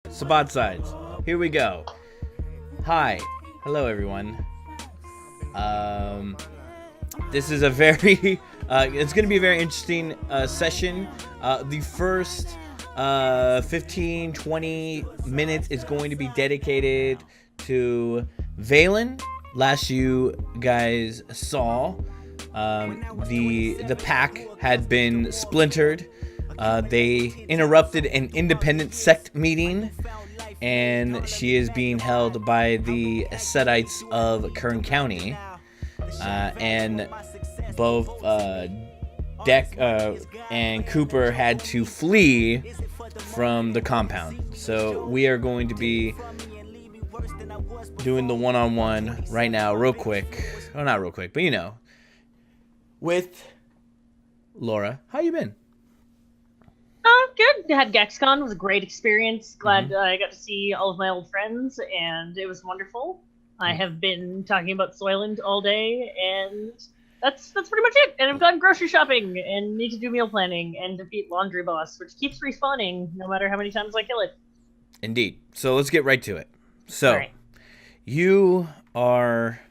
Sabbat sides. Here we go. Hi. Hello, everyone. This is a very, it's going to be a very interesting session. The first 15, 20 minutes is going to be dedicated to Valen. Last you guys saw, the pack had been splintered. They interrupted an independent sect meeting, and she is being held by the Setites of Kern County. And both Deck and Cooper had to flee from the compound. So we are going to be doing the one-on-one right now, real quick. Well, not real quick, but you know, with Laura. How you been? Good. Had GexCon. It was a great experience. Glad I got to see all of my old friends, and it was wonderful. I have been talking about Soylent all day, and that's pretty much it. And I've gone grocery shopping, and need to do meal planning, and defeat Laundry Boss, which keeps respawning no matter how many times I kill it. Indeed. So let's get right to it. So, Right. You are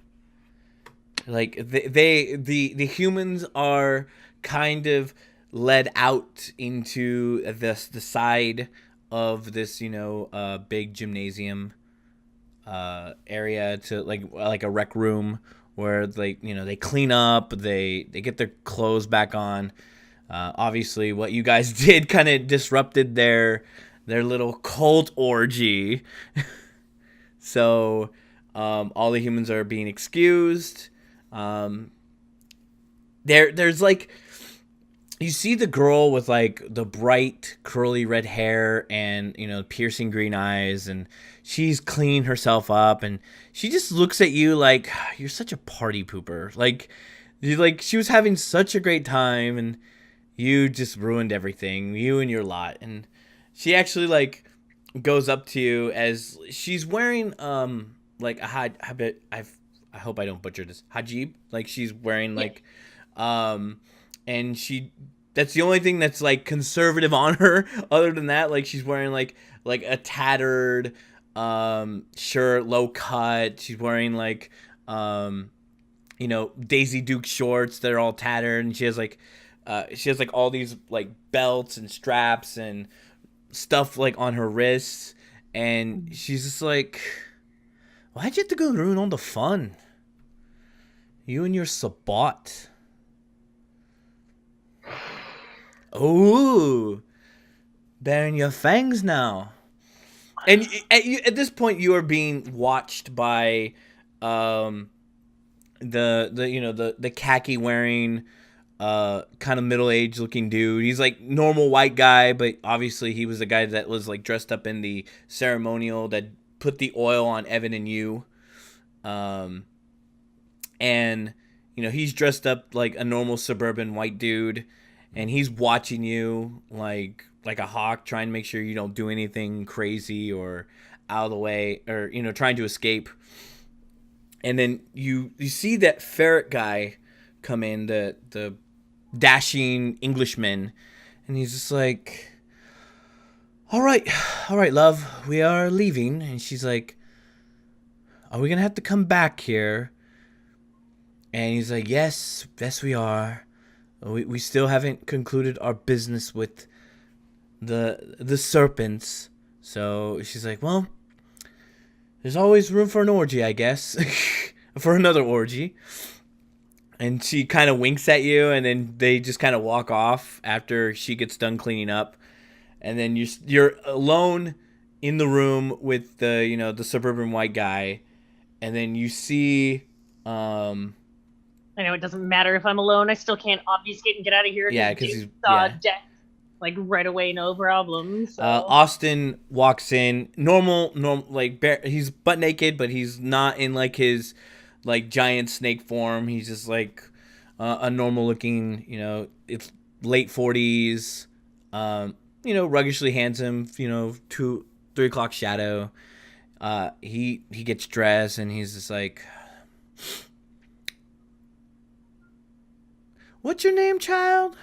like the humans are kind of led out into the side of this, big gymnasium area to like a rec room where they clean up, they get their clothes back on. Obviously what you guys did kind of disrupted their little cult orgy. So all the humans are being excused. There's like, you see the girl with like the bright curly red hair and piercing green eyes, and she's cleaning herself up, and she just looks at you like you're such a party pooper. She was having such a great time, and you just ruined everything, you and your lot. And she actually like goes up to you as she's wearing like a habit. I hope I don't butcher this. Hajib, like she's wearing like and that's the only thing that's like conservative on her. Other than that, like she's wearing like a tattered shirt, low cut. She's wearing like Daisy Duke shorts that are all tattered, and she has like all these like belts and straps and stuff like on her wrists, and she's just like, why'd you have to go ruin all the fun? You and your Sabbat. Oh, baring your fangs now. And at this point, you are being watched by the khaki wearing kind of middle-aged looking dude. He's like normal white guy, but obviously he was the guy that was like dressed up in the ceremonial that put the oil on Evan and you. And he's dressed up like a normal suburban white dude, and he's watching you like a hawk, trying to make sure you don't do anything crazy or out of the way, or trying to escape. And then you see that ferret guy come in, the dashing Englishman, and he's just like, all right, love, we are leaving. And she's like, are we gonna have to come back here? And he's like, yes, we are. We still haven't concluded our business with the serpents. So she's like, well, there's always room for an orgy, I guess. For another orgy. And she kind of winks at you, and then they just kind of walk off after she gets done cleaning up. And then you're alone in the room with the suburban white guy. And then you see I know it doesn't matter if I'm alone. I still can't obfuscate and get out of here. Yeah, because he's Death like right away, no problem. So. Austin walks in, normal, like he's butt naked, but he's not in like his like giant snake form. He's just like a normal looking, it's late 40s, ruggishly handsome, 2-3 o'clock shadow. He gets dressed, and he's just like, what's your name, child?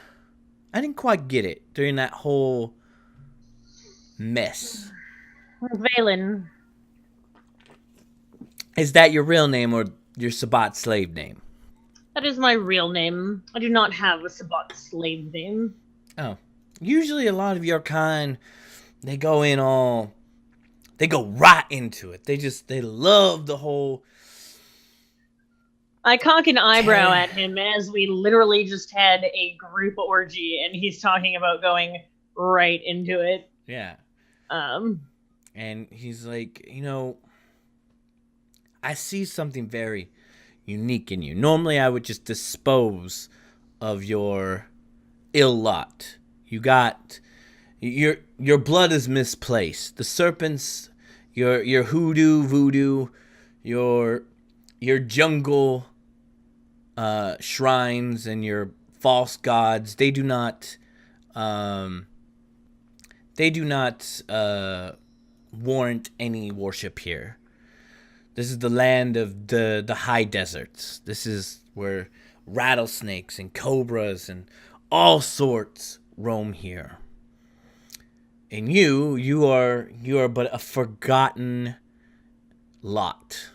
I didn't quite get it during that whole mess. Valen. Is that your real name or your Sabbat slave name? That is my real name. I do not have a Sabbat slave name. Oh. Usually a lot of your kind, they go right into it. They love the whole... I cock an eyebrow at him as we literally just had a group orgy and he's talking about going right into it. Yeah. Um, And he's like, I see something very unique in you. Normally I would just dispose of your ill lot. Your blood is misplaced. The serpents, your hoodoo, voodoo, your jungle shrines and your false gods, they do not warrant any worship here. This is the land of the high deserts. This is where rattlesnakes and cobras and all sorts roam here. And you are but a forgotten lot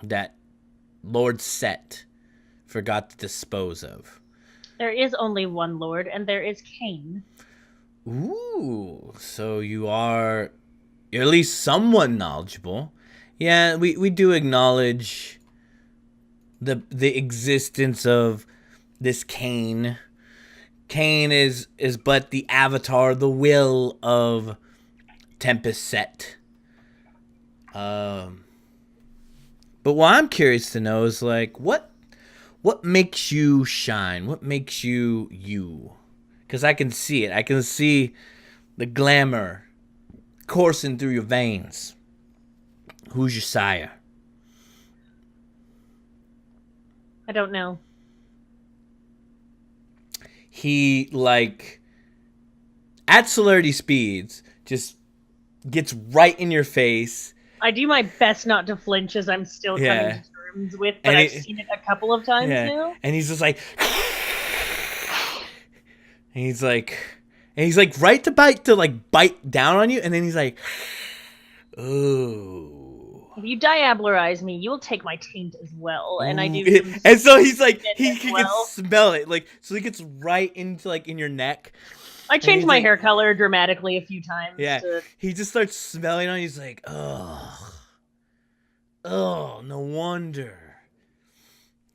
that Lord Set forgot to dispose of. there is only one Lord, and there is Cain. Ooh, so you're at least somewhat knowledgeable. Yeah, we do acknowledge the existence of this Cain. Cain is but the avatar, the will of Tempest Set. But what I'm curious to know is like what makes you shine? What makes you you? Because I can see it. I can see the glamour coursing through your veins. Who's your sire? I don't know. He, at celerity speeds, just gets right in your face. I do my best not to flinch as I'm still coming to terms with, but I've seen it a couple of times now. And he's just like... And he's like right to bite down on you, and then he's like, ooh. If you diablerize me, you'll take my taint as well, and I do. And so he's like, he can smell it, so he gets right into in your neck. I changed my hair color dramatically a few times. Yeah, he just starts smelling on you. He's like, oh, no wonder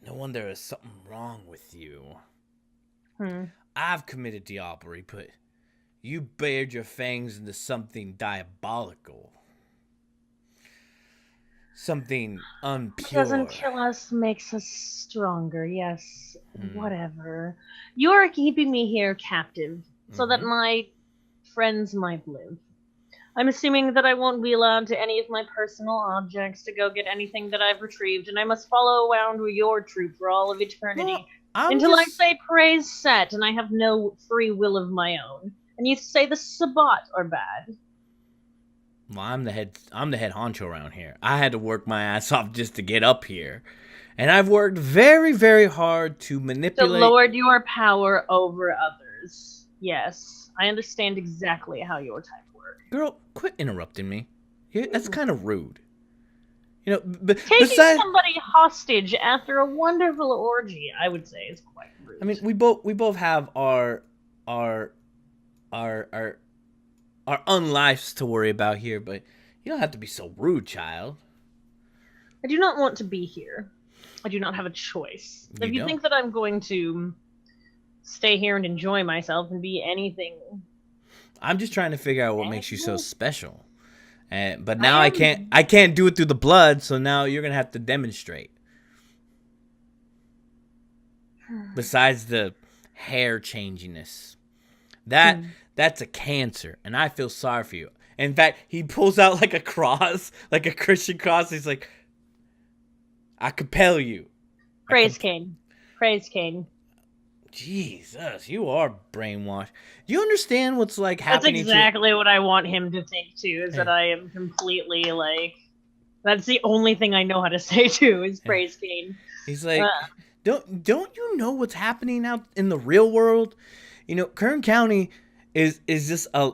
there's something wrong with you. I've committed diablerie, but you bared your fangs into something diabolical. Something unpure. What doesn't kill us makes us stronger, yes. Whatever. You're keeping me here captive so that my friends might live. I'm assuming that I won't be allowed to any of my personal objects to go get anything that I've retrieved, and I must follow around with your troop for all of eternity. Until I say praise Set, and I have no free will of my own. And you say the Sabbat are bad. Well, I'm the head honcho around here. I had to work my ass off just to get up here. And I've worked very, very hard to manipulate... To lord your power over others. Yes, I understand exactly how your type works. Girl, quit interrupting me. That's kind of rude. Taking somebody hostage after a wonderful orgy, I would say, is quite rude. I mean, we both have our unlives to worry about here, but you don't have to be so rude, child. I do not want to be here. I do not have a choice. If you think that I'm going to stay here and enjoy myself and be anything... I'm just trying to figure out what makes you so special. But now I can't do it through the blood, so now you're gonna have to demonstrate. Besides the hair changiness, that's a cancer, and I feel sorry for you. In fact, he pulls out a cross, like a Christian cross. He's like, I compel you. Praise Cain. Praise Cain. Jesus, you are brainwashed. Do you understand what's happening? That's exactly what I want him to think too. Is that I am completely that's the only thing I know how to say too is praise Cain. He's like, don't you know what's happening out in the real world? Kern County is just a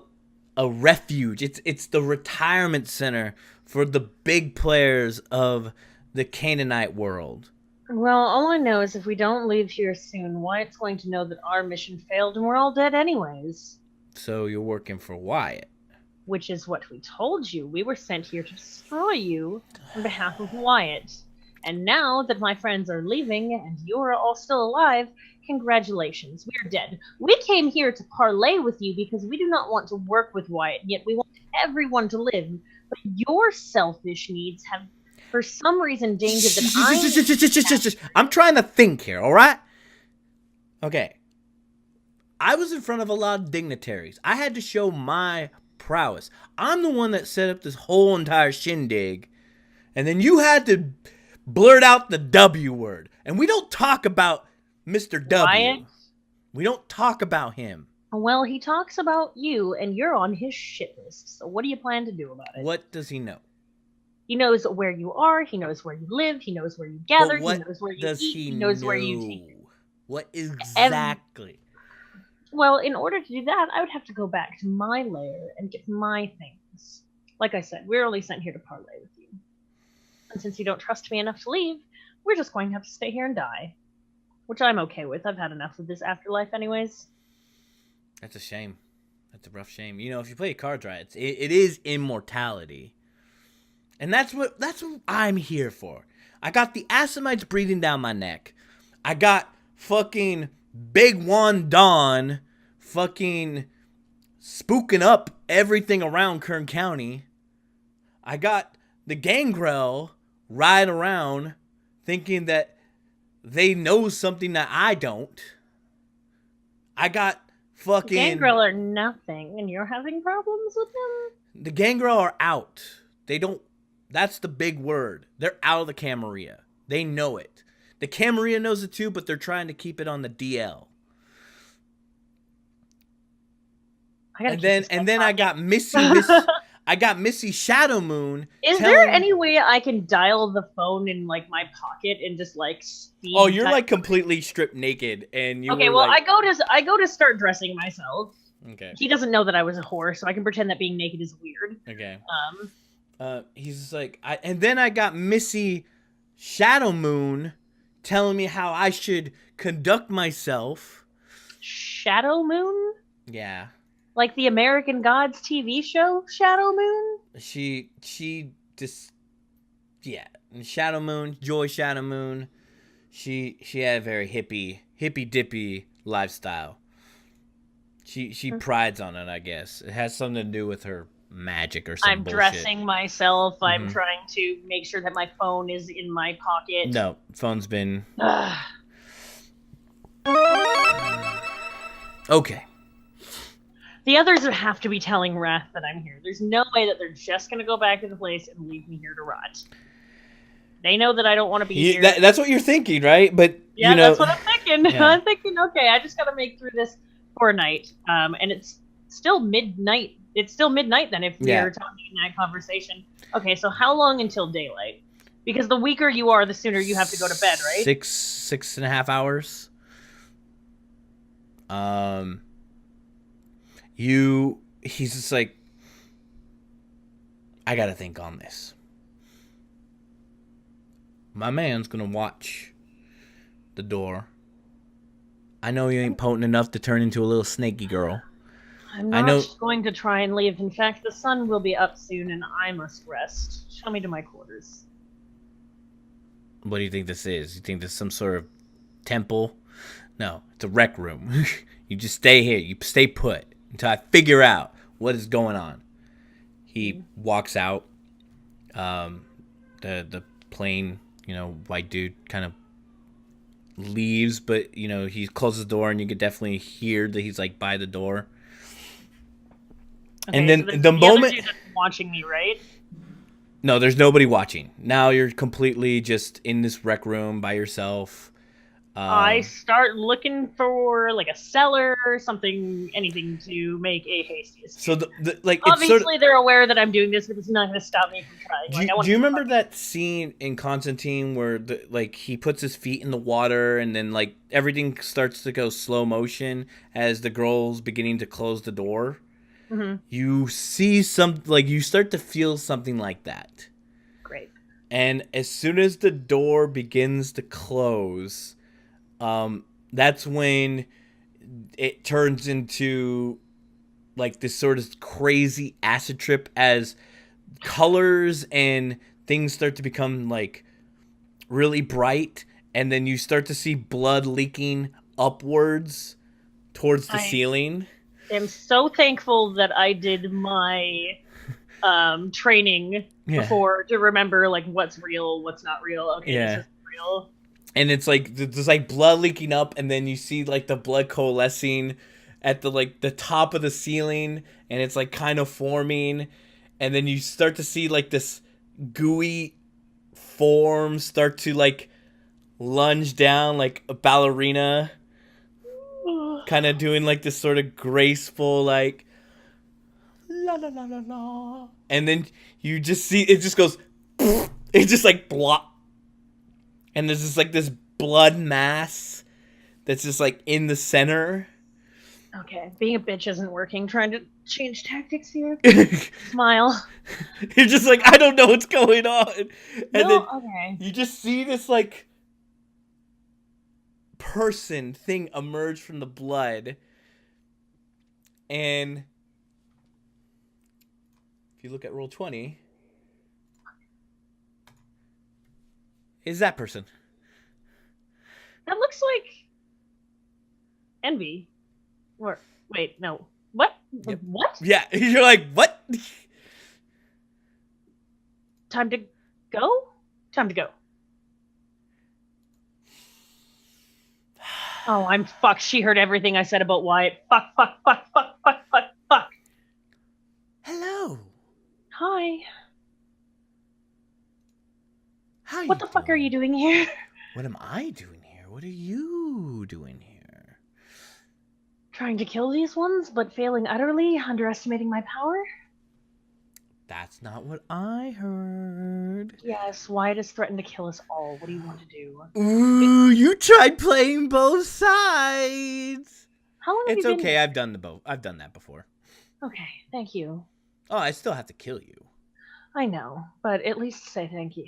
a refuge. It's the retirement center for the big players of the Canaanite world. Well, all I know is if we don't leave here soon, Wyatt's going to know that our mission failed and we're all dead anyways. So you're working for Wyatt. Which is what we told you. We were sent here to destroy you on behalf of Wyatt. And now that my friends are leaving and you're all still alive, congratulations, we're dead. We came here to parlay with you because we do not want to work with Wyatt, yet we want everyone to live. But your selfish needs have, for some reason, endangered that I'm trying to think here, all right? Okay. I was in front of a lot of dignitaries. I had to show my prowess. I'm the one that set up this whole entire shindig. And then you had to blurt out the W word. And we don't talk about Mr. W. Wyatt? We don't talk about him. Well, he talks about you, and you're on his shit list. So what do you plan to do about it? What does he know? He knows where you are. He knows where you live. He knows where you gather. He knows where you eat. He knows where you take. What exactly? Well, in order to do that, I would have to go back to my lair and get my things. Like I said, we're only sent here to parlay with you. And since you don't trust me enough to leave, we're just going to have to stay here and die. Which I'm okay with. I've had enough of this afterlife anyways. That's a shame. That's a rough shame. You know, if you play cards right, it is immortality. And that's what I'm here for. I got the Assamites breathing down my neck. I got fucking Big Juan Don fucking spooking up everything around Kern County. I got the Gangrel riding around thinking that they know something that I don't. I got fucking... Gangrel are nothing, and you're having problems with them? The Gangrel are out. They don't... That's the big word. They're out of the Camarilla. They know it. The Camarilla knows it too, but they're trying to keep it on the DL. And then I got I got Missy Shadow Moon. Is there any way I can dial the phone in like my pocket and just like speed? Oh, you're like completely stripped naked, and you. Okay, well, like... I go to start dressing myself. Okay. He doesn't know that I was a whore, so I can pretend that being naked is weird. Okay. He's just like, and then I got Missy Shadow Moon telling me how I should conduct myself. Shadow Moon? Yeah. Like the American Gods TV show, Shadow Moon? She just, yeah. Shadow Moon, Joy Shadow Moon. She had a very hippy dippy lifestyle. She prides on it, I guess. It has something to do with her magic or something. I'm dressing myself. Mm-hmm. I'm trying to make sure that my phone is in my pocket. No, phone's been... Okay. The others would have to be telling Wrath that I'm here. There's no way that they're just going to go back to the place and leave me here to rot. They know that I don't want to be here. That's what you're thinking, right? But yeah, you know, that's what I'm thinking. Yeah. I'm thinking, okay, I just got to make through this for a night. And it's still midnight. It's still midnight then if we're talking in that conversation. Okay, so how long until daylight? Because the weaker you are, the sooner you have to go to bed, right? 6.5 hours. He's just like, I gotta think on this. My man's gonna watch the door. I know you ain't potent enough to turn into a little snaky girl. I'm not going to try and leave. In fact, the sun will be up soon and I must rest. Show me to my quarters. What do you think this is? You think this is some sort of temple? No, it's a rec room. You just stay here. You stay put until I figure out what is going on. He walks out. The plain, white dude kind of leaves, but, he closes the door and you could definitely hear that he's, like, by the door. Okay, and then so the moment... Other dude watching me, right? No, there's nobody watching. Now you're completely just in this rec room by yourself. I start looking for like a cellar or something, anything to make a hasty escape. So obviously they're aware that I'm doing this, but it's not going to stop me from trying. Do you remember that scene in Constantine where he puts his feet in the water and then like everything starts to go slow motion as the girl's beginning to close the door? You see you start to feel something like that. Great. And as soon as the door begins to close, that's when it turns into like this sort of crazy acid trip as colors and things start to become like really bright, and then you start to see blood leaking upwards towards the ceiling. I'm so thankful that I did my training before to remember like what's real, what's not real. Okay, this is real. And it's like there's like blood leaking up, and then you see like the blood coalescing at the top of the ceiling, and it's like kind of forming, and then you start to see like this gooey form start to like lunge down like a ballerina, kind of doing like this sort of graceful like la la la la la, and then you just see it just goes it just like blop, and there's just like this blood mass that's just like in the center. Okay, being a bitch isn't working. Trying to change tactics here. Smile. You're just like, I don't know what's going on, and then okay. you just see this like thing emerge from the blood, and if you look at roll 20, is that person. That looks like Envy. Or wait, no. What? Yep. What? Yeah, you're like, what? Time to go? Time to go. Oh, I'm fucked. She heard everything I said about Wyatt. Fuck. Hello. Hi. How What the fuck are you doing here? What am I doing here? What are you doing here? Trying to kill these ones, but failing utterly, underestimating my power? That's not what I heard. Yes, Wyatt has threatened to kill us all. What do you want to do? Ooh, you tried playing both sides. How long have you been? It's okay, I've done that before. Okay, thank you. Oh, I still have to kill you. I know, but at least saying thank you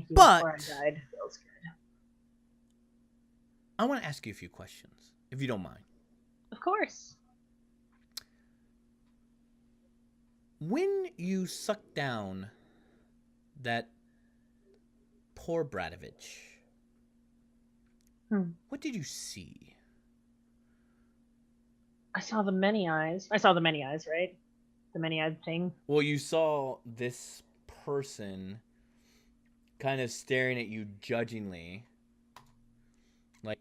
before I died feels good. I want to ask you a few questions, if you don't mind. Of course. When you sucked down that poor Bradovich, what did you see? I saw the many eyes. I saw the many eyes, right? The many-eyed thing. Well, you saw this person kind of staring at you judgingly. Like,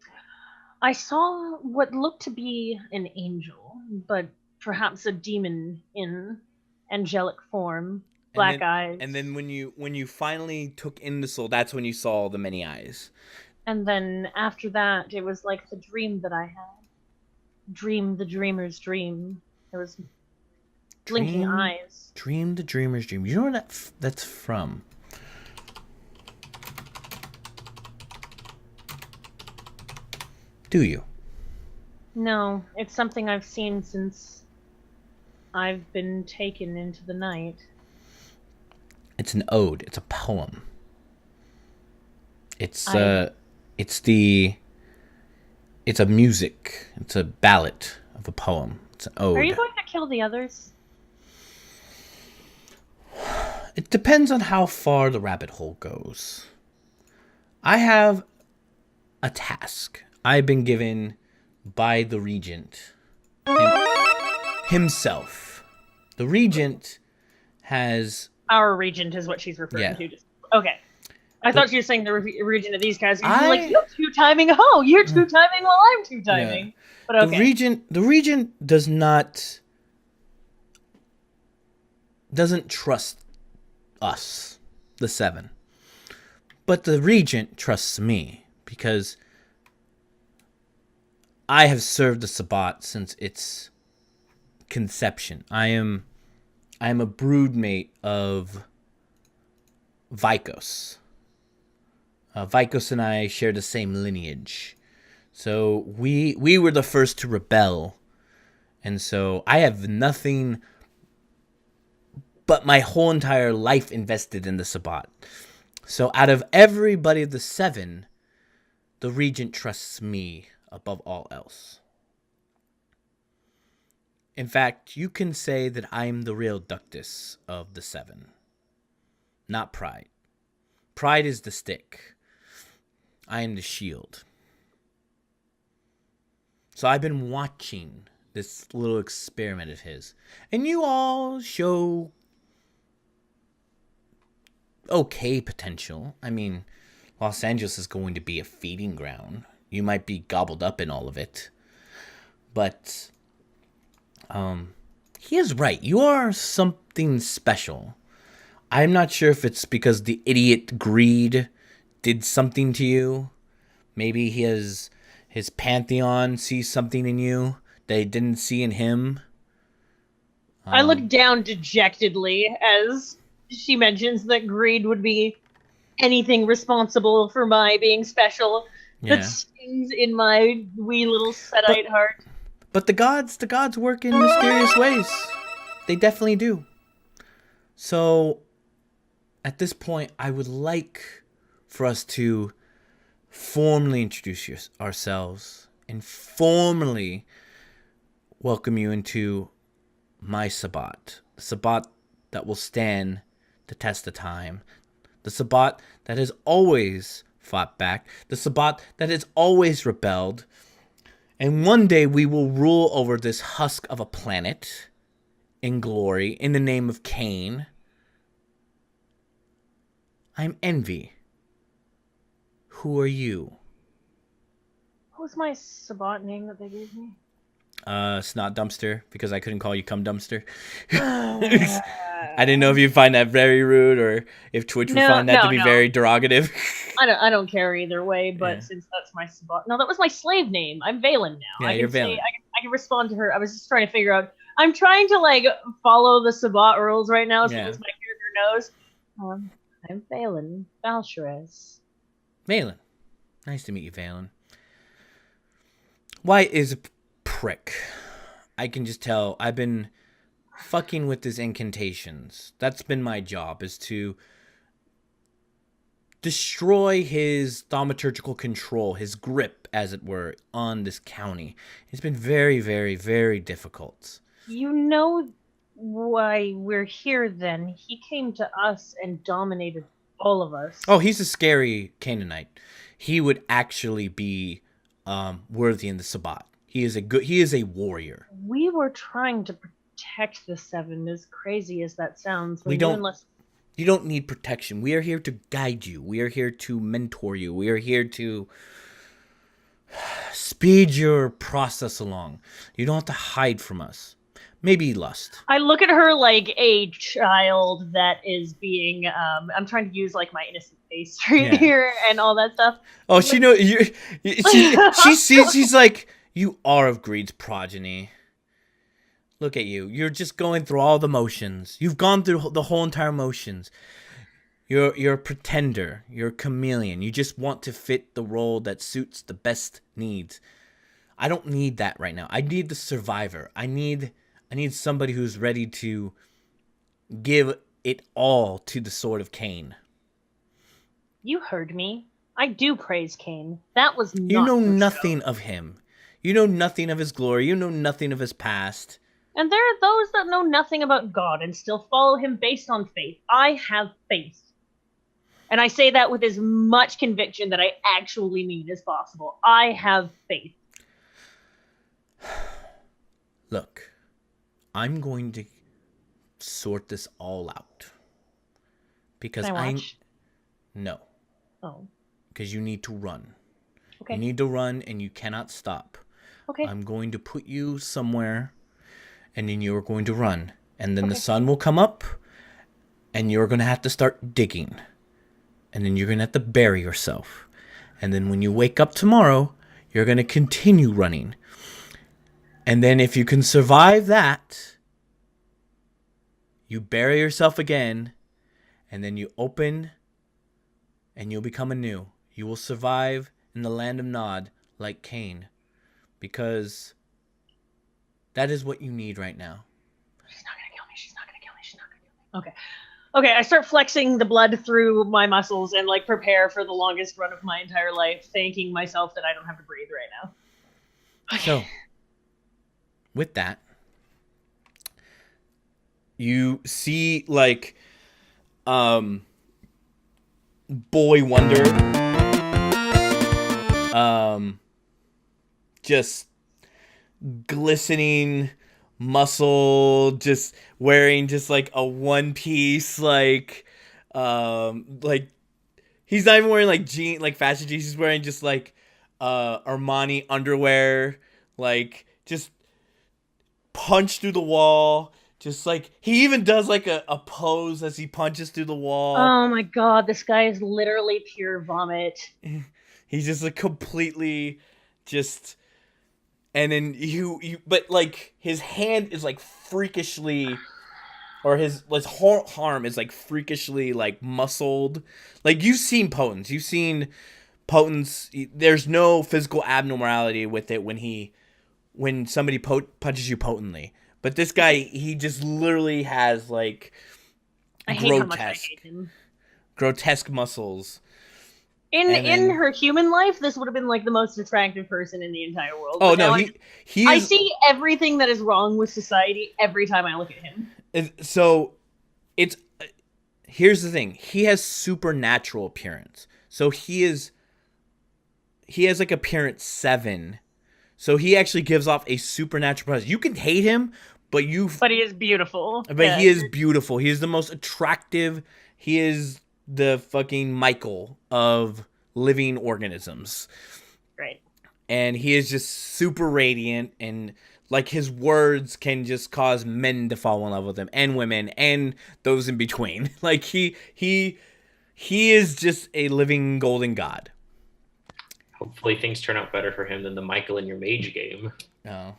I saw what looked to be an angel, but perhaps a demon in angelic form, black eyes. And then when you finally took in the soul, that's when you saw the many eyes. And then after that, it was like the dream that I had. Dream the dreamer's dream. There was blinking eyes. Dream the dreamer's dream. You know where that's from? Do you? No, it's something I've seen since I've been taken into the night. It's an ode. It's a poem. It's a music. It's a ballad of a poem. It's an ode. Are you going to kill the others? It depends on how far the rabbit hole goes. I have a task I've been given by the Regent himself. The Regent has... Our Regent is what she's referring to. Okay. I thought she was saying the Regent of these guys. You're like, you're two-timing. Oh, you're two-timing while I'm two-timing. Yeah. But okay. The Regent doesn't trust us, the Seven. But the Regent trusts me because I have served the Sabbat since its conception. I am a broodmate of Vikos. Vikos and I share the same lineage. So we were the first to rebel. And so I have nothing but my whole entire life invested in the Sabbat. So out of everybody of the 7, the Regent trusts me above all else. In fact, you can say that I'm the real ductus of the 7. Not Pride. Pride is the stick. I am the shield. So I've been watching this little experiment of his. And you all show okay potential. I mean, Los Angeles is going to be a feeding ground. You might be gobbled up in all of it. But he is right. You are something special. I'm not sure if it's because the idiot greed did something to you. Maybe his pantheon sees something in you they didn't see in him. I look down dejectedly as she mentions that greed would be anything responsible for my being special. Yeah. That stings in my wee little Sedite heart. But the gods work in mysterious ways. They definitely do. So, at this point, I would like for us to formally introduce ourselves and formally welcome you into my Sabbat. The Sabbat that will stand the test of time. The Sabbat that has always fought back. The Sabbat that has always rebelled. And one day we will rule over this husk of a planet in glory in the name of Cain. I'm Envy. Who are you? What was my Sabbat name that they gave me? Snot Dumpster, because I couldn't call you Cum Dumpster. I didn't know if you'd find that very rude or if Twitch would find that to be very derogative. I don't care either way, but since that's my Sabbat. No, that was my slave name. I'm Valen now. Yeah, you're Valen. I can respond to her. I was just trying to figure out. I'm trying to follow the Sabbat rules right now as long as my character knows. I'm Valen Valsharez. Valen. Nice to meet you, Valen. White is a prick. I can just tell. I've been fucking with his incantations. That's been my job, is to destroy his thaumaturgical control, his grip, as it were, on this county. It's been very, very, very difficult. You know why we're here then. He came to us and dominated all of us. Oh, he's a scary Canaanite. He would actually be worthy in the Sabbat. He is a warrior. We were trying to protect the 7, as crazy as that sounds. You don't need protection. We are here to guide you. We are here to mentor you. We are here to speed your process along. You don't have to hide from us. Maybe lust. I look at her like a child that is being I'm trying to use my innocent face here and all that stuff. Oh, she knows she sees, she's like, you are of greed's progeny. Look at you. You're just going through all the motions. You've gone through the whole entire motions. You're a pretender. You're a chameleon. You just want to fit the role that suits the best needs. I don't need that right now. I need the survivor. I need somebody who's ready to give it all to the sword of Cain. You heard me. I do praise Cain. That was not You know nothing of him. You know nothing of his glory. You know nothing of his past. And there are those that know nothing about God and still follow him based on faith. I have faith. And I say that with as much conviction that I actually mean as possible. I have faith. Look. I'm going to sort this all out. Because Can I watch? No. Oh. Because you need to run. Okay. You need to run and you cannot stop. Okay. I'm going to put you somewhere and then you're going to run. And then the sun will come up and you're going to have to start digging. And then you're going to have to bury yourself. And then when you wake up tomorrow, you're going to continue running. And then if you can survive that, you bury yourself again, and then you open, and you'll become anew. You will survive in the land of Nod like Cain, because that is what you need right now. She's not gonna kill me. She's not gonna kill me. She's not gonna kill me. Okay. Okay, I start flexing the blood through my muscles and like prepare for the longest run of my entire life, thanking myself that I don't have to breathe right now. Okay. So, with that, you see like Boy Wonder just glistening muscle, just wearing just like a one piece, like he's not even wearing like fashion jeans. He's wearing just like Armani underwear, like just punch through the wall. Just like he even does like a pose as he punches through the wall. Oh my god, this guy is literally pure vomit. He's just like completely just, and then but like his hand is like freakishly, or his arm is like freakishly like muscled. Like you've seen Potence. There's no physical abnormality with it when somebody punches you potently. But this guy, he just literally has like I hate how much I hate him. Grotesque muscles. In her human life, this would have been like the most attractive person in the entire world. Oh no, I see everything that is wrong with society every time I look at him. So, here's the thing: he has supernatural appearance. So he has like appearance 7. So he actually gives off a supernatural presence. You can hate him, but he is beautiful. He is beautiful. He is the most attractive. He is the fucking Michael of living organisms. Right. And he is just super radiant, and like his words can just cause men to fall in love with him, and women, and those in between. Like he is just a living golden god. Hopefully things turn out better for him than the Michael in your mage game. Oh.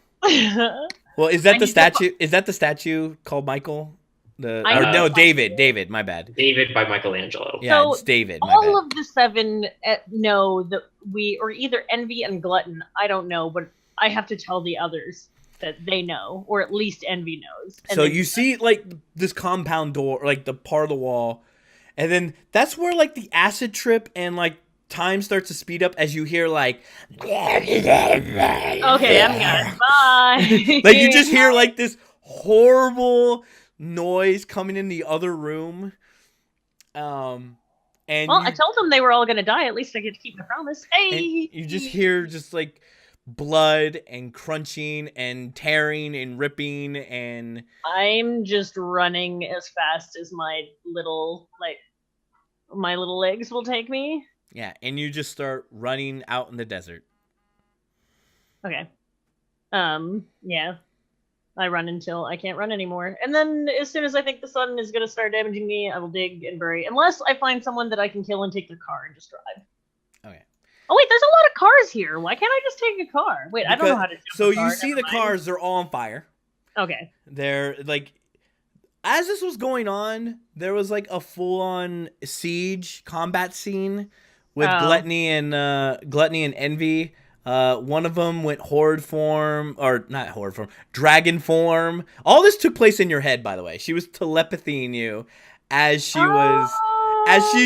Well, is that the statue? Is that the statue called Michael? David. My bad. David by Michelangelo. Yeah, so it's David. All of the 7 know that we are either Envy and Glutton. I don't know, but I have to tell the others that they know, or at least Envy knows. So you see, like this compound door, like the part of the wall, and then that's where like the acid trip and like time starts to speed up as you hear like okay, I'm gone. Bye. Like you just hear like this horrible noise coming in the other room. And I told them they were all gonna die. At least I get to keep my promise. Hey, you just hear just like blood and crunching and tearing and ripping, and I'm just running as fast as my little legs will take me. Yeah, and you just start running out in the desert. Okay. Yeah. I run until I can't run anymore. And then as soon as I think the sun is going to start damaging me, I will dig and bury. Unless I find someone that I can kill and take their car and just drive. Okay. Oh, wait, there's a lot of cars here. Why can't I just take a car? Wait, I don't know how to So you see the cars, they're all on fire. Okay. They're like... As this was going on, there was like a full-on siege combat scene with Gluttony and Envy. One of them went dragon form. All this took place in your head, by the way. She was telepathying you as she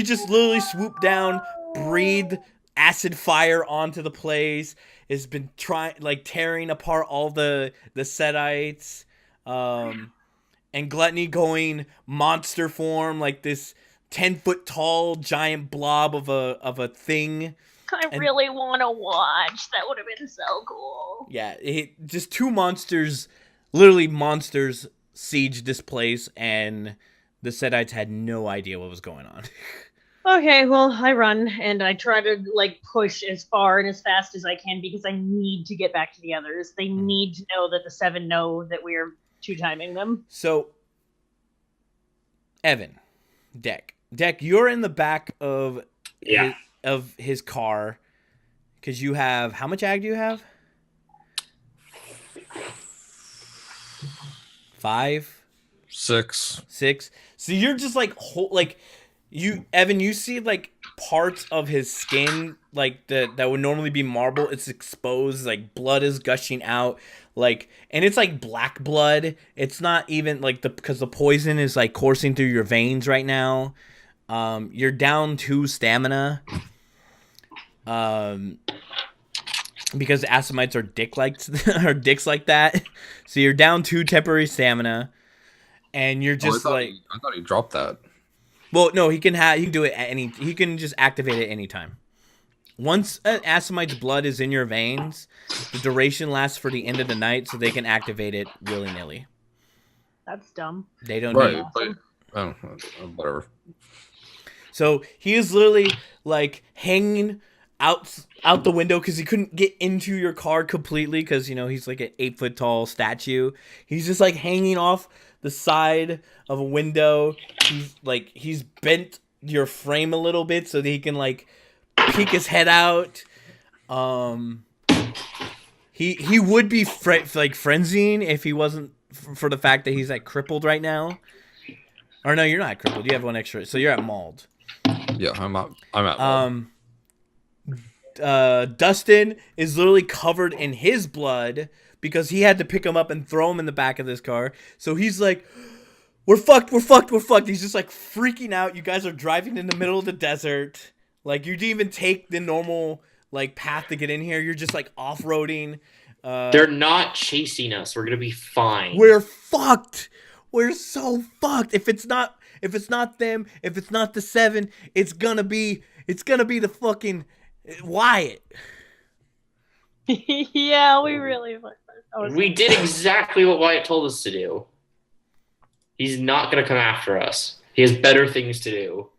just literally swooped down, breathed acid fire onto the place. Has been tearing apart all the Setites. And Gluttony going monster form, like this 10-foot tall giant blob of a thing. I really want to watch. That would have been so cool. Yeah, just 2 monsters, literally monsters, sieged this place, and the Setites had no idea what was going on. Okay, well, I run, and I try to, push as far and as fast as I can, because I need to get back to the others. They need to know that the 7 know that we are 2-timing them. So, Evan, Deck, you're in the back of his car, because you have, how much ag do you have? 5? 6. 6. So you're just Evan, you see like parts of his skin like that would normally be marble. It's exposed, like blood is gushing out, like, and it's like black blood. It's not even like because the poison is like coursing through your veins right now. You're down 2 stamina. Because Assamites are dicks like that. So you're down 2 temporary stamina, and you're just I thought he dropped that. Well, no, he can do it at any. He can just activate it anytime. Once an Assamite's blood is in your veins, the duration lasts for the end of the night, so they can activate it willy nilly. That's dumb. They don't Right, need. but whatever. So he is literally like hanging out the window because he couldn't get into your car completely because he's like an 8-foot tall statue. He's just like hanging off the side of a window. He's bent your frame a little bit so that he can like peek his head out. He would be frenzying if he wasn't for the fact that he's like crippled right now. Or no, you're not crippled. You have 1 extra, so you're at mauled. Yeah, I'm at Dustin is literally covered in his blood because he had to pick him up and throw him in the back of this car. So he's like, we're fucked. He's just like freaking out. You guys are driving in the middle of the desert. Like, you didn't even take the normal like path to get in here. You're just like off-roading. They're not chasing us. We're gonna be fine. We're fucked. We're so fucked. If it's not them, if it's not the 7, it's gonna be the fucking Wyatt. Yeah, we really fucked that. We did exactly what Wyatt told us to do. He's not going to come after us. He has better things to do.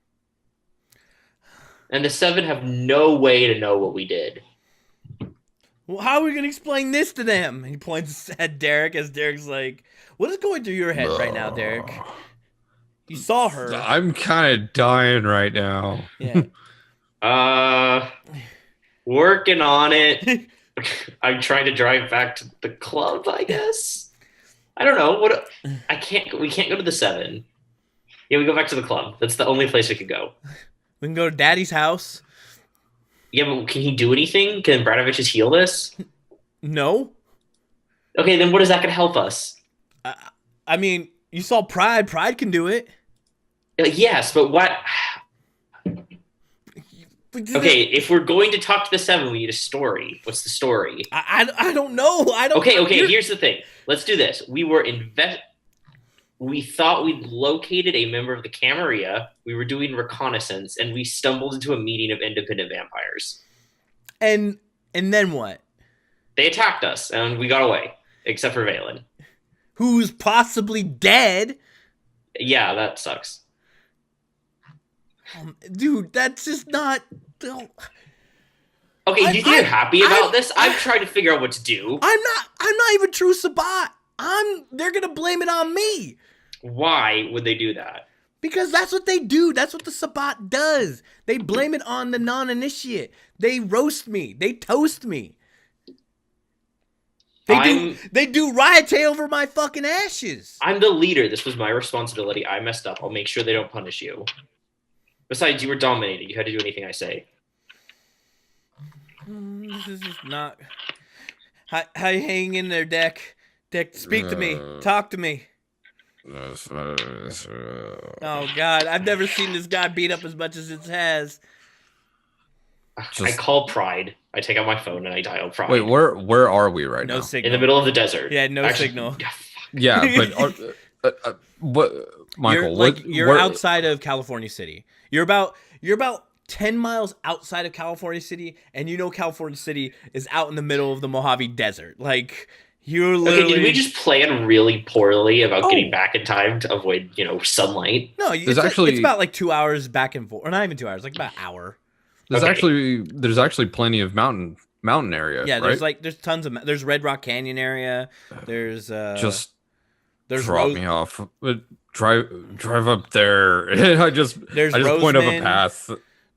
And the 7 have no way to know what we did. Well, how are we going to explain this to them? He points at Derek as Derek's like, what is going through your head right now, Derek? You saw her. I'm kind of dying right now. Yeah. Working on it. I'm trying to drive back to the club, I guess. I don't know. We can't go to the 7. Yeah, we go back to the club. That's the only place we could go. We can go to Daddy's house. Yeah, but can he do anything? Can Bradovich's heal this? No. Okay, then what is that going to help us? I mean, you saw Pride. Pride can do it. Yes, but what? Okay, if we're going to talk to the 7, we need a story. What's the story? I don't know. Okay, here's the thing. Let's do this. We thought we'd located a member of the Camarilla. We were doing reconnaissance, and we stumbled into a meeting of independent vampires. And then what? They attacked us, and we got away, except for Valen. Who's possibly dead? Yeah, that sucks. Dude, that's just not... Okay, do you think you're happy about this? I've tried to figure out what to do. I'm not even true Sabbat. They're gonna blame it on me. Why would they do that? Because that's what they do. That's what the Sabbat does. They blame it on the non-initiate. They roast me. They toast me. They do riot over my fucking ashes. I'm the leader. This was my responsibility. I messed up. I'll make sure they don't punish you. Besides, you were dominated. You had to do anything I say. This is just not... How you hanging in there, Deck? Deck, speak to me. Talk to me. Oh, God. I've never seen this guy beat up as much as it has. I call Pride. I take out my phone and I dial Pride. Wait, where are we right now? No signal. In the middle of the desert. Yeah, no signal. Yeah, but what, Michael? You're outside of California City. You're about 10 miles outside of California City, and California City is out in the middle of the Mojave Desert. Like, you're literally... Okay, did we just plan really poorly about getting back in time to avoid, sunlight? No, it's about like 2 hours back and forth. Or not even 2 hours, like about an hour. There's actually plenty of mountain area. Yeah, right? there's tons of... There's Red Rock Canyon area. There's... Just drop me off. Drive up there. I just point up a path.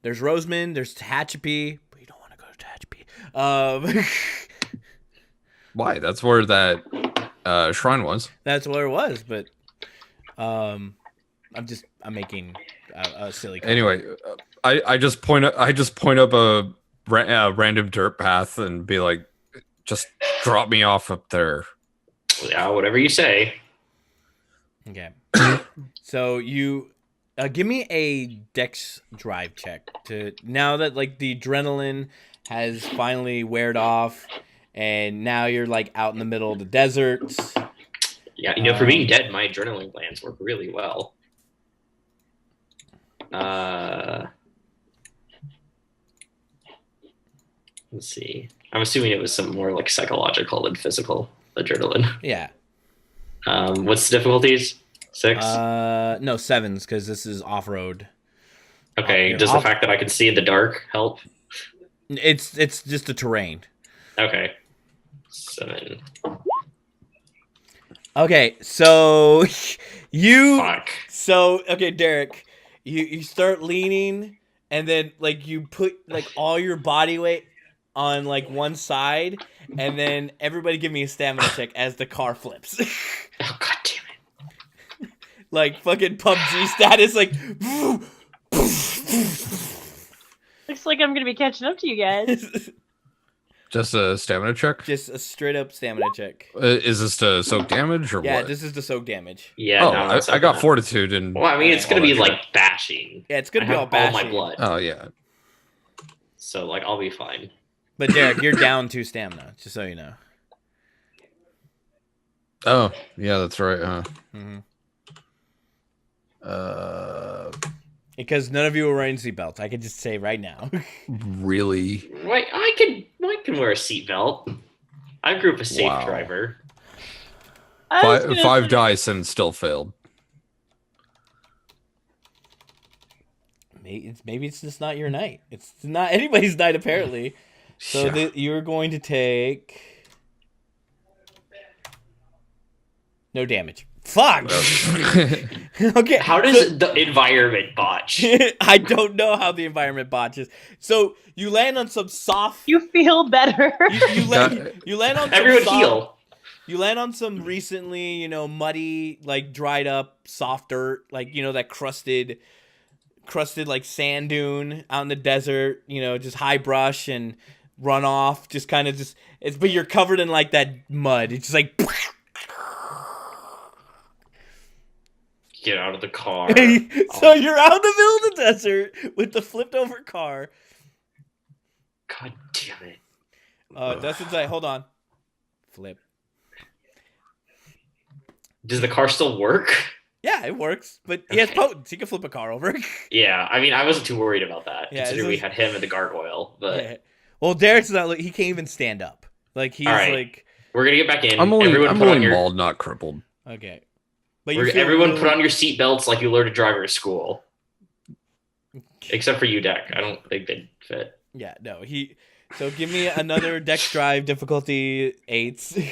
There's Roseman. There's Tehachapi. But you don't want to go to Tehachapi. Why? That's where that shrine was. That's where it was. But I'm making a silly car. Anyway, I just point up a random dirt path and be like, just drop me off up there. Yeah, whatever you say. Okay. So you give me a dex drive check to now that like the adrenaline has finally weared off, and now you're like out in the middle of the desert. Yeah, you know, for being dead, my adrenaline glands work really well. Let's see. I'm assuming it was some more like psychological than physical adrenaline. Yeah. What's the difficulties? 6? No, 7s because this is off road. Okay. Does the fact that I can see in the dark help? It's just the terrain. Okay. 7. Okay, so Fuck. Okay, Derek, you start leaning, and then like you put like all your body weight on like one side, and then everybody give me a stamina check as the car flips. Oh god damn it! Like fucking PUBG status, like. Looks like I'm gonna be catching up to you guys. Just a stamina check? Just a straight up stamina check. Is this to soak damage or what? Yeah, this is the soak damage. Yeah. Oh, no, I got fortitude and. Well, I mean, it's gonna be like bashing. Yeah, it's gonna be I all have bashing. all my blood. Oh yeah. So like, I'll be fine. But Derek, you're down 2 stamina, just so you know. Oh yeah, that's right. Mm-hmm. Because none of you are wearing seatbelts. I can just say right now. Really? Wait, I can wear a seatbelt. I grew up a safe driver. Five dice and still failed. Maybe it's just not your night. It's not anybody's night apparently. So you're going to take no damage. Fuck. Okay. How does the environment botch? I don't know how the environment botches. So you land on some soft. You feel better. You land on some Everyone soft, heal. You land on some recently, muddy, like dried up, soft dirt, like that crusted like sand dune out in the desert. Just high brush and runoff. Just kind of but you're covered in like that mud. It's just like. Get out of the car. So you're out in the middle of the desert with the flipped over car. God damn it. Dustin's like, hold on. Flip. Does the car still work? Yeah, it works, but he has potence. He can flip a car over. Yeah, I mean, I wasn't too worried about that, Yeah, considering we had him and the gargoyle. But yeah. Well, Derek's not. He can't even stand up. Like he's like. We're gonna get back in. I'm only mauled, not crippled. Okay. But everyone put on your seatbelts like you learned to drive at school. Except for you, Deck. I don't think they'd fit. Yeah, no. So give me another Dex drive difficulty 8s.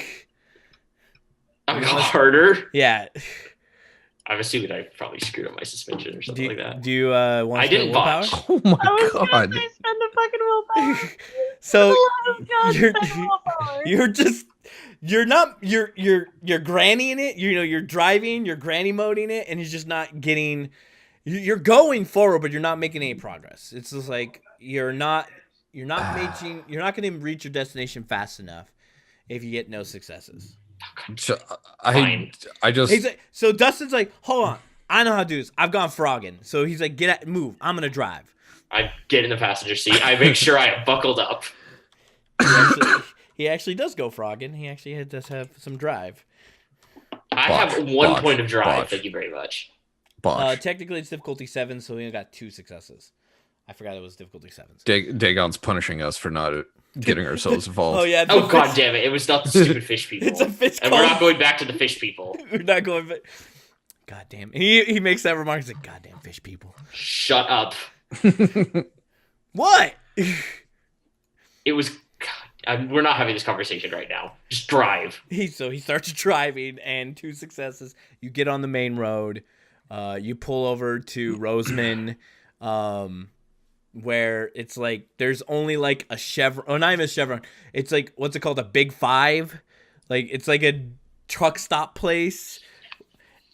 I'm harder. Yeah. I'm assuming I probably screwed up my suspension or something like that. Do you want to I didn't willpower? botch. Oh my god. Spend the fucking willpower. So you're grannying it. You're driving, you're granny moding it, and you're just not getting. You're going forward, but you're not making any progress. It's just like you're not going to reach your destination fast enough if you get no successes. So So Dustin's like, hold on, I know how to do this. I've gone frogging. So he's like, move. I'm gonna drive. I get in the passenger seat. I make sure I am buckled up. He actually does go frogging. He actually does have some drive. I have 1 point of drive. Thank you very much. Technically, it's difficulty 7, so we only got 2 successes. I forgot it was difficulty 7. Dagon's punishing us for not getting ourselves involved. Oh yeah. God damn it! It was not the stupid fish people. It's a fish. And we're not going back to the fish people. We're not going back. God damn. He makes that remark. He's like, goddamn fish people. Shut up. What? It was. God, we're not having this conversation right now. Just drive. So he starts driving, and 2 successes. You get on the main road. You pull over to Roseman, where it's like there's only like a chevron. Oh, not even a chevron. It's like what's it called? A Big 5. Like it's like a truck stop place.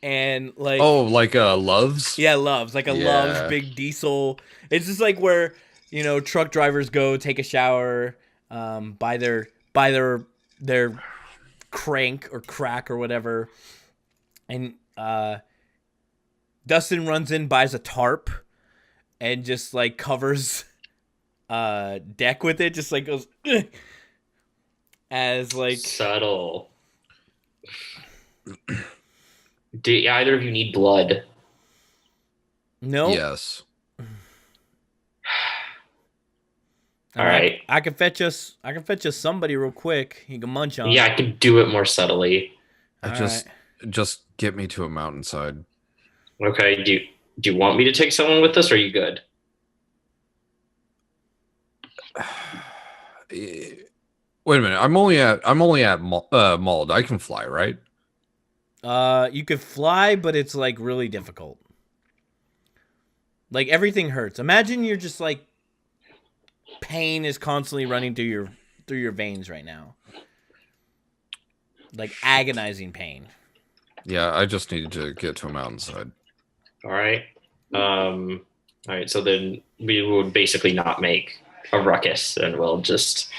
and like like Love's. Yeah, Love's like a Love's big diesel. It's just like where truck drivers go take a shower, by their crank or crack or whatever, and Dustin runs in, buys a tarp, and just like covers deck with it, just like goes as like subtle. Do either of you need blood? No. Yes. All right. I can fetch us somebody real quick. You can munch on. Yeah, I can do it more subtly. Just get me to a mountainside. Okay. Do you want me to take someone with us, or are you good? Wait a minute. I'm only at Mauled. I can fly, right? You could fly, but it's like really difficult. Like everything hurts. Imagine you're just like pain is constantly running through your veins right now. Like agonizing pain. Yeah, I just needed to get to a mountainside. All right. All right. So then we would basically not make a ruckus, and we'll just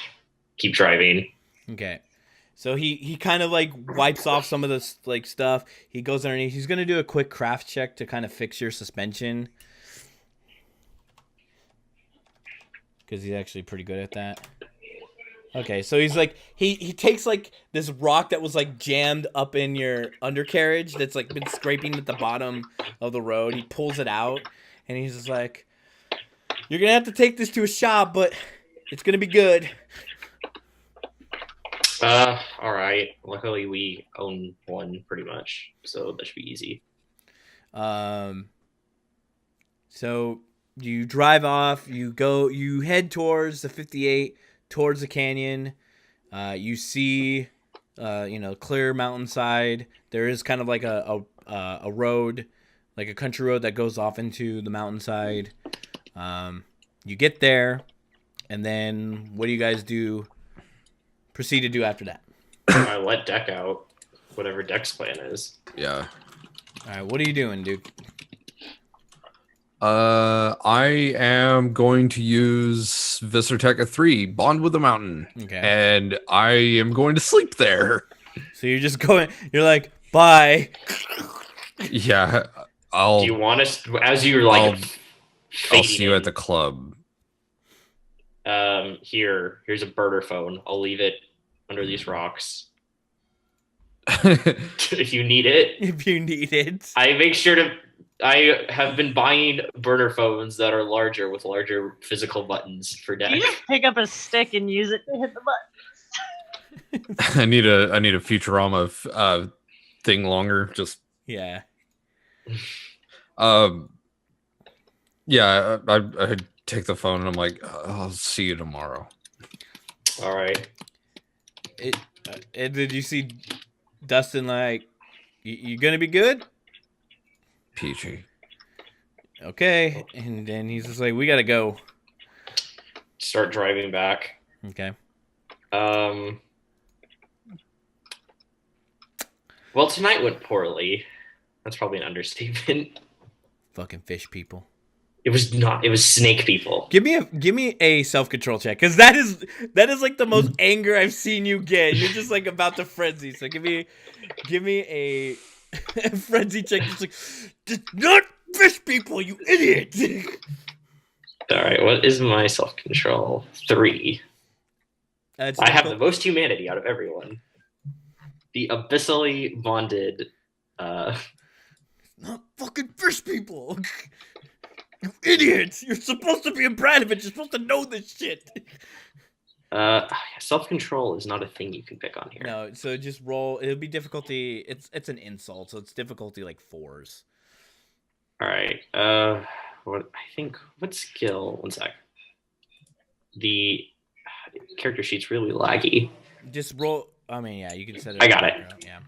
keep driving. Okay. So he kind of like wipes off some of this like stuff. He goes underneath. He's gonna do a quick craft check to kind of fix your suspension, because he's actually pretty good at that. Okay, so he's like he takes like this rock that was like jammed up in your undercarriage that's like been scraping at the bottom of the road. He pulls it out, and he's just like, "You're gonna have to take this to a shop, but it's gonna be good." All right. Luckily, we own one pretty much, so that should be easy. So you drive off. You head towards the 58, towards the canyon. You see, clear mountainside. There is kind of like a road, like a country road that goes off into the mountainside. You get there, and then what do you guys do? Proceed to do after that. I let Deck out, whatever Deck's plan is. Yeah. All right, what are you doing, dude? I am going to use Viscertech 3, Bond with the Mountain. Okay. And I am going to sleep there. So you're just going, you're like, bye. Yeah. Do you want us, as you're like, I'll see you at the club. Here's a burner phone. I'll leave it under these rocks. If you need it. If you need it. I have been buying burner phones that are larger with larger physical buttons for Deck. You just pick up a stick and use it to hit the buttons. I need a Futurama thing longer. Just yeah. Yeah. I take the phone and I'm like, I'll see you tomorrow. All right. Did you see Dustin like, you gonna be good? Peachy. Okay. And then he's just like, we gotta go. Start driving back. Okay. Well, tonight went poorly. That's probably an understatement. Fucking fish people. It was not. It was snake people. Give me a self-control check, because that is like the most anger I've seen you get. You're just like about to frenzy. So give me a frenzy check. Just not fish people, you idiot. All right. What is my self-control? 3. I have the most humanity out of everyone. The abyssally bonded. Not fucking fish people. You idiots! You're supposed to be in Bradovich. You're supposed to know this shit. Self-control is not a thing you can pick on here. No, so just roll. It'll be difficulty. It's an insult, so it's difficulty like 4s. All right. What skill? One sec. The character sheet's really laggy. Just roll. I mean, yeah, you can set it. I got it. Yeah.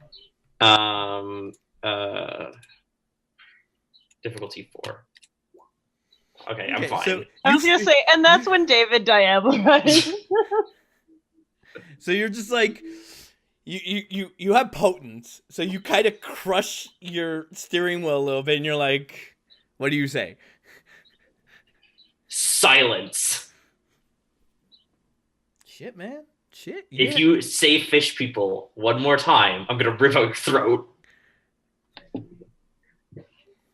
Difficulty 4. Okay, I'm fine. So I was gonna say, and that's when David Diablo, right? So you're just like, you have potence, so you kind of crush your steering wheel a little bit, and you're like, what do you say? Silence. Shit, man. Shit. Yeah. If you say fish people one more time, I'm gonna rip out your throat.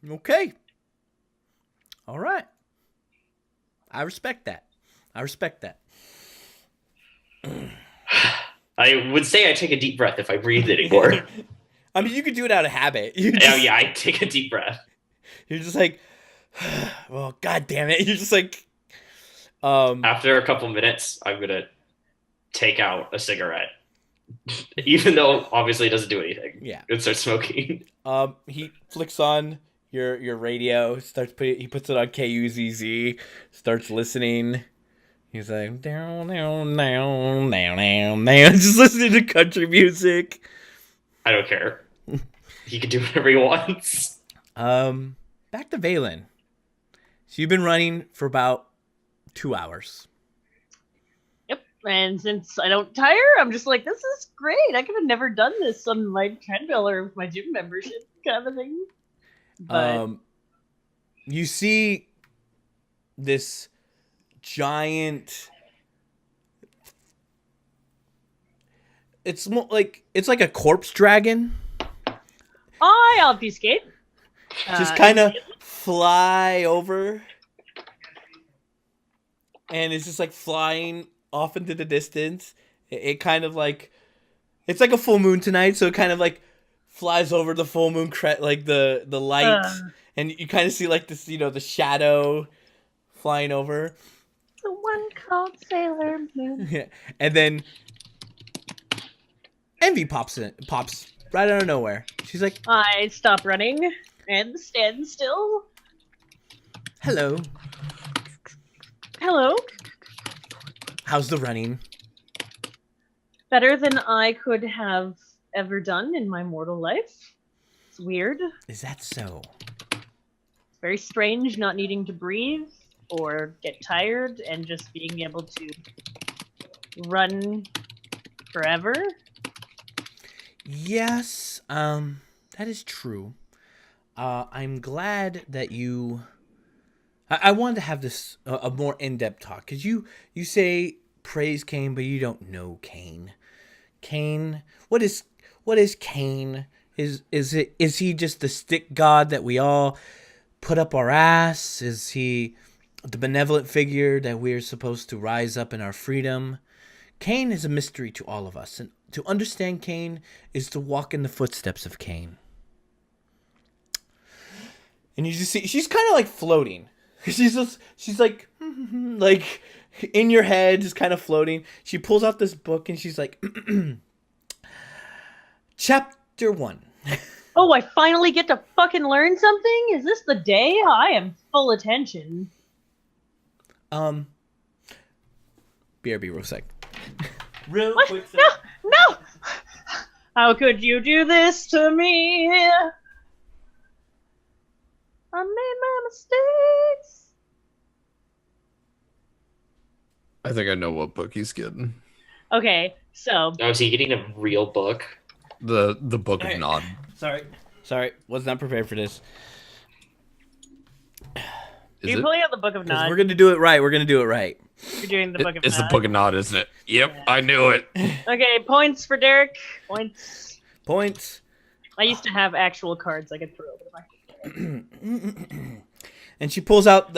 Okay. All right. I respect that. I would say I take a deep breath if I breathed anymore. I mean, you could do it out of habit. Oh yeah, I take a deep breath. You're just like, well, god damn it. You're just like, After a couple minutes, I'm gonna take out a cigarette, even though obviously it doesn't do anything. Yeah. And start smoking. He flicks on your radio. He puts it on KUZZ. Starts listening. He's like, down, just listening to country music. I don't care. He can do whatever he wants. Back to Valen. So you've been running for about 2 hours. Yep. And since I don't tire, I'm just like, this is great. I could have never done this on my treadmill or my gym membership kind of thing. But you see this giant. It's more like a corpse dragon. I obfuscate. Just kind of fly over, and it's just like flying off into the distance. It kind of like, it's like a full moon tonight, so it kind of like flies over the full moon, like the light, and you kind of see like this, the shadow flying over. The one called Sailor Moon. Yeah, and then Envy pops right out of nowhere. She's like, I stop running and stand still. Hello. Hello. How's the running? Better than I could have ever done in my mortal life. It's weird. Is that so? It's very strange not needing to breathe or get tired and just being able to run forever. Yes, that is true. I'm glad that you... I wanted to have this a more in-depth talk, because you say praise Cain, but you don't know Cain. Cain, what is Cain? Is he just the stick god that we all put up our ass? Is he the benevolent figure that we're supposed to rise up in our freedom? Cain is a mystery to all of us, and to understand Cain is to walk in the footsteps of Cain. And you just see she's kind of like floating. She's like like in your head, just kind of floating. She pulls out this book and she's like, Chapter 1. Oh, I finally get to fucking learn something? Is this the day? I am full attention. BRB real sec. Real quick sec. No! How could you do this to me? I made my mistakes. I think I know what book he's getting. Okay, so... Oh, is he getting a real book? The Book of Nod. Sorry. Was not prepared for this. You're pulling out the Book of Nod. We're going to do it right. You're doing the Book of Nod. It's the Book of Nod, isn't it? Yep, yeah. I knew it. Okay, points for Derek. Points. I used to have actual cards I could throw over my... And she pulls out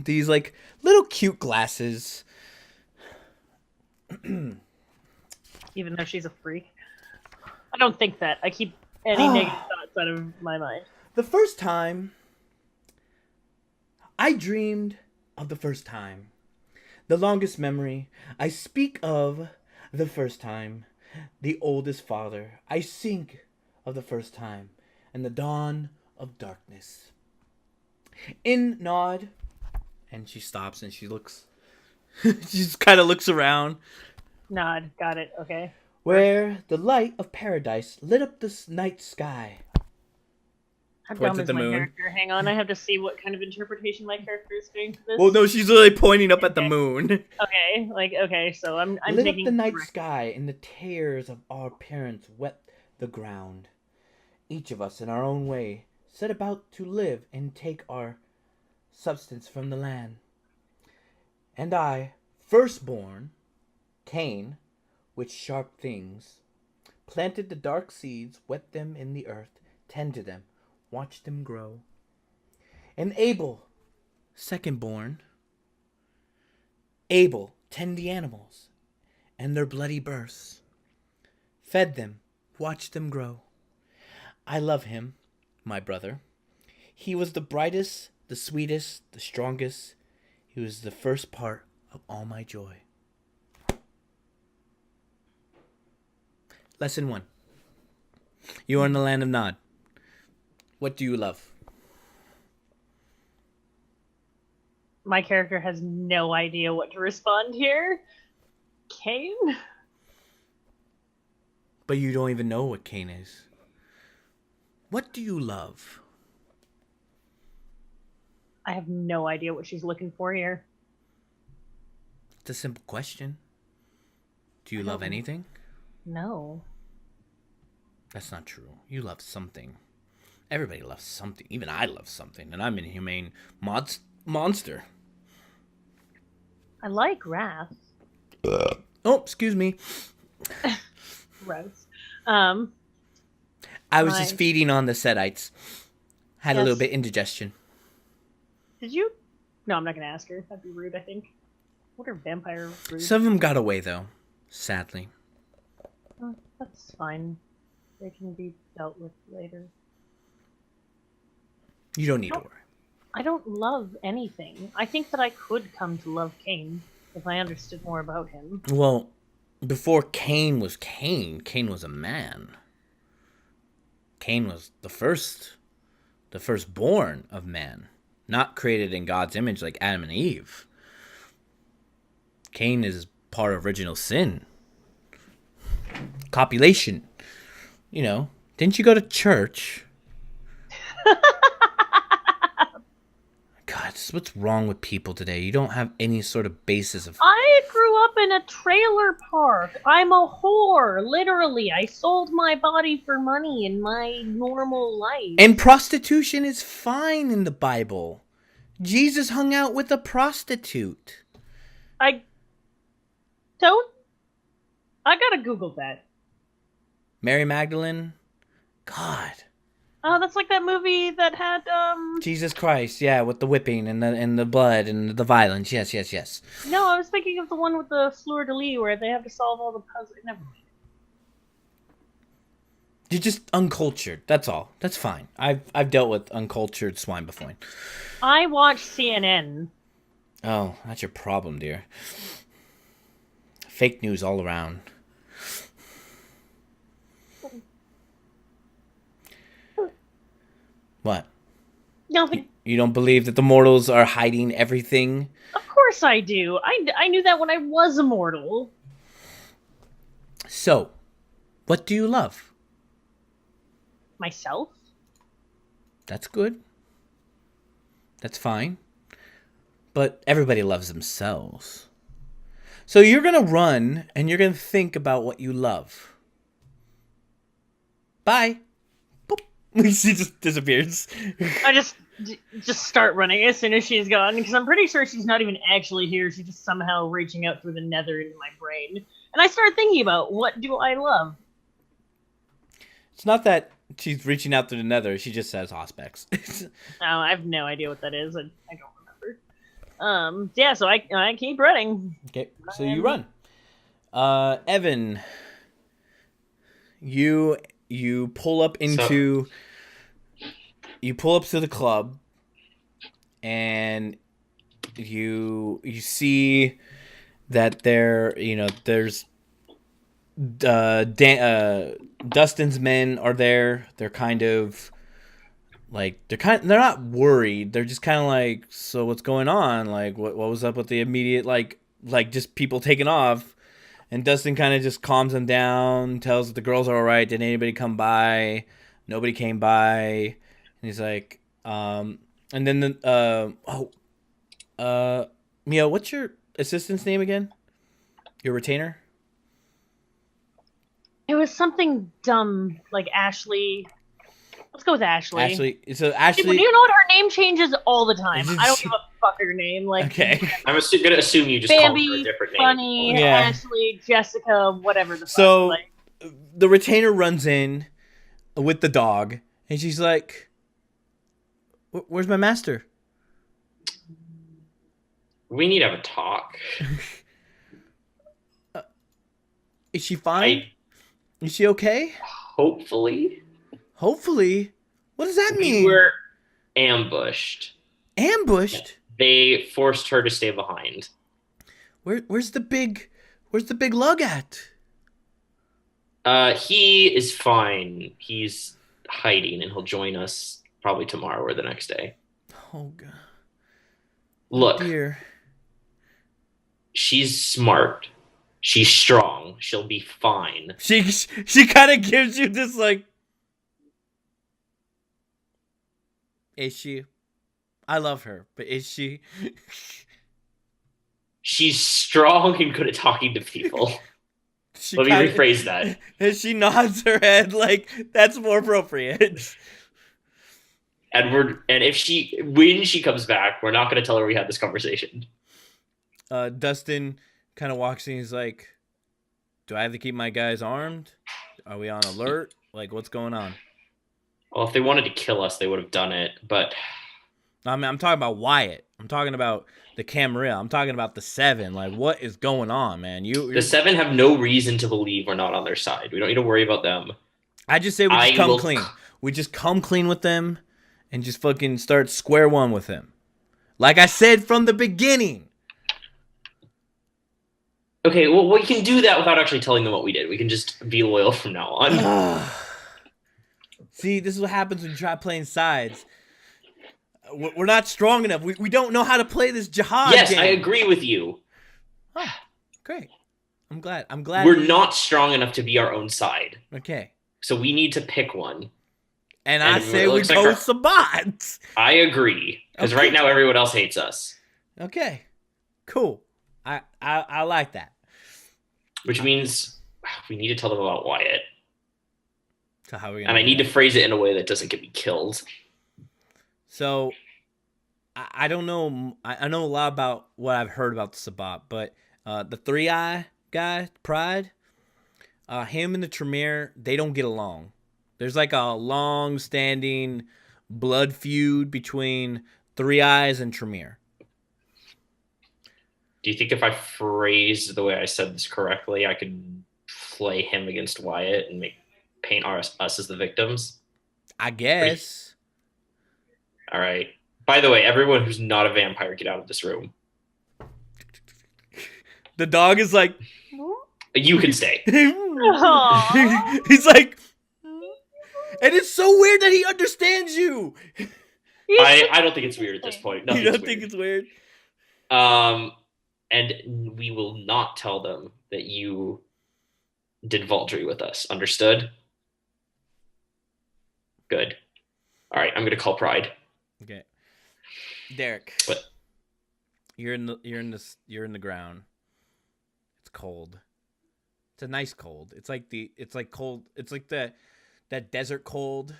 these like little cute glasses. Even though she's a freak. I don't think that. I keep any negative thoughts out of my mind. The first time I dreamed of the first time. The longest memory. I speak of the first time. The oldest father. I think of the first time. And the dawn of darkness. In Nod. And she stops and she looks. She just kind of looks around. Nod. Got it. Okay. Where the light of paradise lit up this night sky. How Points dumb at is the my moon. character? Hang on, I have to see what kind of interpretation my character is doing for this. Well, no, she's literally pointing up at the moon. Okay, so I'm Lit taking up the night direct- sky, and the tears of our parents wet the ground. Each of us, in our own way, set about to live and take our substance from the land. And I, firstborn, Cain, with sharp things, planted the dark seeds, wet them in the earth, tended them, watched them grow. And Abel, secondborn, Abel, tend the animals, and their bloody births, fed them, watched them grow. I love him, my brother. He was the brightest, the sweetest, the strongest. He was the first part of all my joy. Lesson 1. You are in the land of Nod. What do you love? My character has no idea what to respond here. Cain? But you don't even know what Cain is. What do you love? I have no idea what she's looking for here. It's a simple question. Do you love anything? No. That's not true. You love something. Everybody loves something. Even I love something. And I'm an inhumane monster. I like wrath. Oh, excuse me. Gross. I was just feeding on the Sedites. Had a little bit indigestion. Did you? No, I'm not going to ask her. That'd be rude, I think. What are vampire rude? Some of them got away, though. Sadly. Oh, that's fine. They can be dealt with later. You don't need to worry. I don't love anything. I think that I could come to love Cain if I understood more about him. Well, before Cain was Cain, Cain was a man. Cain was the firstborn of man, not created in God's image like Adam and Eve. Cain is part of original sin. Copulation. You know, didn't you go to church? God, what's wrong with people today? You don't have any sort of basis of... I grew up in a trailer park. I'm a whore. Literally, I sold my body for money in my normal life. And prostitution is fine in the Bible. Jesus hung out with a prostitute. I gotta Google that. Mary Magdalene? God. Oh, that's like that movie that had, Jesus Christ, yeah, with the whipping and the blood and the violence. Yes. No, I was thinking of the one with the fleur-de-lis where they have to solve all the puzzles. Never mind. You're just uncultured. That's all. That's fine. I've dealt with uncultured swine before. I watch CNN. Oh, that's your problem, dear. Fake news all around. What? Nothing. You don't believe that the mortals are hiding everything? Of course I do. I knew that when I was immortal. So, what do you love? Myself? That's good. That's fine. But everybody loves themselves. So you're going to run and you're going to think about what you love. Bye. Boop. She just disappears. I just start running as soon as she's gone, because I'm pretty sure she's not even actually here. She's just somehow reaching out through the nether into my brain. And I start thinking about, what do I love? It's not that she's reaching out through the nether. She just says Auspex. Oh, I have no idea what that is. I don't remember. Yeah, so I keep running. Okay, so you run. Evan, you pull up into... You pull up to the club, and you see that there's Dustin's men are there. They're they're not worried. They're just kind of like, so what's going on? Like, what was up with the immediate like just people taking off? And Dustin kind of just calms them down, tells that the girls are all right. Did anybody come by? Nobody came by. he's like, and then Mio, what's your assistant's name again? Your retainer? It was something dumb, like Ashley. Let's go with Ashley. Ashley. So Ashley. Do you know what? Her name changes all the time. I don't give a fuck her name. Like, okay. I'm gonna assume you just Bambi, called her a different name. Funny, Yeah. Ashley, Jessica, whatever the fuck. So like, the retainer runs in with the dog, and she's like, "Where's my master?" We need to have a talk. Is she fine? Is she okay? Hopefully. Hopefully. What does that mean? We were ambushed. Ambushed? They forced her to stay behind. Where's the big lug at? He is fine. He's hiding, and he'll join us probably tomorrow or the next day. Oh god. Look, dear. She's smart. She's strong. She'll be fine. She kind of gives you this like, is she? I love her, but is she? She's strong and good at talking to people. Let me rephrase that. And she nods her head like that's more appropriate. And when she comes back, we're not going to tell her we had this conversation. Dustin kind of walks in. He's like, "Do I have to keep my guys armed? Are we on alert? Like, what's going on?" Well, if they wanted to kill us, they would have done it. But I mean, I'm talking about Wyatt. I'm talking about the Camarilla. I'm talking about the Seven. Like, what is going on, man? The Seven have no reason to believe we're not on their side. We don't need to worry about them. I just say we just come clean. We just come clean with them and just fucking start square one with them. Like I said from the beginning. Okay, well, we can do that without actually telling them what we did. We can just be loyal from now on. See, this is what happens when you try playing sides. We're not strong enough. We don't know how to play this jihad game. I agree with you. Oh, great. I'm glad. We're not strong enough to be our own side. Okay. So we need to pick one. And I say we go Sabbat. I agree. Because right now everyone else hates us. Okay. Cool. I like that. Which means we need to tell them about Wyatt. So how are we gonna? And I need to phrase it in a way that doesn't get me killed. So, I don't know. I know a lot about what I've heard about the Sabbat, but the 3-Eye guy, Pride, him and the Tremere, they don't get along. There's like a long-standing blood feud between 3-Eyes and Tremere. Do you think if I phrased the way I said this correctly, I could play him against Wyatt and paint us as the victims? I guess. All right. By the way, everyone who's not a vampire, get out of this room. The dog is like... You can stay. He's like... And it's so weird that he understands you. I don't think it's weird at this point. You don't think it's weird? And we will not tell them that you did Vaultry with us. Understood? Good. All right, I'm going to call Pride. Okay. Derek. What? You're in the ground. It's cold. It's a nice cold. It's like cold. It's like that desert cold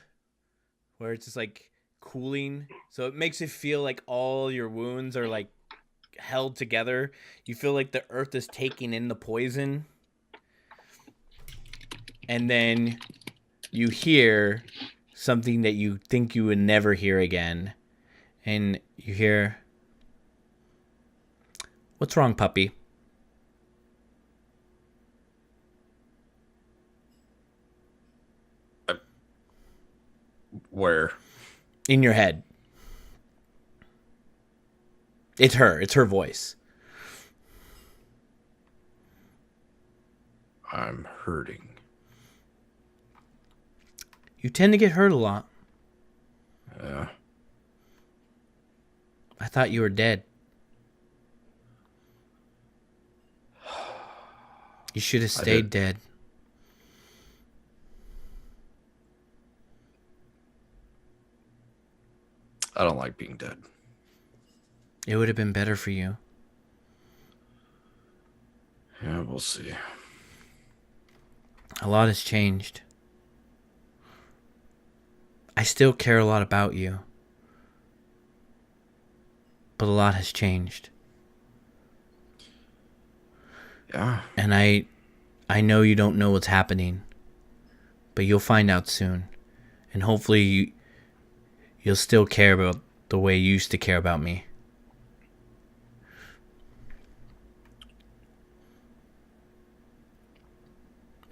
where it's just like cooling. So it makes it feel like all your wounds are like held together. You feel like the earth is taking in the poison. And then you hear something that you think you would never hear again. And you hear, "What's wrong, puppy?" Where? In your head. It's her. It's her voice. I'm hurting. You tend to get hurt a lot. Yeah. I thought you were dead. You should have stayed dead. I don't like being dead. It would have been better for you. Yeah, we'll see. A lot has changed. I still care a lot about you. But a lot has changed. Yeah. And I know you don't know what's happening. But you'll find out soon. And hopefully you'll still care about the way you used to care about me.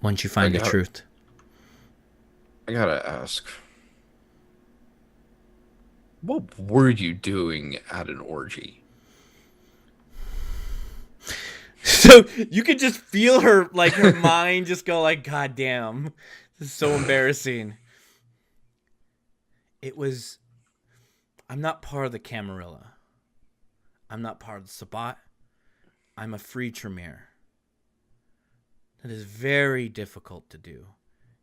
Once you find the truth. I gotta ask. What were you doing at an orgy? So you could just feel her, like, her mind just go like, God damn. This is so embarrassing. It was... I'm not part of the Camarilla. I'm not part of the Sabbat. I'm a free Tremere. That is very difficult to do.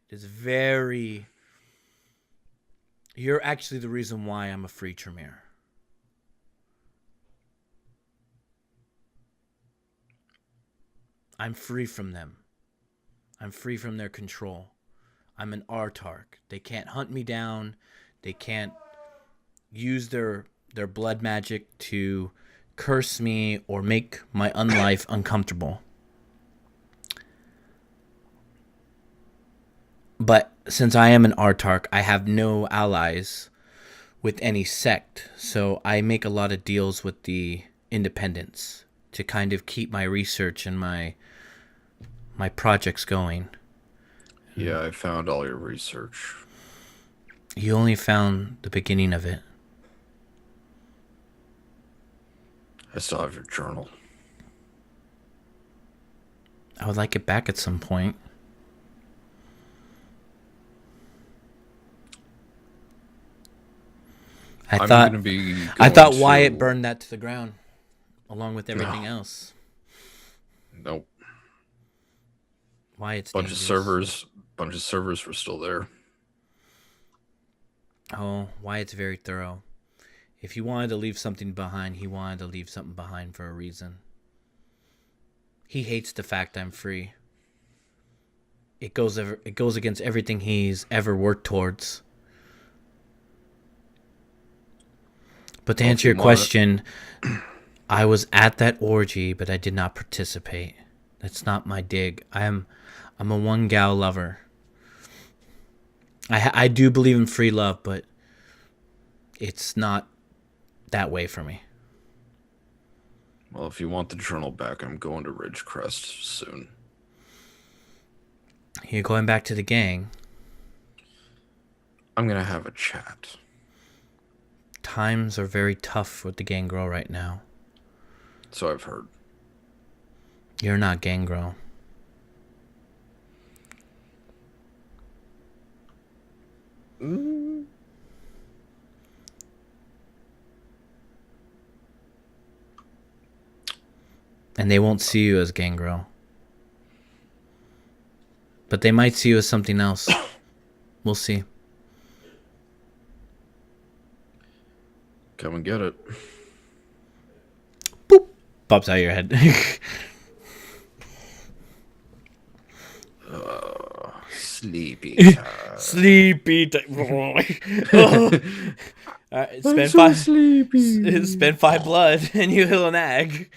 It is very... You're actually the reason why I'm a free Tremere. I'm free from them. I'm free from their control. I'm an Artark. They can't hunt me down. They can't use their blood magic to curse me or make my unlife uncomfortable. But since I am an Artark, I have no allies with any sect. So I make a lot of deals with the independents to kind of keep my research and my projects going. Yeah, I found all your research. You only found the beginning of it. I still have your journal. I would like it back at some point. I thought Wyatt burned that to the ground, along with everything else. Nope. Wyatt's bunch of servers were still there. Oh, Wyatt's very thorough. If he wanted to leave something behind, he wanted to leave something behind for a reason. He hates the fact I'm free. It goes against everything he's ever worked towards. But to answer your question, I was at that orgy, but I did not participate. That's not my dig. I'm a one gal lover. I do believe in free love, but it's not that way for me. Well, if you want the journal back, I'm going to Ridgecrest soon. You're going back to the gang? I'm going to have a chat. Times are very tough with the Gangrel right now. So I've heard. You're not Gangrel. Mm. And they won't see you as Gangrel. But they might see you as something else. We'll see. Come and get it. Boop. Pops out your head. Sleepy time. Sleepy time. Spend 5 blood and you heal an ag.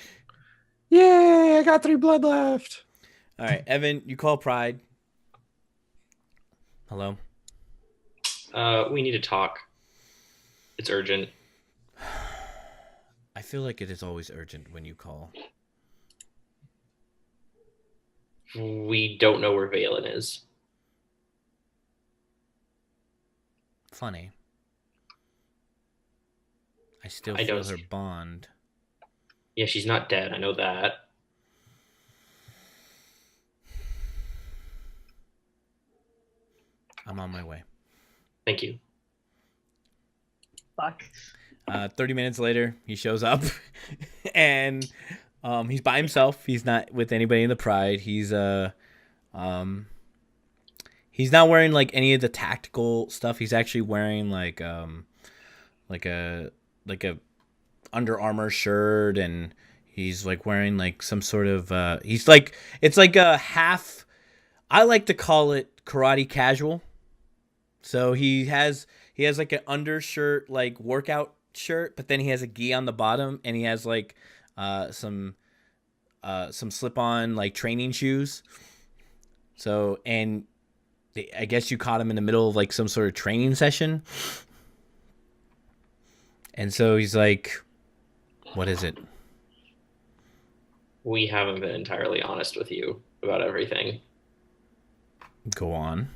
Yay, I got 3 blood left. All right, Evan, you call Pride. Hello? We need to talk. It's urgent. I feel like it is always urgent when you call. We don't know where Valen is. Funny. I still feel her bond. Yeah, she's not dead. I know that. I'm on my way. Thank you. Fuck. 30 minutes later, he shows up, and he's by himself. He's not with anybody in the Pride. He's not wearing like any of the tactical stuff. He's actually wearing like like a Under Armour shirt, and he's like wearing like some sort of he's like, it's like a half, I like to call it karate casual. So he has like an undershirt, like workout shirt, but then he has a gi on the bottom, and he has like some slip-on like training shoes. So, and I guess you caught him in the middle of like some sort of training session. And so he's like, what is it? We haven't been entirely honest with you about everything. Go on.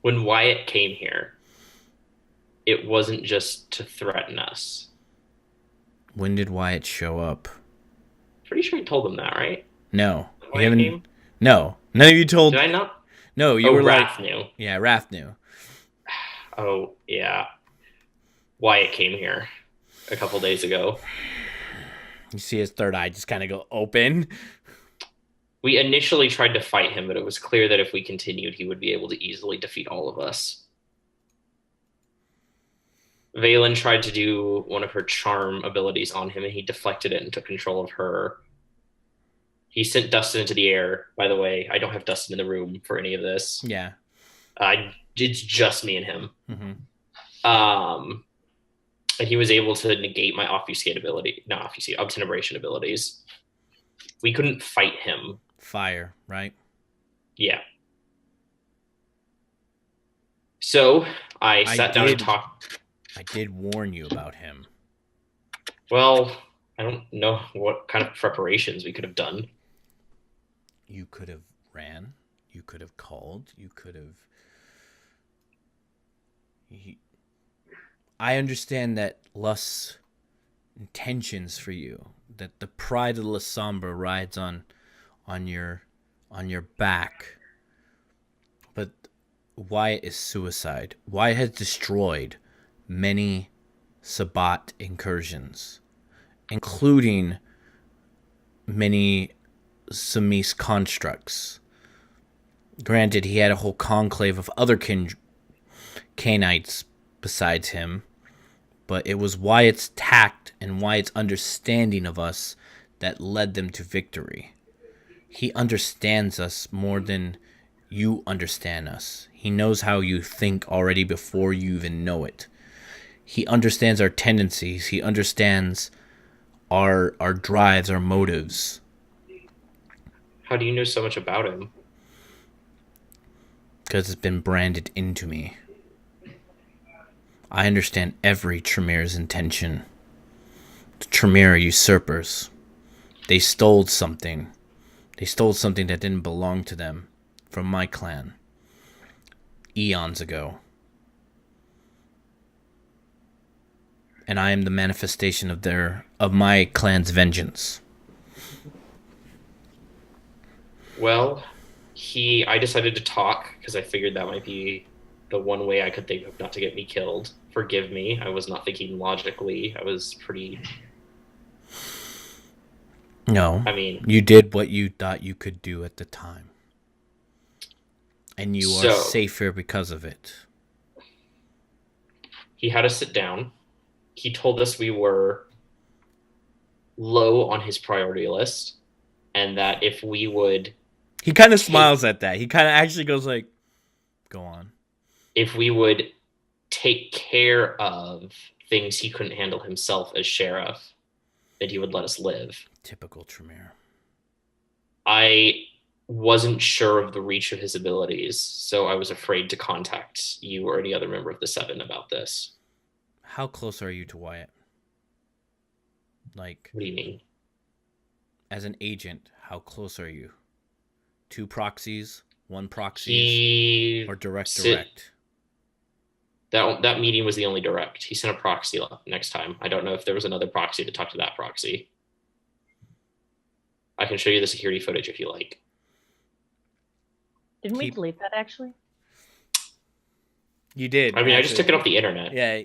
When Wyatt came here, it wasn't just to threaten us. When did Wyatt show up? Pretty sure you told them that, right? No. You haven't. No. None of you told. Did I not? No, you were Raph like. knew. Yeah, Raph knew. Oh, yeah. Wyatt came here a couple days ago. You see his third eye just kind of go open. We initially tried to fight him, but it was clear that if we continued, he would be able to easily defeat all of us. Valen tried to do one of her charm abilities on him, and he deflected it and took control of her. He sent Dustin into the air. By the way, I don't have Dustin in the room for any of this. Yeah. It's just me and him. Mm-hmm. And he was able to negate my obtenebration abilities. We couldn't fight him. Fire, right? Yeah. So I sat down and talked. I did warn you about him. Well, I don't know what kind of preparations we could have done. You could have ran. You could have called. You could have... I understand that Lust's intentions for you, that the pride of La Sombra rides on your back. But Wyatt is suicide. Wyatt has destroyed many Sabbat incursions, including many Samis constructs. Granted, he had a whole conclave of other Canaanites besides him, but it was Wyatt's tact and Wyatt's understanding of us that led them to victory. He understands us more than you understand us. He knows how you think already before you even know it. He understands our tendencies. He understands our drives, our motives. How do you know so much about him? Because it's been branded into me. I understand every Tremere's intention. The Tremere are usurpers. They stole something. They stole something that didn't belong to them from my clan eons ago. And I am the manifestation of my clan's vengeance. Well, I decided to talk because I figured that might be the one way I could think of not to get me killed. Forgive me. I was not thinking logically. I was pretty... No. I mean... You did what you thought you could do at the time. And you are safer because of it. He had us sit down. He told us we were low on his priority list. And that if we would... He kind of smiles at that. He kind of actually goes like, go on. If we would take care of things he couldn't handle himself as sheriff, that he would let us live. Typical Tremere. I wasn't sure of the reach of his abilities, so I was afraid to contact you or any other member of the Seven about this. How close are you to Wyatt? Like... What do you mean? As an agent, how close are you? 2 proxies? 1 proxy? Or direct? That meeting was the only direct. He sent a proxy next time. I don't know if there was another proxy to talk to that proxy. I can show you the security footage if you like. Didn't we delete that, actually? You did. I mean, I just took it off the internet. Yeah.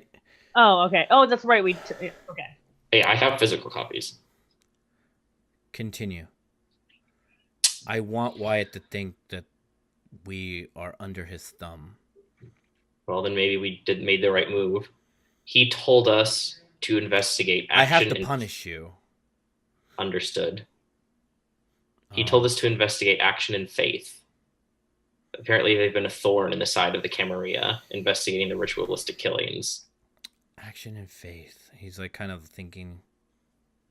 Oh, okay. Oh, that's right. Okay. Hey, I have physical copies. Continue. I want Wyatt to think that we are under his thumb. Well, then maybe we made the right move. He told us to investigate action. I have to punish you. Understood. He told us to investigate action and faith. Apparently, they've been a thorn in the side of the Camarilla, investigating the ritualistic killings. Action and faith. He's like kind of thinking.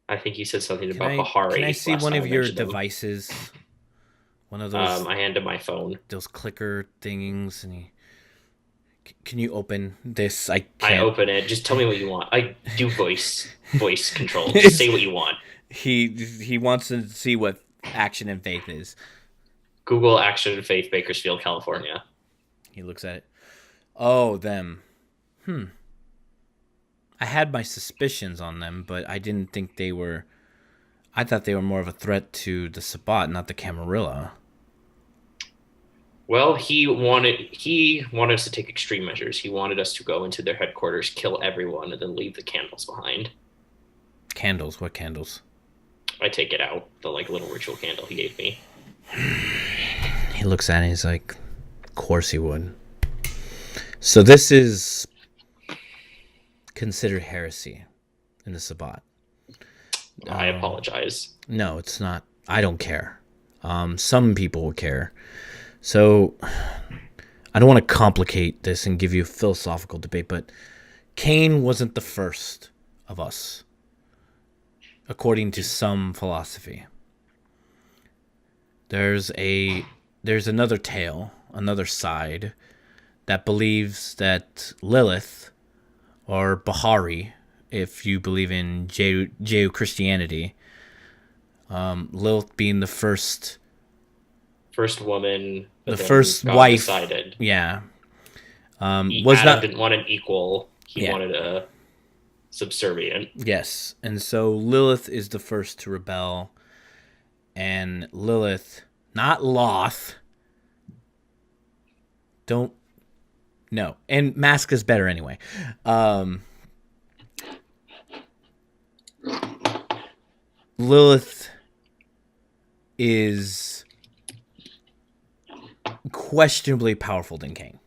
I think he said something about Bahari. Can I see one of your devices? One of those. I handed my phone. Those clicker things, and can you open this? I open it. Just tell me what you want. I do voice control. Just say what you want. He wants to see what action and faith is. Google action and faith, Bakersfield, California. He looks at it. Oh, them. I had my suspicions on them, but I didn't think they were. I thought they were more of a threat to the Sabbat, not the Camarilla. Well, he wanted us to take extreme measures. He wanted us to go into their headquarters, kill everyone, and then leave the candles behind. Candles? What candles? I take it out. The little ritual candle he gave me. He looks at it and he's like, of course he would. So this is considered heresy in the Sabbat. I apologize. No, it's not. I don't care. Some people will care. So I don't want to complicate this and give you a philosophical debate, but Cain wasn't the first of us, according to some philosophy. There's another tale, another side, that believes that Lilith, or Bahari, if you believe in Judeo-Christianity, Lilith being the first woman, the first God wife, decided. Yeah, Adam didn't want an equal; he wanted a subservient. Yes, and so Lilith is the first to rebel. And Lilith, not Loth. No. And Mask is better anyway. Lilith is questionably powerful than Cain.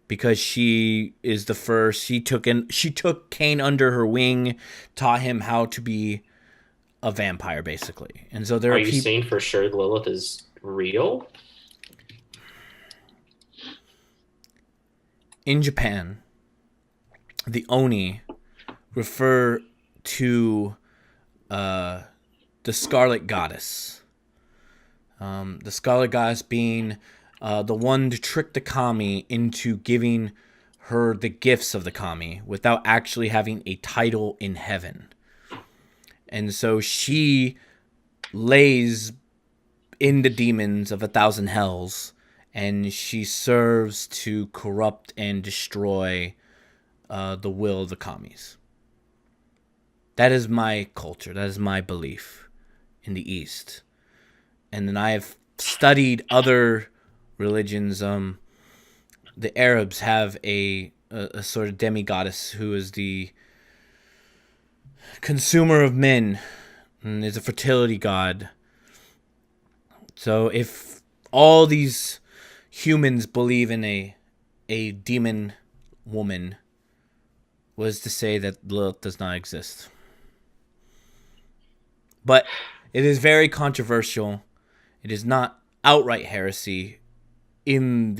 Because she is the first. She took Cain under her wing, taught him how to be a vampire, basically. And so are you saying for sure Lilith is real? In Japan, the Oni refer to the Scarlet Goddess. The Scarlet Goddess being the one to trick the kami into giving her the gifts of the kami without actually having a title in heaven. And so she lays in the demons of 1,000 hells, and she serves to corrupt and destroy the will of the commies. That is my culture. That is my belief in the East. And then I have studied other religions. The Arabs have a sort of demigoddess who is the consumer of men and is a fertility god. So if all these humans believe in a demon woman, was to say that Lilith does not exist. But it is very controversial. It is not outright heresy. In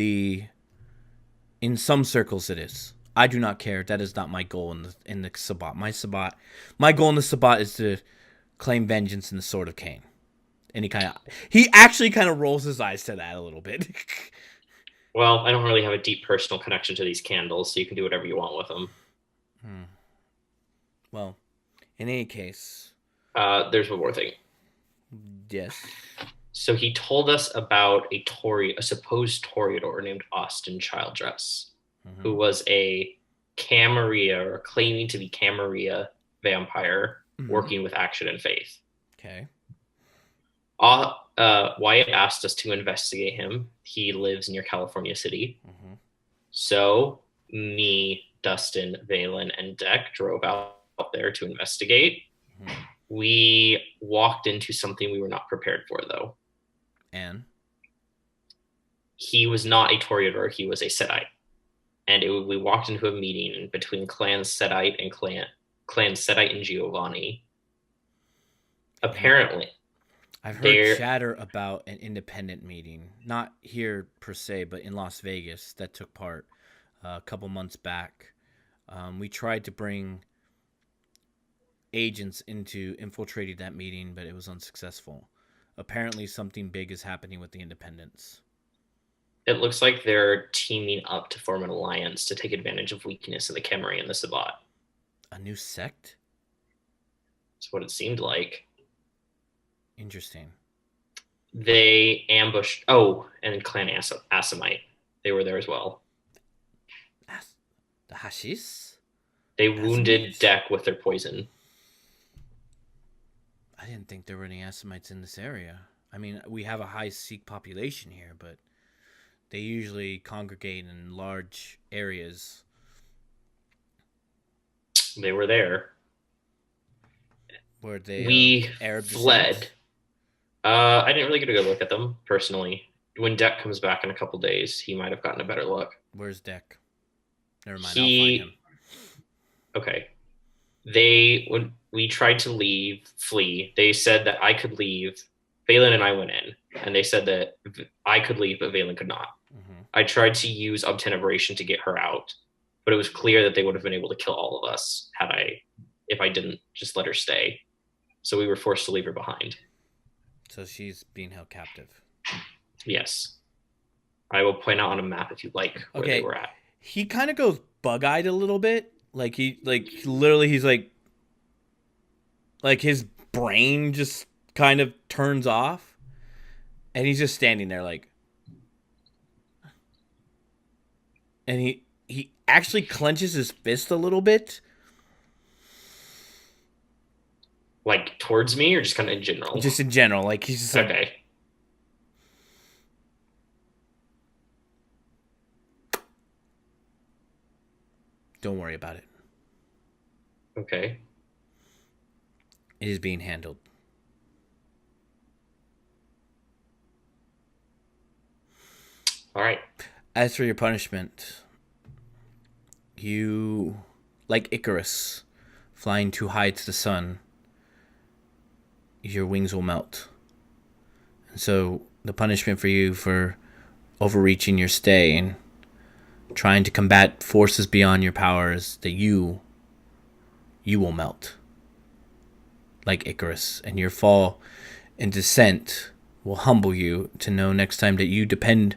some circles it is. I do not care. That is not my goal in the Sabbat. My goal in the Sabbat is to claim vengeance in the sword of Cain. And he actually kind of rolls his eyes to that a little bit. Well, I don't really have a deep personal connection to these candles, so you can do whatever you want with them. Well, in any case, there's one more thing. Yes. So he told us about a supposed Toreador named Austin Childress, who was a Camarilla, or claiming to be Camarilla vampire, working with Action and Faith. Okay. Wyatt asked us to investigate him. He lives near California City. So me, Dustin, Valen, and Deck drove out there to investigate. We walked into something we were not prepared for, though. And? he was not a Toreador, he was a Sedite. And we walked into a meeting between Clan Sedite and Clan Sedite and Giovanni. Apparently, I've heard chatter about an independent meeting, not here per se, but in Las Vegas that took part a couple months back. We tried to bring agents into infiltrating that meeting, but it was unsuccessful. Apparently, something big is happening with the independents. It looks like they're teaming up to form an alliance to take advantage of weakness in the Khemri and the Sabbat. A new sect? That's what it seemed like. Interesting. They ambushed... Oh, and Clan Asamite. They were there as well. The Hashis? They wounded Deck with their poison. I didn't think there were any Asamites in this area. I mean, we have a high Sikh population here, but they usually congregate in large areas. They were there. Were they we Arab fled. descent? I didn't really get a good look at them, personally. When Deck comes back in a couple days, he might have gotten a better look. Where's Deck? Never mind, I'll find him. Okay. When we tried to flee, they said that I could leave. Valen and I went in, and they said that I could leave, but Valen could not. Mm-hmm. I tried to use Obteneration to get her out, but it was clear that they would have been able to kill all of us if I didn't just let her stay. So we were forced to leave her behind. So she's being held captive. Yes. I will point out on a map if you like where they were at. He kind of goes bug-eyed a little bit. Literally he's like his brain just kind of turns off. And he's just standing there and he actually clenches his fist a little bit. Like towards me or just kind of in general? Just in general. Like he's just like... Okay. Don't worry about it. Okay. It is being handled. All right. As for your punishment, you, like Icarus, flying too high to the sun, your wings will melt. And so the punishment for you for overreaching your stay and trying to combat forces beyond your powers, that you will melt like Icarus, and your fall and descent will humble you to know next time that you depend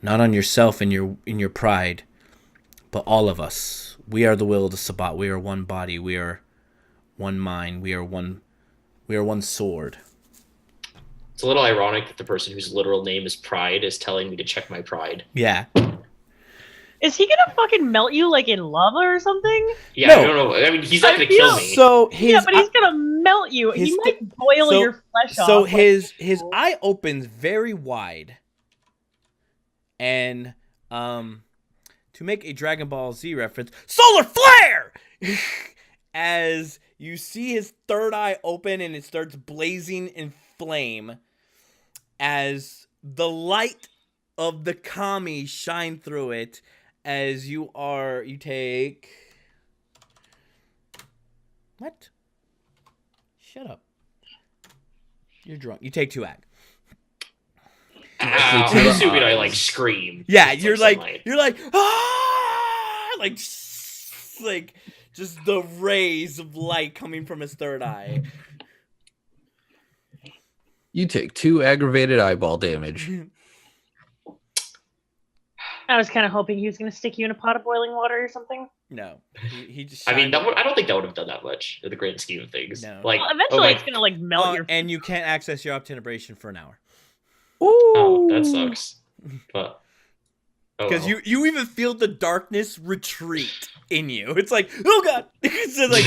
not on yourself and your pride, but all of us. We are the will of the Sabbat. We are one body. We are one mind. We are one sword. It's a little ironic that the person whose literal name is Pride is telling me to check my pride. Yeah. Is he gonna fucking melt you like in lava or something? Yeah, no. I don't know. I mean, he's not gonna kill me. So but he's gonna melt you. He might boil your flesh off. So his eye opens very wide, and to make a Dragon Ball Z reference, solar flare, as you see his third eye open and it starts blazing in flame, as the light of the kami shine through it. As you take... What? Shut up. You're drunk. You take 2 ag. I'm assuming I scream. Yeah, you're like ah! Like just the rays of light coming from his third eye. You take 2 aggravated eyeball damage. I was kind of hoping he was going to stick you in a pot of boiling water or something. No, he just. I mean, I don't think that would have done that much in the grand scheme of things. No. Eventually, it's going to melt your. And you can't access your Obteneration for an hour. Ooh. Oh, that sucks. But because you even feel the darkness retreat in you. It's like, oh god, it's like.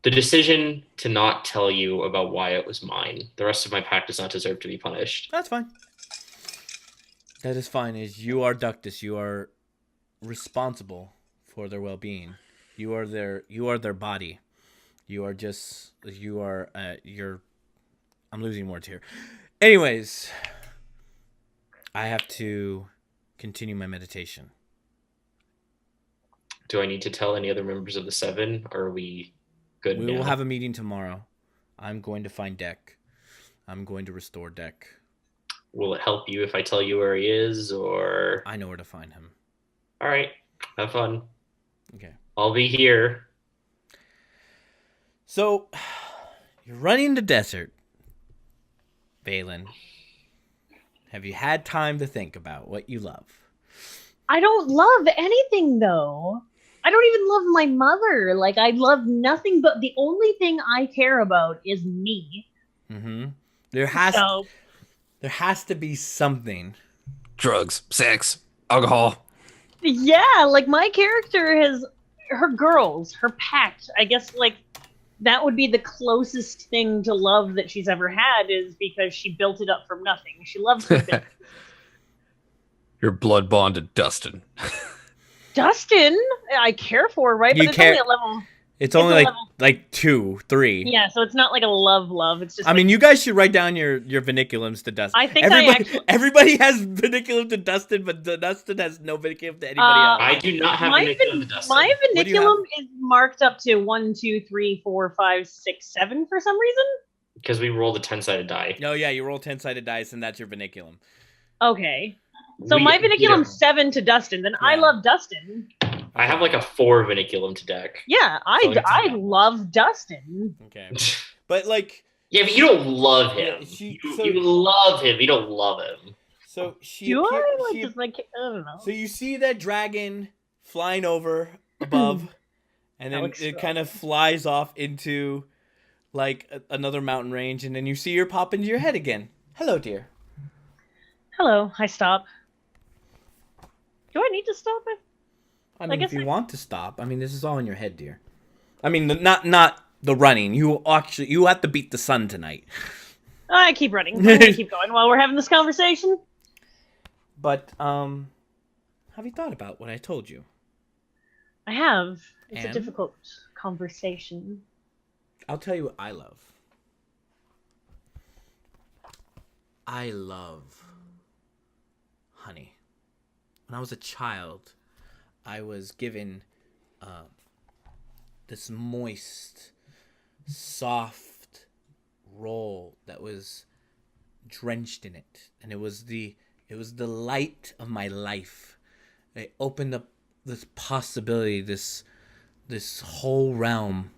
The decision to not tell you about why it was mine. The rest of my pack does not deserve to be punished. That's fine. That is fine. You are Ductus. You are responsible for their well-being. You are their body. You're I'm losing words here. Anyways, I have to continue my meditation. Do I need to tell any other members of the Seven, or are we good now? We will have a meeting tomorrow. I'm going to find Deck. I'm going to restore Deck. Will it help you if I tell you where he is, or? I know where to find him. All right. Have fun. Okay. I'll be here. So, you're running the desert, Valen. Have you had time to think about what you love? I don't love anything, though. I don't even love my mother. Like, I love nothing but the only thing I care about is me. Mm-hmm. There has to be something. Drugs, sex, alcohol. Yeah, like, my character has her girls, her pact. I guess, like, that would be the closest thing to love that she's ever had, is because she built it up from nothing. She loves her. Your blood bond to Dustin. Dustin, I care for, right? But it's only a level. It's only like 2, 3. Yeah, so it's not like a love. It's just. I mean, you guys should write down your vernaculums to Dustin. I think everybody has vernaculum to Dustin, but Dustin has no vernaculum to anybody else. I do not have vernaculum to Dustin. My vernaculum is marked up to 1, 2, 3, 4, 5, 6, 7 for some reason. Because we rolled a 10-sided die. No, yeah, you roll 10-sided dice, and that's your vernaculum. Okay. So my vernaculum's 7 to Dustin. Then I love Dustin. I have like a 4 vernaculum to Deck. Yeah, I love Dustin. Okay. But like... Yeah, but you don't love him. Yeah, you love him. You don't love him. So she... Do I? Just like, I don't know. So you see that dragon flying over above, and then it kind of flies off into like another mountain range, and then you see her pop into your head again. Hello, dear. Hello. I stop. Do I need to stop it? I mean, if you want to stop, I mean, this is all in your head, dear. I mean, not the running. You have to beat the sun tonight. I keep running. I'm gonna keep going while we're having this conversation. But have you thought about what I told you? I have. It's a difficult conversation. I'll tell you what I love. I love honey. When I was a child, I was given this moist, soft roll that was drenched in it, and it was the light of my life. It opened up this possibility, this whole realm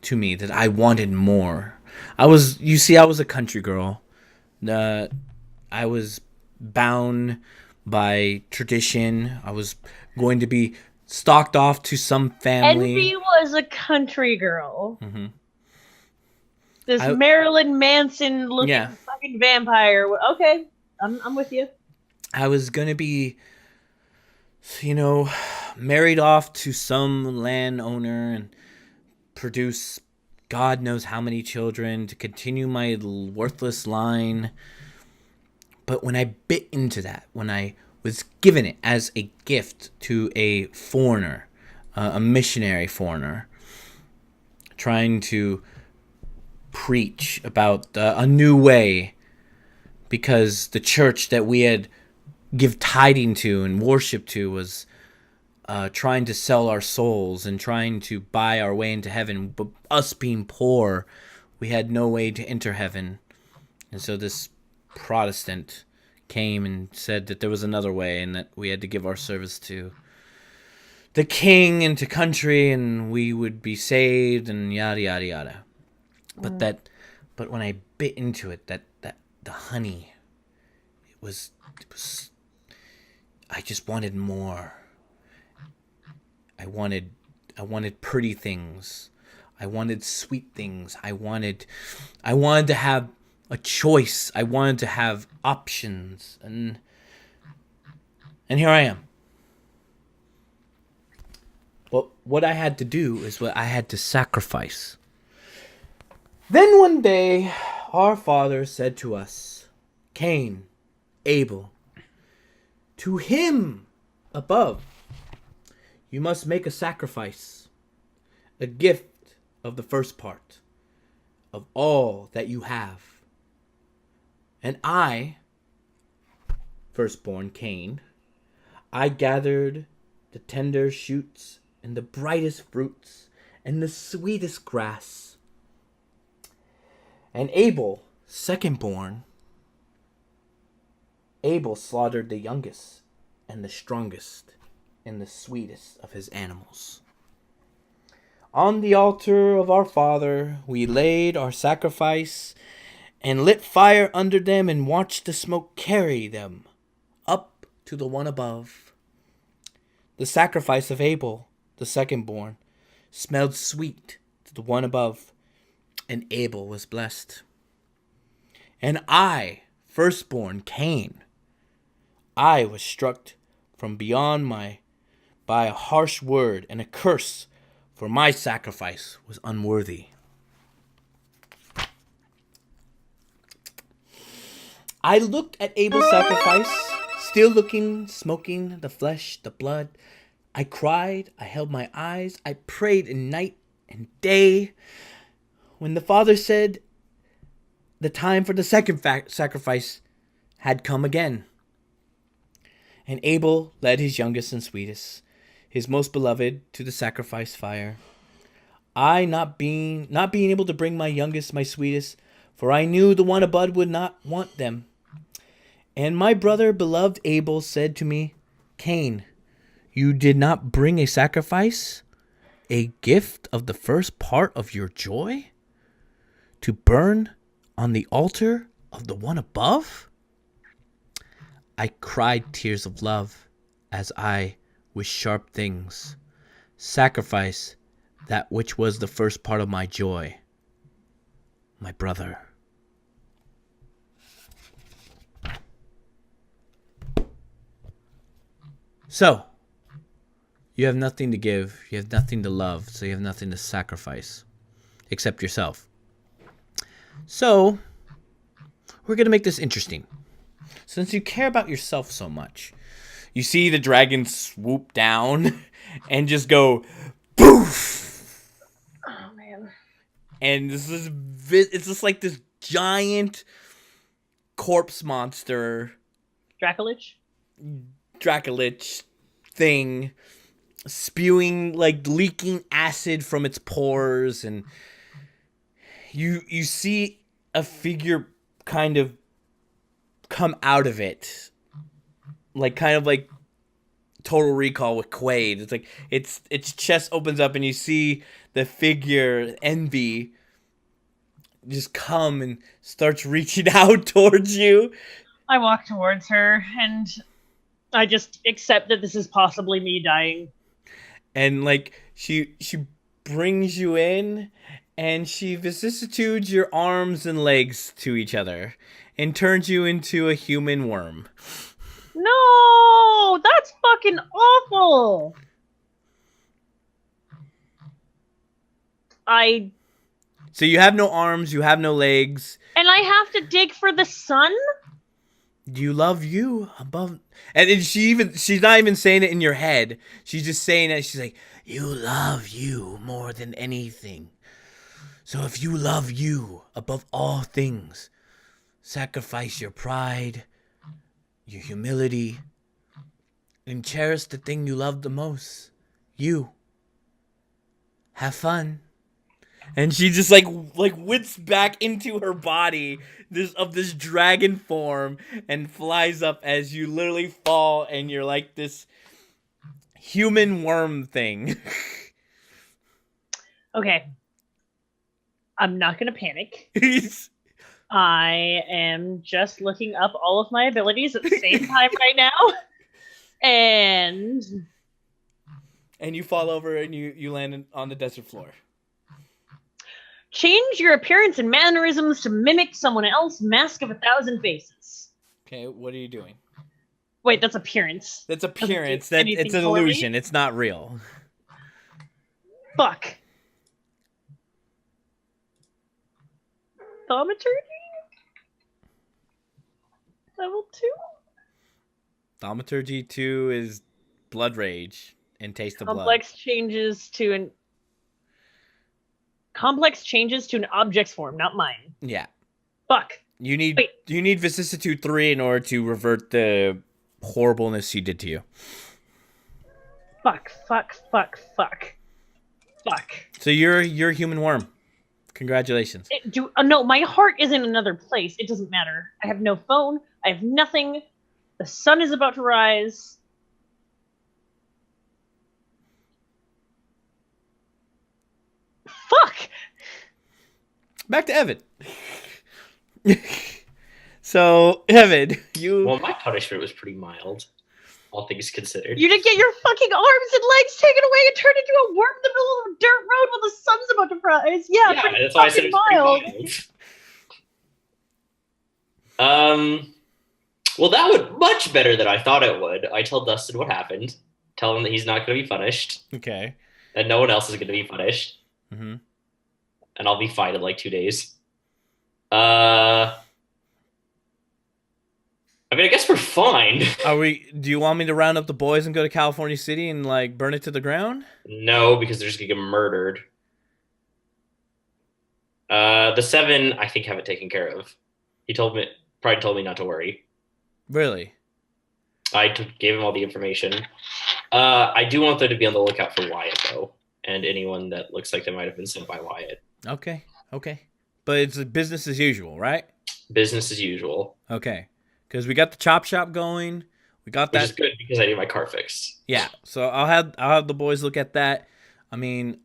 to me that I wanted more. I was a country girl. I was bound by tradition. I was going to be stalked off to some family. Envy was a country girl. Mm-hmm. This Marilyn Manson looking fucking vampire. Okay, I'm with you. I was gonna be, married off to some landowner and produce God knows how many children to continue my worthless line. But when I bit into that, when I was given it as a gift to a foreigner, a missionary foreigner, trying to preach about a new way, because the church that we had give tithing to and worship to was trying to sell our souls and trying to buy our way into heaven. But us being poor, we had no way to enter heaven. And so this Protestant came and said that there was another way, and that we had to give our service to the king and to country, and we would be saved, and yada yada yada. But when I bit into it, that the honey, it was I just wanted more. I wanted pretty things. I wanted sweet things. I wanted to have a choice. I wanted to have options, and here I am. But what I had to do is what I had to sacrifice. Then one day, our Father said to us, Cain, Abel, to him above, you must make a sacrifice, a gift of the first part, of all that you have. And I, firstborn Cain, I gathered the tender shoots and the brightest fruits and the sweetest grass. And Abel, secondborn, Abel slaughtered the youngest and the strongest and the sweetest of his animals. On the altar of our Father, we laid our sacrifice and lit fire under them and watched the smoke carry them up to the one above. The sacrifice of Abel, the secondborn, smelled sweet to the one above, and Abel was blessed. And I, firstborn Cain, I was struck from beyond by a harsh word and a curse, for my sacrifice was unworthy. I looked at Abel's sacrifice, still looking, smoking, the flesh, the blood. I cried, I held my eyes, I prayed in night and day. When the Father said the time for the second sacrifice had come again. And Abel led his youngest and sweetest, his most beloved, to the sacrifice fire. I not being able to bring my youngest, my sweetest, for I knew the one above would not want them. And my brother, beloved Abel, said to me, Cain, you did not bring a sacrifice, a gift of the first part of your joy, to burn on the altar of the one above? I cried tears of love as I, with sharp things, sacrifice that which was the first part of my joy, my brother. So, you have nothing to give, you have nothing to love, so you have nothing to sacrifice, except yourself. So, we're going to make this interesting. Since you care about yourself so much, you see the dragon swoop down and just go, poof! Oh, man. And it's just like this giant corpse monster. Dracolich thing spewing, like, leaking acid from its pores, and you see a figure kind of come out of it, like kind of like Total Recall with Quaid. It's like its chest opens up and you see the figure Envy just come and starts reaching out towards you. I walk towards her and I just accept that this is possibly me dying. And like she brings you in and she vicissitudes your arms and legs to each other and turns you into a human worm. No, that's fucking awful. So you have no arms, you have no legs. And I have to dig for the sun? You love you above. And she's not even saying it in your head. She's just saying it. She's like, you love you more than anything. So if you love you above all things, sacrifice your pride, your humility, and cherish the thing you love the most. You. Have fun. And she just like whips back into her body this dragon form and flies up as you literally fall and you're like this human worm thing. Okay. I'm not gonna panic. I am just looking up all of my abilities at the same time right now. And you fall over and you land on the desert floor. Change your appearance and mannerisms to mimic someone else. Mask of 1,000 faces. Okay, what are you doing? Wait, that's appearance. That's appearance. It's an illusion. It's not real. Fuck. Thaumaturgy? Level 2? Thaumaturgy 2 is Blood Rage and Taste of Blood. Complex changes to an... Complex changes to an object's form, not mine. Yeah. Fuck. You need vicissitude 3 in order to revert the horribleness she did to you. Fuck. So you're a human worm. Congratulations. No, my heart is in another place. It doesn't matter. I have no phone. I have nothing. The sun is about to rise. Fuck! Back to Evan. So, Evan, Well, my punishment was pretty mild, all things considered. You didn't get your fucking arms and legs taken away and turned into a worm in the middle of a dirt road while the sun's about to rise. Yeah, that's why I said it was pretty mild. Well, that went much better than I thought it would. I tell Dustin what happened. Tell him that he's not going to be punished. Okay. And no one else is going to be punished. Mm-hmm. And I'll be fine in like 2 days. I mean, I guess we're fine. Do you want me to round up the boys and go to California City and like burn it to the ground? No, because they're just gonna get murdered. The 7, I think, have it taken care of. He probably told me not to worry. Really? I gave him all the information. I do want them to be on the lookout for Wyatt, though, and anyone that looks like they might have been sent by Wyatt. Okay. But it's business as usual, right? Business as usual. Okay. Because we got the chop shop going. We got that. Which is good because I need my car fixed. Yeah. So I'll have the boys look at that. I mean,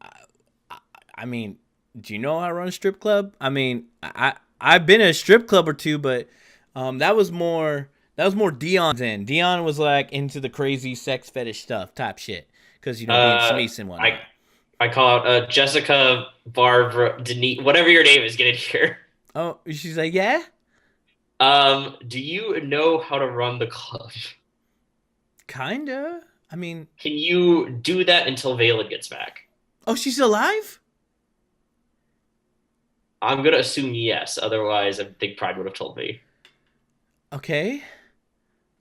do you know how to run a strip club? I mean, I've been in a strip club or two, but that was more Dion's in. Dion was like into the crazy sex fetish stuff type shit. Because, being Smeese and whatnot. I call out Jessica, Barbara, Denise, whatever your name is, get in here. Oh, she's like, yeah? Do you know how to run the club? Kinda. I mean... Can you do that until Valen gets back? Oh, she's alive? I'm gonna assume yes. Otherwise, I think Pride would have told me. Okay.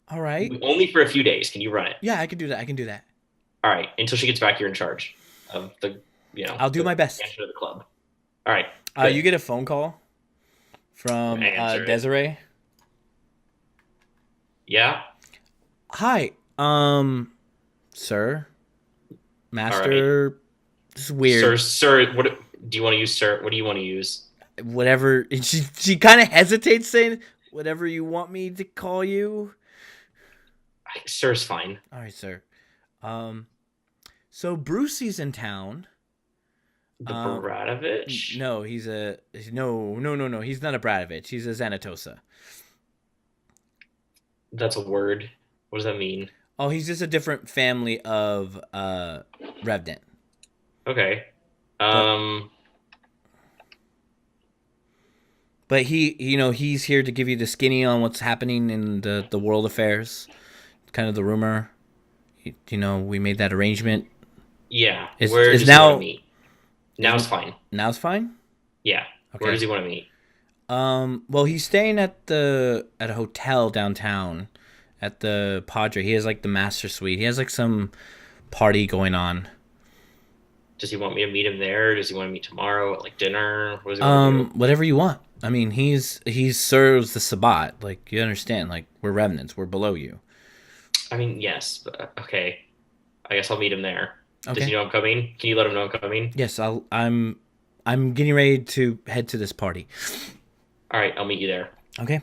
All right. Only for a few days. Can you run it? Yeah, I can do that. All right. Until she gets back, you're in charge of the, I'll do my best. Of the club. All right. You get a phone call from Desiree. Yeah. Hi, sir, master. Right. This is weird. Sir. What do you want to use, sir? What do you want to use? Whatever. She kind of hesitates, saying, "Whatever you want me to call you." Sir's fine. All right, sir. So Brucey's in town. The Bradovich? No, he's no. He's not a Bradovich. He's a Xanatosa. That's a word. What does that mean? Oh, he's just a different family of Revenant. Okay. But he's here to give you the skinny on what's happening in the world affairs. Kind of the rumor. We made that arrangement. Yeah. Where does he want to meet? Now it's fine. Now it's fine? Yeah. Okay. Where does he want to meet? Well, he's staying at a hotel downtown at the Padre. He has like the master suite. He has like some party going on. Does he want me to meet him there? Does he want to meet tomorrow at like dinner? What does he want to do? Whatever you want. I mean, he serves the Sabbat. Like, you understand? Like, we're revenants. We're below you. I mean, yes, but okay. I guess I'll meet him there. Okay. Does he know I'm coming? Can you let him know I'm coming? Yes, I'm getting ready to head to this party. All right, I'll meet you there. Okay.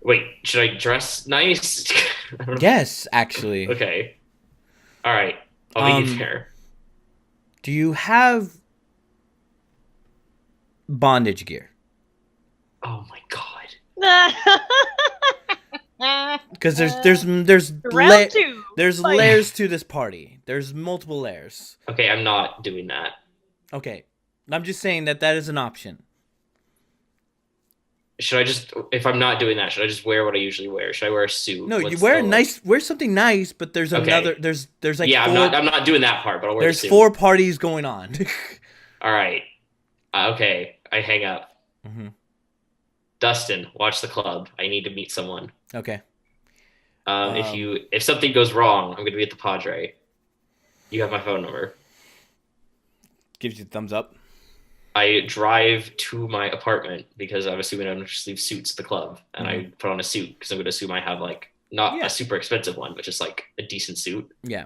Wait, should I dress nice? Yes, actually. Okay. All right, I'll meet you there. Do you have bondage gear? Oh my god. Because there's layers to this party. There's multiple layers. Okay, I'm not doing that. Okay, I'm just saying that is an option. Should I just, if I'm not doing that, should I just wear what I usually wear? Should I wear a suit? No, you wear something nice, but there's another. There's like I'm not doing that part, but I'll wear. There's 4 parties going on. All right. Okay, I hang up. Mm-hmm. Dustin, watch the club. I need to meet someone. Okay. If something goes wrong, I'm gonna be at the Padre. You have my phone number. Gives you a thumbs up. I drive to my apartment because obviously we don't just leave suits at the club, and I put on a suit because I'm going to assume I have like not a super expensive one, but just like a decent suit. Yeah.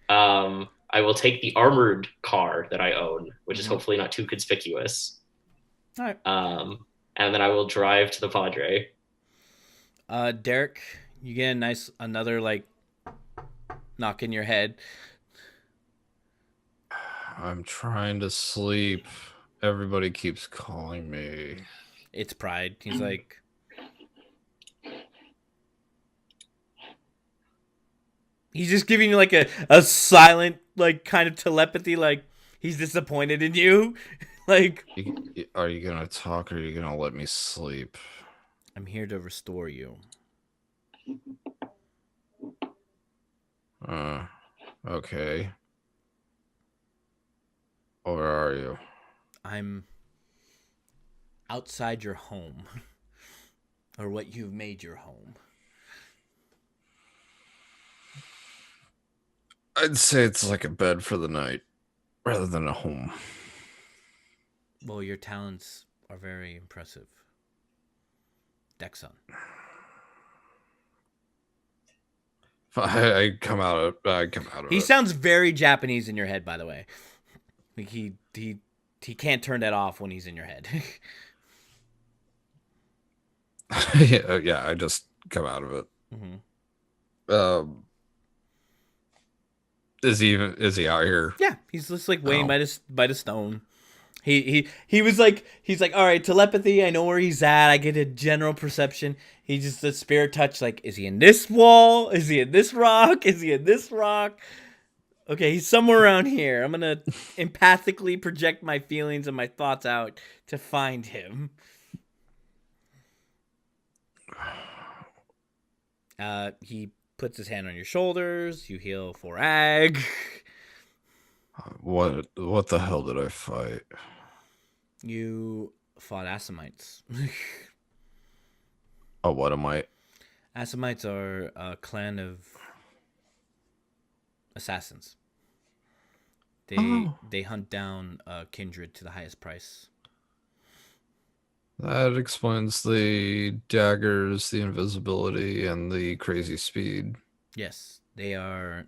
I will take the armored car that I own, which is hopefully not too conspicuous. All right. And then I will drive to the Padre. Derek, you get another like knock in your head. I'm trying to sleep. Everybody keeps calling me. It's Pride. He's like, he's just giving you like a silent, like kind of telepathy, like he's disappointed in you. Like, are you gonna talk or are you gonna let me sleep? I'm here to restore you. Okay. Where are you? I'm outside your home. Or what you've made your home. I'd say it's like a bed for the night rather than a home. Well, your talents are very impressive. Dexon. I come out of He it. sounds very Japanese in your head, by the way. Like he can't turn that off when he's in your head. yeah, I just come out of it. Is he out here? Yeah, he's just like waiting by the stone. He's like, all right, telepathy. I know where he's at. I get a general perception. He just the spirit touch. Like, is he in this wall? Is he in this rock? Is he in this rock? Okay, he's somewhere around here. I'm gonna empathically project my feelings and my thoughts out to find him. He puts his hand on your shoulders. You heal 4 ag. What the hell did I fight? You fought Assamites. Oh, what am I? Assamites are a clan of assassins. They hunt down kindred to the highest price. That explains the daggers, the invisibility, and the crazy speed. Yes, they are.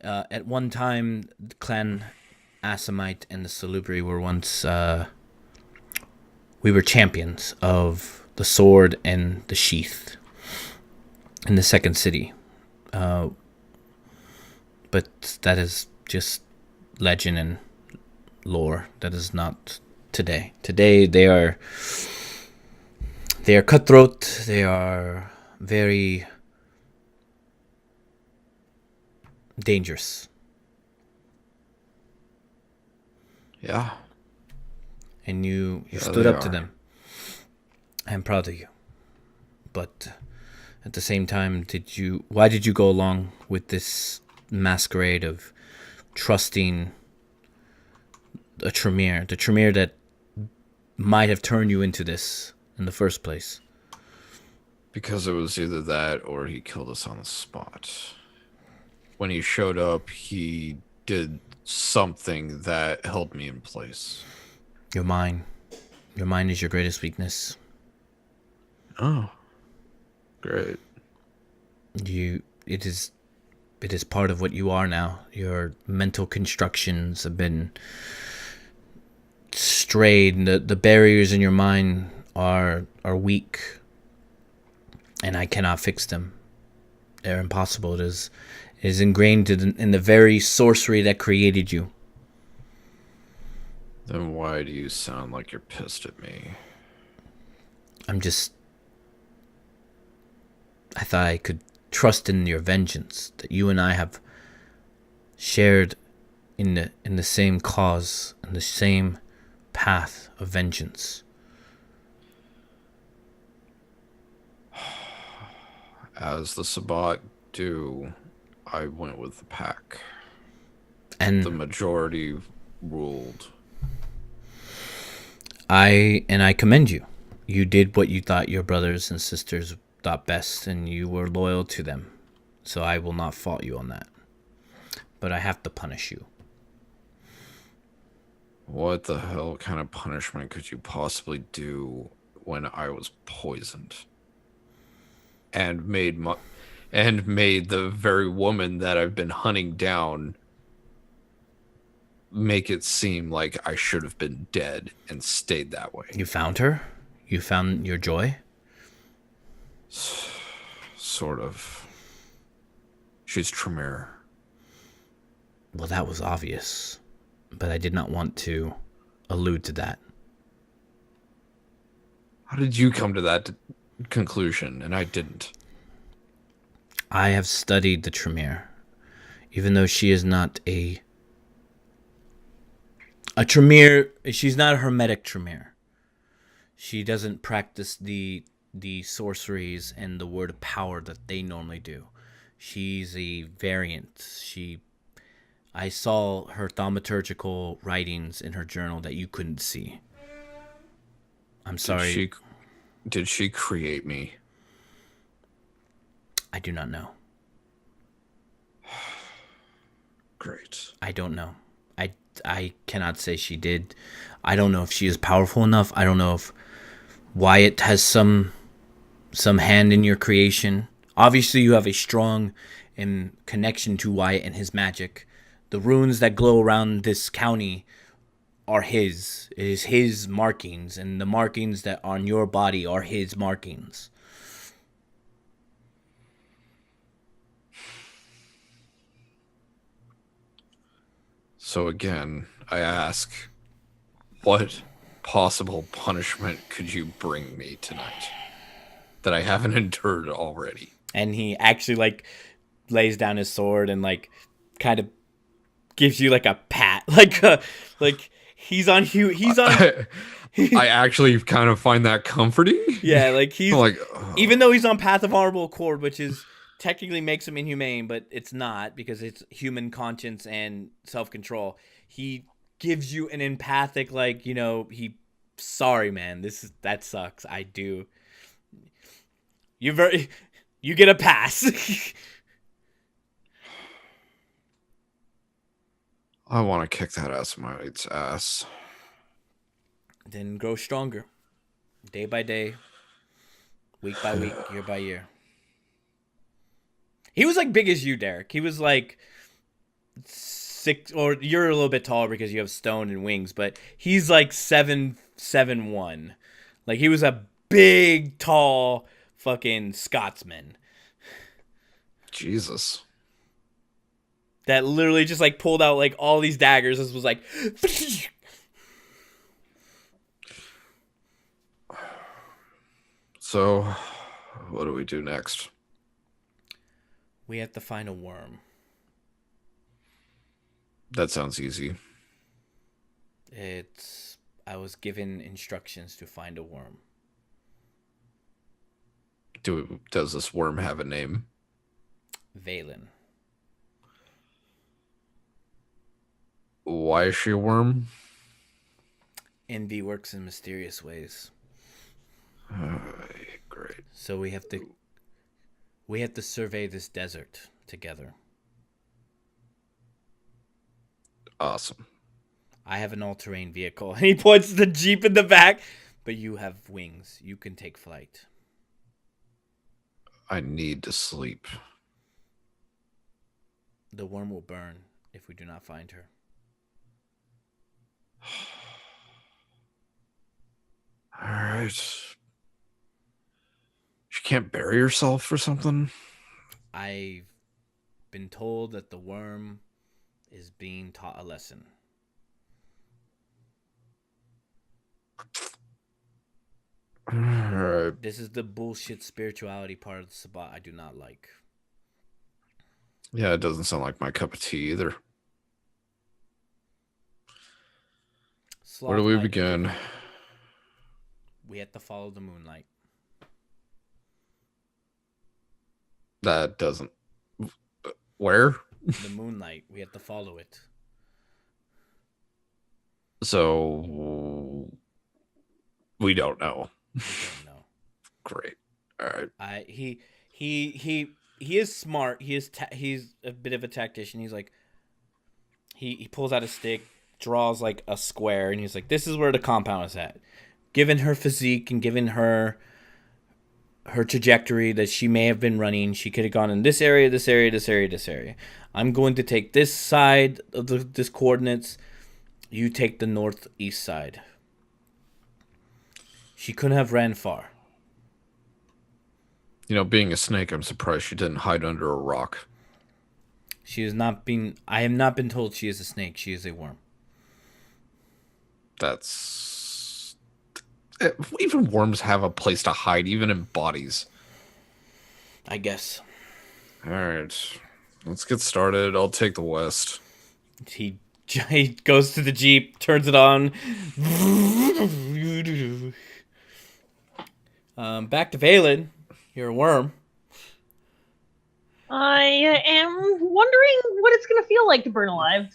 At one time, the clan Assamite and the Salubri were once. We were champions of the sword and the sheath in the second city. But that is just legend and lore. That is not today. Today they are cutthroat. They are very dangerous. Yeah. And you stood up to them. I'm proud of you. But at the same time, why did you go along with this masquerade of trusting a Tremere, the Tremere that might have turned you into this in the first place? Because it was either that or he killed us on the spot. When he showed up, he did something that held me in place. Your mind. Your mind is your greatest weakness. Oh. Great. It is part of what you are now. Your mental constructions have been strayed. The barriers in your mind are weak, and I cannot fix them. They're impossible. It is ingrained in the very sorcery that created you. Then why do you sound like you're pissed at me? I thought I could trust in your vengeance, that you and I have shared in the same cause, in the same path of vengeance. As the Sabbat do, I went with the pack. And the majority ruled. I commend you. You did what you thought your brothers and sisters thought best, and you were loyal to them. So I will not fault you on that. But I have to punish you. What the hell kind of punishment could you possibly do when I was poisoned? And made the very woman that I've been hunting down make it seem like I should have been dead and stayed that way. You found her? You found your joy? Sort of. She's Tremere. Well, that was obvious, but I did not want to allude to that. How did you come to that conclusion and I didn't? I have studied the Tremere, even though she is not a Tremere. She's not a hermetic Tremere. She doesn't practice the sorceries and the word of power that they normally do. She's a variant. I saw her thaumaturgical writings in her journal that you couldn't see. I'm sorry. Did she create me? I do not know. Great. I don't know. I cannot say she did. I don't know if she is powerful enough. I don't know if Wyatt has some hand in your creation. Obviously, you have a strong connection to Wyatt and his magic. The runes that glow around this county are his. It is his markings, and the markings that are on your body are his markings. So again, I ask, what possible punishment could you bring me tonight that I haven't endured already? And he actually lays down his sword and kind of gives you a pat, he's on. I actually kind of find that comforting. Yeah, he's ugh. Even though he's on Path of Honorable Accord, which is technically makes him inhumane, but it's not because it's human conscience and self-control. He gives you an empathic, sorry man, that sucks. I do. You get a pass. I want to kick that assmite's ass. Then grow stronger, day by day, week by week, year by year. He was big as you, Derek. He was 6, or you're a little bit taller because you have stone and wings, but he's 7'1". He was a big, tall, fucking Scotsman. Jesus. That literally just pulled out all these daggers. This was So, what do we do next? We have to find a worm. That sounds easy. I was given instructions to find a worm. Does this worm have a name? Valen. Why is she a worm? Envy works in mysterious ways. Great. So we have to survey this desert together. Awesome. I have an all-terrain vehicle. And he points the Jeep in the back. But you have wings. You can take flight. I need to sleep. The worm will burn if we do not find her. All right. She can't bury herself or something? I've been told that the worm is being taught a lesson. All right. This is the bullshit spirituality part of the Sabbat I do not like. Yeah, it doesn't sound like my cup of tea either. Where do we begin? We have to follow the moonlight. That doesn't... Where? The moonlight. We have to follow it. So... We don't know. We don't know. Great. All right. He is smart. He's a bit of a tactician. He's he pulls out a stick, draws like a square, and he's like, "This is where the compound is at." Given her physique and given her trajectory that she may have been running, she could have gone in this area, this area, this area, this area. I'm going to take this side of this coordinates. You take the northeast side. She couldn't have ran far. You know, being a snake, I'm surprised she didn't hide under a rock. She has not been. I have not been told she is a snake. She is a worm. That's... Even worms have a place to hide, even in bodies. I guess. Alright. Let's get started. I'll take the west. He goes to the Jeep, turns it on. Back to Valen. You're a worm. I am wondering what it's gonna feel like to burn alive.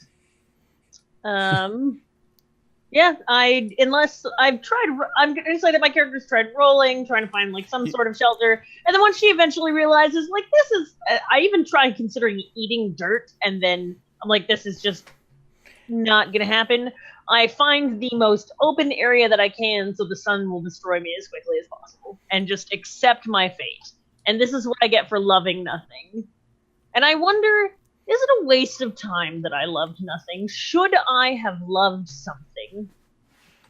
Yeah, unless I've tried, I'm gonna say that my character's tried rolling, trying to find like some sort of shelter, and then once she eventually realizes, like, this is, I even tried considering eating dirt, and then I'm like, this is just not gonna happen. I find the most open area that I can so the sun will destroy me as quickly as possible, and just accept my fate. And this is what I get for loving nothing. And I wonder, is it a waste of time that I loved nothing? Should I have loved something?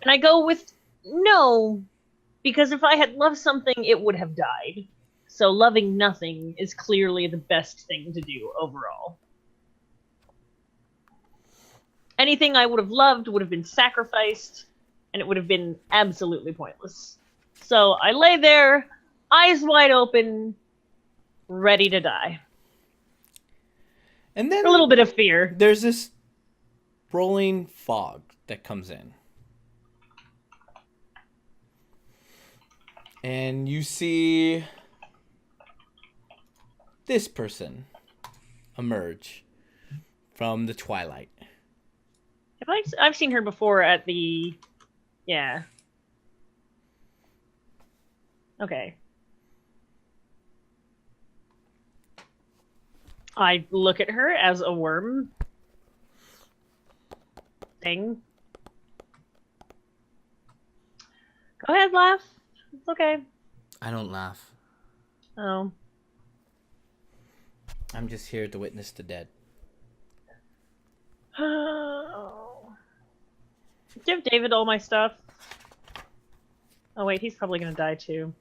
And I go with no, because if I had loved something, it would have died. So loving nothing is clearly the best thing to do overall. Anything I would have loved would have been sacrificed, and it would have been absolutely pointless. So I lay there, eyes wide open, ready to die. And then a little bit of fear. There's this rolling fog that comes in. And you see this person emerge from the twilight. I've seen her before at the... Yeah. Okay. I look at her as a worm thing. Go ahead, laugh. It's okay. I don't laugh. Oh. I'm just here to witness the dead. Give David all my stuff. Oh wait, he's probably gonna die too.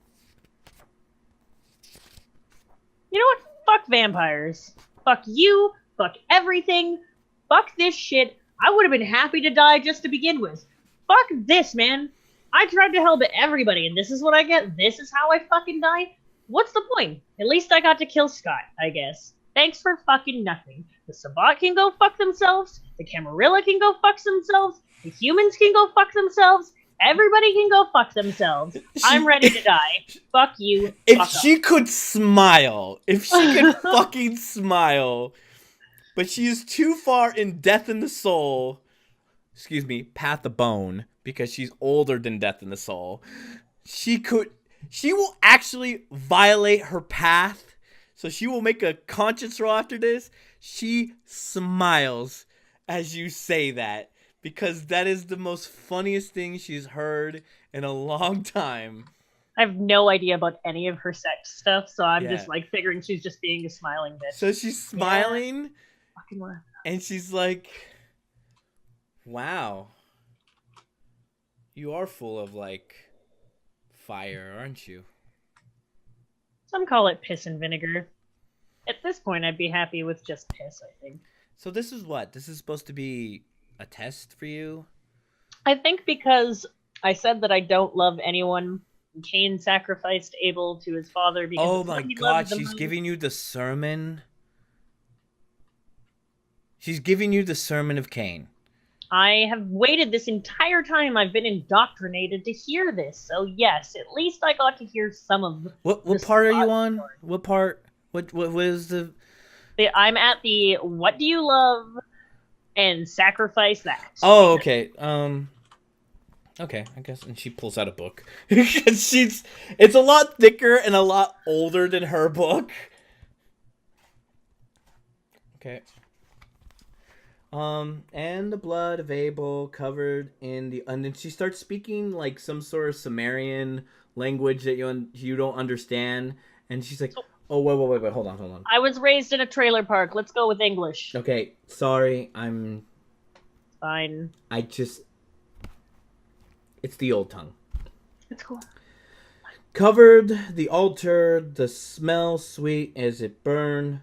You know what? Fuck vampires. Fuck you. Fuck everything. Fuck this shit. I would have been happy to die just to begin with. Fuck this, man. I tried to help everybody, and this is what I get. This is how I fucking die. What's the point? At least I got to kill Scott, I guess. Thanks for fucking nothing. The Sabbat can go fuck themselves. The Camarilla can go fuck themselves. The humans can go fuck themselves. Everybody can go fuck themselves. I'm ready to die. Fuck you. If fuck she off. could smile. If she could fucking smile. But she is too far in Death in the Soul. Excuse me, Path of Bone. Because she's older than Death in the Soul. She will actually violate her path. So she will make a conscience roll after this. She smiles as you say that. Because that is the most funniest thing she's heard in a long time. I have no idea about any of her sex stuff, so I'm just like figuring she's just being a smiling bitch. So she's smiling, yeah. Fucking laugh. And she's like, wow. You are full of, like, fire, aren't you? Some call it piss and vinegar. At this point, I'd be happy with just piss, I think. So this is what? This is supposed to be a test for you? I think because I said that I don't love anyone. Cain sacrificed Abel to his father because oh my god, she's most. giving you the sermon. She's giving you the sermon of Cain. I have waited this entire time. I've been indoctrinated to hear this. So yes, at least I got to hear some of. What part are you on? What part? What is the? I'm at the what do you love? And sacrifice that. Oh, okay. Okay, I guess. And she pulls out a book. It's a lot thicker and a lot older than her book. Okay. And the blood of Abel covered in the, and then she starts speaking like some sort of Sumerian language that you don't understand, and she's like, So- "Oh, wait, hold on. I was raised in a trailer park. Let's go with English. Okay, sorry, Fine. I just, it's the old tongue. It's cool. Covered the altar, the smell sweet as it burned.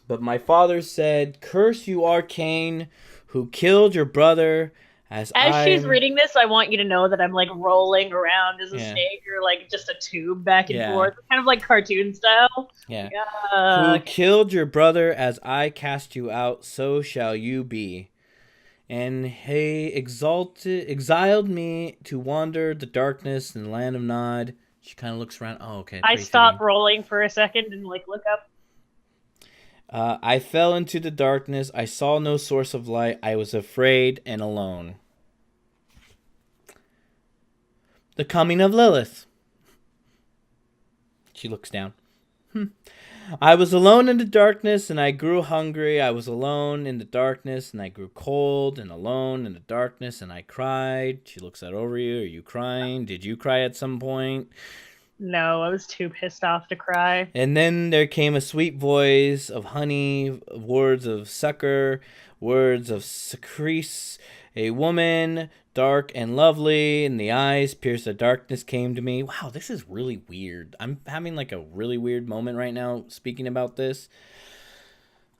But my father said, "Curse you are Cain, who killed your brother, as She's I'm..." reading this, I want you to know that I'm like rolling around as a Yeah. snake or like just a tube back and Yeah. forth, kind of like cartoon style. Yeah. Yeah. Who killed your brother, as I cast you out, so shall you be. And he exiled me to wander the darkness in the land of Nod. She kind of looks around. Oh, okay. I pretty stopped fitting. rolling for a second and like look up. I fell into the darkness. I saw no source of light. I was afraid and alone. The coming of Lilith. She looks down. I was alone in the darkness and I grew hungry. I was alone in the darkness and I grew cold and alone in the darkness and I cried. She looks out over you. Are you crying? Did you cry at some point? No, I was too pissed off to cry. And then there came a sweet voice of honey, words of succor, words of secrece. A woman, dark and lovely, and the eyes pierced the darkness came to me. Wow, this is really weird. I'm having like a really weird moment right now speaking about this.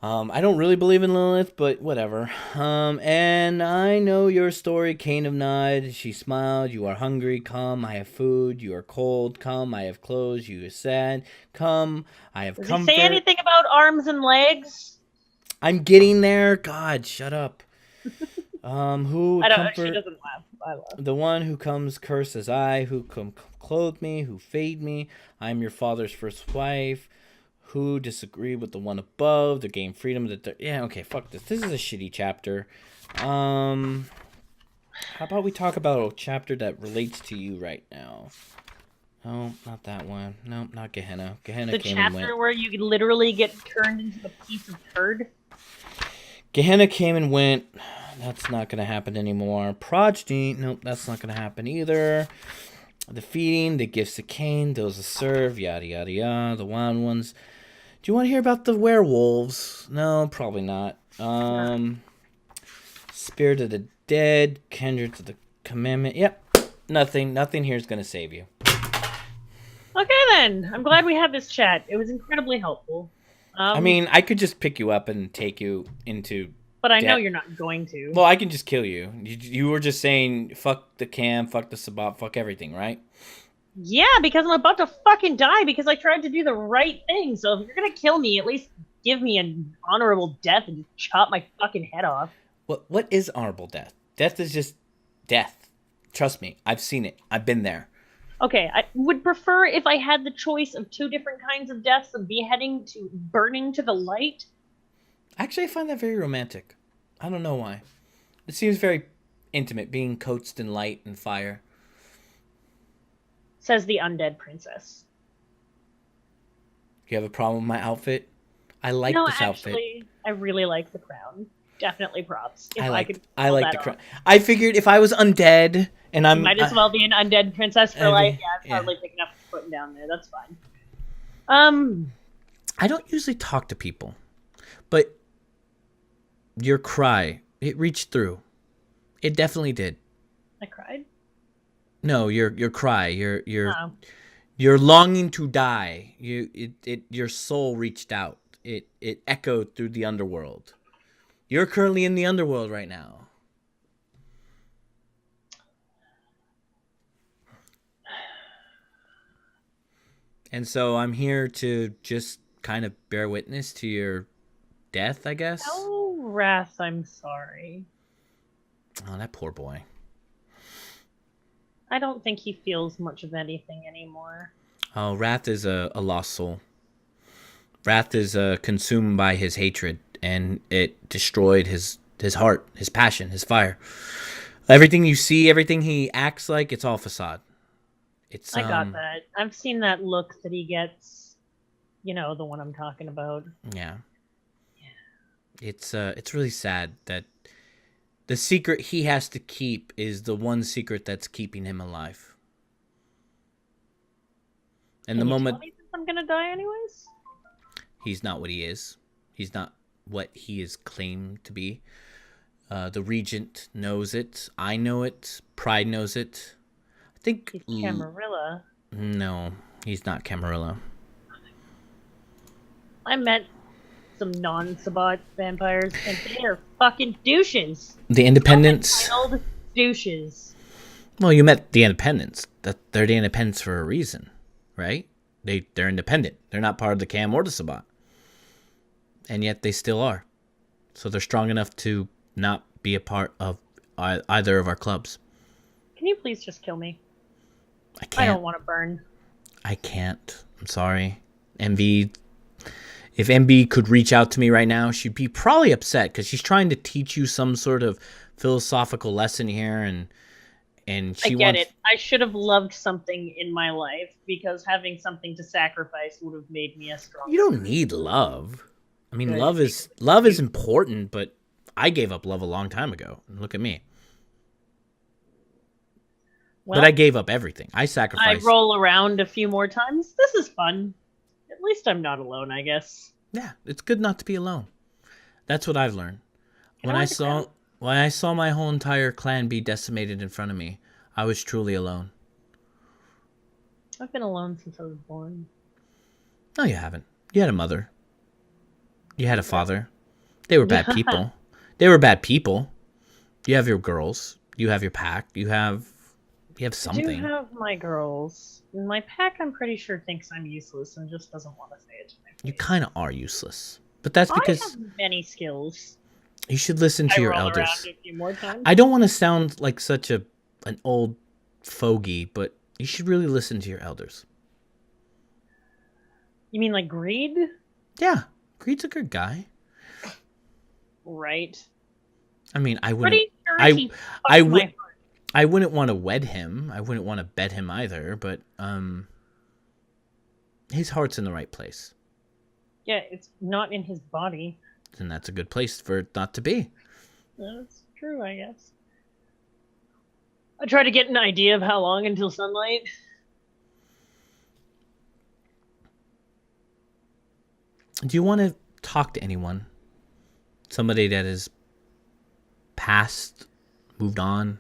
I don't really believe in Lilith, but whatever. And I know your story, Cain of Nod. She smiled. You are hungry. Come, I have food. You are cold. Come, I have clothes. You are sad. Come, I have Does comfort. he say anything about arms and legs? I'm getting there. God, shut up. Who I don't. comfort? She doesn't laugh. I laugh. The one who comes curses I, who come clothe me, who fade me. I am your father's first wife. Who disagree with the one above, to gain freedom. Yeah, okay, fuck this. This is a shitty chapter. How about we talk about a chapter that relates to you right now? Oh, not that one. No, not Gehenna. Gehenna The came and went. chapter where you literally get turned into a piece of turd. Gehenna came and went. That's not going to happen anymore. Progeny. Nope, that's not going to happen either. The feeding, the gifts of Cain, those that serve, yada, yada, yada. The wild ones. Do you want to hear about the werewolves? No, probably not. Spirit of the dead, kindred to the commandment. Yep, nothing here is going to save you. Okay then. I'm glad we had this chat. It was incredibly helpful. I mean, I could just pick you up and take you into... but I know you're not going to. Well, I can just kill you. You were just saying, fuck the cam, fuck the Sabbat, fuck everything, right? Yeah, because I'm about to fucking die because I tried to do the right thing. So if you're gonna kill me, at least give me an honorable death and chop my fucking head off. What is honorable death? Death is just death. Trust me, I've seen it. I've been there. Okay, I would prefer if I had the choice of two different kinds of deaths, of beheading to burning to the light. Actually, I find that very romantic. I don't know why. It seems very intimate, being coaxed in light and fire. Says the undead princess. You have a problem with my outfit? I like No, this outfit. actually, I really like the crown. Definitely props. If I like could I pull like that the crown. off. I figured if I was undead and I'm Might as well be an undead princess for I life. mean, Yeah, I'm yeah. probably picking up and putting down there. That's fine. I don't usually talk to people, but your cry, it reached through. It definitely did. I cried. No, your cry, your Oh. your longing to die. Your soul reached out. It echoed through the underworld. You're currently in the underworld right now. And so I'm here to just kind of bear witness to your death, I guess. Oh, Wrath, I'm sorry. Oh, that poor boy. I don't think he feels much of anything anymore. Oh, Wrath is a lost soul. Wrath is consumed by his hatred, and it destroyed his heart, his passion, his fire. Everything you see, everything he acts like, it's all facade. It's I got that. I've seen that look that he gets. You know, the one I'm talking about. Yeah. It's really sad that the secret he has to keep is the one secret that's keeping him alive. And Can the you moment tell me since I'm gonna die anyways? he's not what he is, he's not what he is claimed to be. The Regent knows it. I know it. Pride knows it. I think. He's Camarilla. No, he's not Camarilla. I met some non-Sabbat vampires, and they are fucking douches. The Independents. Self-entitled douches. Well, you met the Independents. They're the Independents for a reason, right? They're independent. They're not part of the Cam or the Sabbat, and yet they still are. So they're strong enough to not be a part of either of our clubs. Can you please just kill me? I can't. I don't want to burn. I can't. I'm sorry. MV. If MB could reach out to me right now, she'd be probably upset because she's trying to teach you some sort of philosophical lesson here, and she I get wants. it. I should have loved something in my life because having something to sacrifice would have made me a stronger. You don't need love. I mean, Good. love is important, but I gave up love a long time ago. Look at me. Well, But I gave up everything. I I sacrificed. roll around a few more times. This is fun. At least I'm not alone, I guess. Yeah, it's good not to be alone. That's what I've learned. Can When I I have a saw my whole entire clan be decimated in front of me, I was truly alone. I've been alone since I was born. No, you haven't. You had a mother. You had a father. They were bad people. They were bad people. You have your girls. You have your pack. You have something. I do have my girls. My pack, I'm pretty sure, thinks I'm useless and just doesn't want to say it to me. You kind of are useless. But that's because I have many skills. you should listen to I your roll elders. around a few more times. I don't want to sound like such an old fogey, but you should really listen to your elders. You mean like greed? Yeah, Greed's a good guy. Right. I mean, I wouldn't. Pretty sure I- he I fucked my would- heart. I wouldn't want to wed him. I wouldn't want to bet him either. But his heart's in the right place, Yeah, it's not in his body. and that's a good place for it not to be. That's true, I guess. I try to get an idea of how long until sunlight. Do you want to talk to anyone? Somebody that is passed, moved on.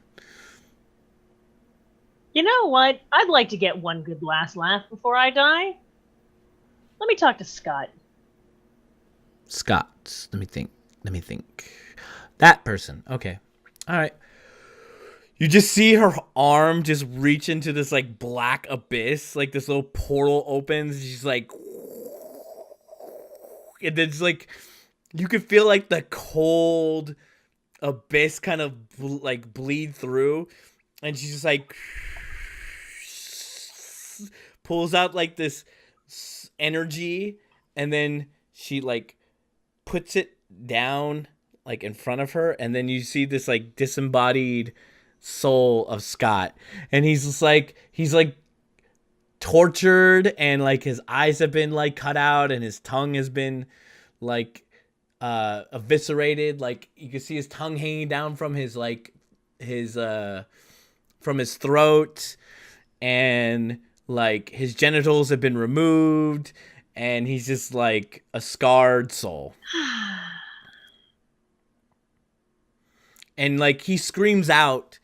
You know what? I'd like to get one good last laugh before I die. Let me talk to Scott. Scott. Let me think. That person. Okay. All right. You just see her arm just reach into this like black abyss, like this little portal opens. She's like, and it's like you could feel like the cold abyss kind of like bleed through, and she's just like pulls out like this energy, and then she like puts it down like in front of her, and then you see this like disembodied soul of Scott, and he's like tortured, and like his eyes have been like cut out, and his tongue has been like eviscerated. Like you can see his tongue hanging down from his like his from his throat, and like his genitals have been removed, and he's just like a scarred soul. And like he screams out,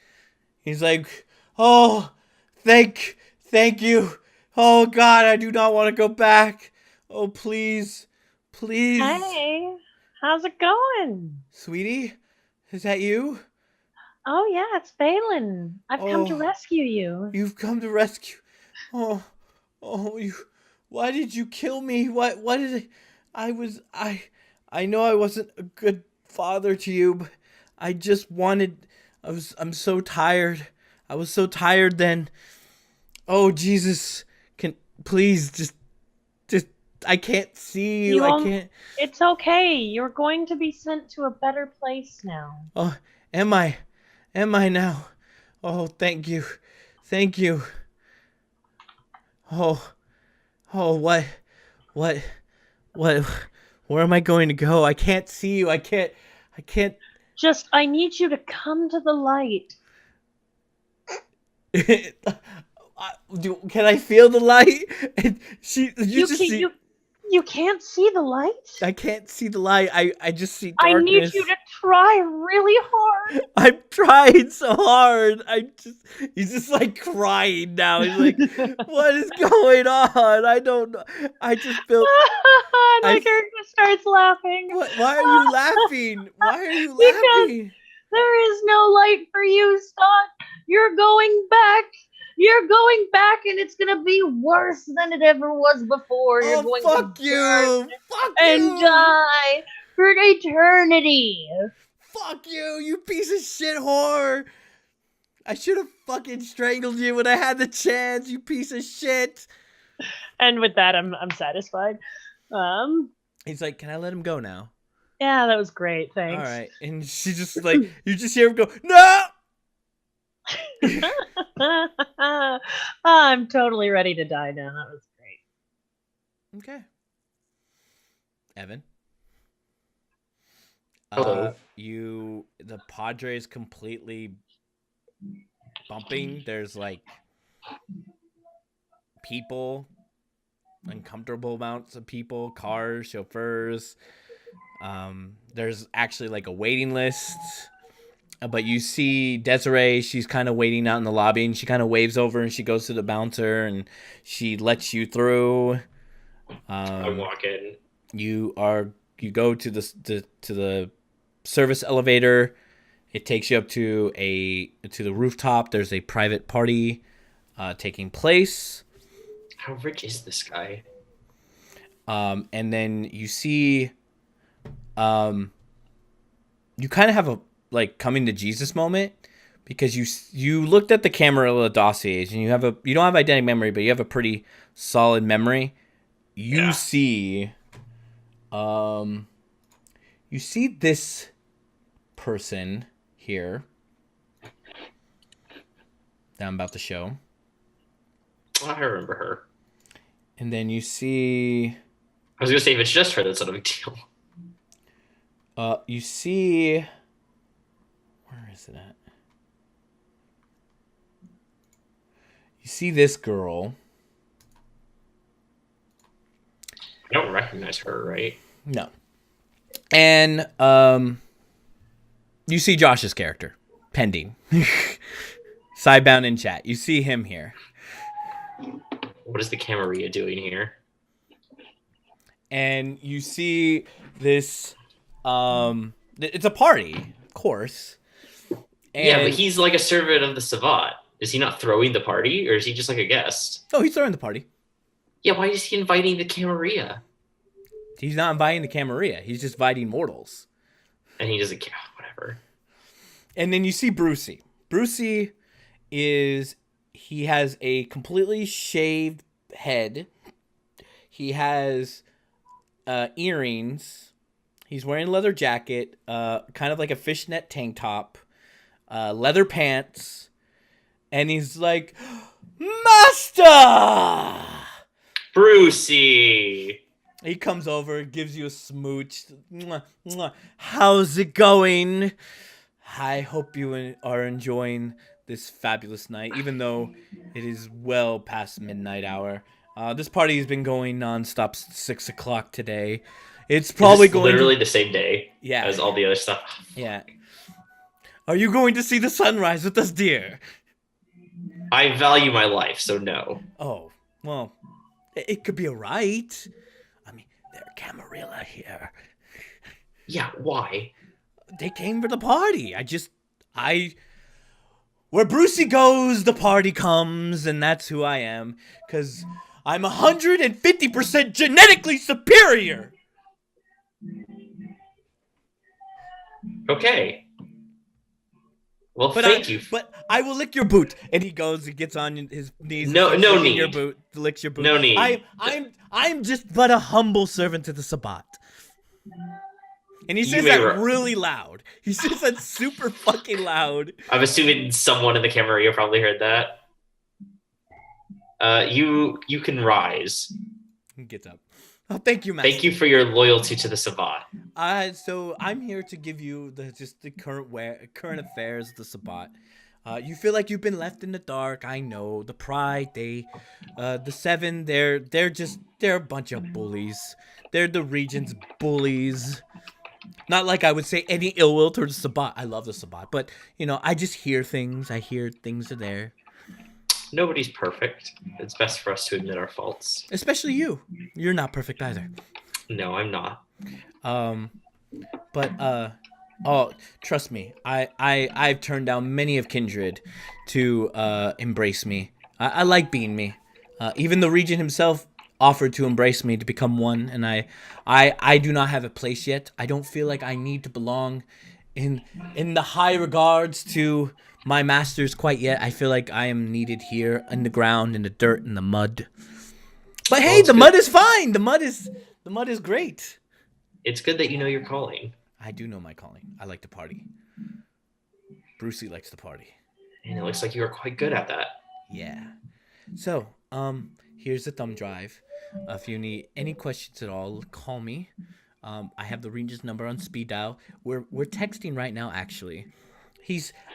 he's like, "Oh, thank you. Oh God, I do not want to go back. Oh please, please." Hey, how's it going? Sweetie, is that you? Oh yeah, it's Balin. I've come to Oh. rescue you. You've come to rescue. Oh, you. Why did you kill me? What did I know I wasn't a good father to you, but I just wanted. I'm so tired. I was so tired then. Oh Jesus, can please just I can't see you. You I won't- can't. It's okay. You're going to be sent to a better place now. Oh, am I now? Oh, thank you. Oh, what Where am I going to go? I can't see you. I can't. Just, I need you to come to the light. Can I feel the light? And You can't see the light? I can't see the light. I just see I darkness. need you to try really hard. I'm trying so hard. He's just like crying now. He's like, what is going on? I don't know. I just feel. My character starts laughing. Why are you laughing? Why are you Because laughing? there is no light for you, Scott. You're going back. You're going back, and it's gonna be worse than it ever was before. You're going fuck to you! burn Fuck and you! die for eternity. Fuck you! You piece of shit whore! I should have fucking strangled you when I had the chance. You piece of shit! And with that, I'm satisfied. He's like, can I let him go now? Yeah, that was great. Thanks. All right, and she just like, you just hear him go, no! I'm totally ready to die now. That was great. Okay. Evan. Hello. The Padre is completely bumping. There's like people, uncomfortable amounts of people, cars, chauffeurs. There's actually like a waiting list. But you see Desiree, she's kind of waiting out in the lobby, and she kind of waves over and she goes to the bouncer and she lets you through. I walk in. You go to the service elevator. It takes you up to the rooftop. There's a private party taking place. How rich is this guy? And then you see you kind of have a like coming to Jesus moment, because you looked at the Camarilla dossiers and you don't have eidetic memory, but you have a pretty solid memory. You see this person here that I'm about to show. Oh, I remember her. And then you see, I was gonna say, if it's just her, that's not a big deal. you see, where is it at? You see this girl. I don't recognize her, right? No. And you see Josh's character, pending. Sidebound in chat. You see him here. What is the Camarilla doing here? And you see this it's a party, of course. And, yeah, but he's like a servant of the Sabbat. Is he not throwing the party, or is he just like a guest? Oh, he's throwing the party. Yeah, why is he inviting the Camarilla? He's not inviting the Camarilla. He's just inviting mortals. And he doesn't care. Whatever. And then you see Brucey. Brucey he has a completely shaved head. He has earrings. He's wearing a leather jacket, kind of like a fishnet tank top, leather pants, and he's like, Master! Brucey! He comes over, gives you a smooch. Mwah, mwah. How's it going? I hope you are enjoying this fabulous night, even though it is well past midnight hour. This party has been going nonstop 6 o'clock today. It's probably going literally the same day as all the other stuff. Yeah. Are you going to see the sunrise with us, dear? I value my life, so no. Oh, well, it could be alright. I mean, they're Camarilla here. Yeah, why? They came for the party. Where Brucey goes, the party comes, and that's who I am. Because I'm 150% genetically superior. Okay. Well, thank you. But I will lick your boot. And he goes, he gets on his knees. No need. Your boot, licks your boot. No need. I'm just but a humble servant to the Sabbat. And he says that really loud. He says that super fucking loud. I'm assuming someone in the Camarilla probably heard that. You can rise. He gets up. Oh, thank you, Master. Thank you for your loyalty to the Sabbat. So I'm here to give you the current affairs of the Sabbat. You feel like you've been left in the dark. I know the Pride. The Seven. They're a bunch of bullies. They're the region's bullies. Not like I would say any ill will towards the Sabbat. I love the Sabbat, but I just hear things. I hear things are there. Nobody's perfect. It's best for us to admit our faults. Especially you. You're not perfect either. No, I'm not. Oh, trust me. I've turned down many of kindred to embrace me. I like being me. Even the Regent himself offered to embrace me to become one, and I do not have a place yet. I don't feel like I need to belong in the high regards to my masters quite yet. I feel like I am needed here in the ground, in the dirt, in the mud. But hey, the mud is fine. The mud is great. It's good that you know your calling. I do know my calling. I like to party. Brucey likes to party. And it looks like you are quite good at that. Yeah. So, here's the thumb drive. If you need any questions at all, call me. I have the Regent's number on speed dial. We're texting right now, actually.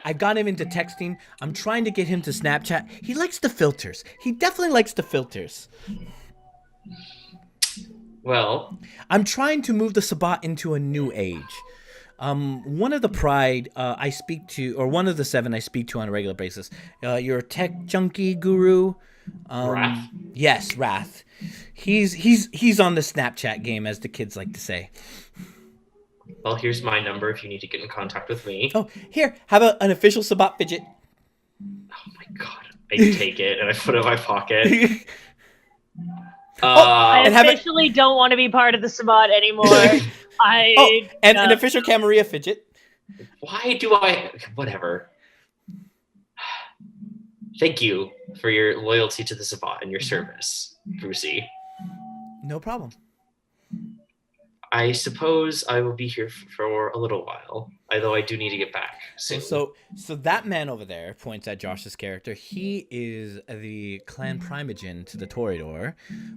I've got him into texting. I'm trying to get him to Snapchat. He likes the filters. He definitely likes the filters. Well, I'm trying to move the Sabbat into a new age. One of the Pride I speak to, or one of the Seven I speak to on a regular basis. You're a tech junkie guru. Wrath? Yes, Wrath. He's on the Snapchat game, as the kids like to say. Well, here's my number if you need to get in contact with me. Oh, here, have an official Sabbat fidget. Oh my god. I take it and I put it in my pocket. I officially don't want to be part of the Sabbat anymore. And an official Camarilla fidget. Why do I... Whatever. Thank you for your loyalty to the Sabbat and your service, Brucey. No problem. I suppose I will be here for a little while, although I do need to get back soon. So that man over there points at Josh's character. He is the clan primogen to the Toreador,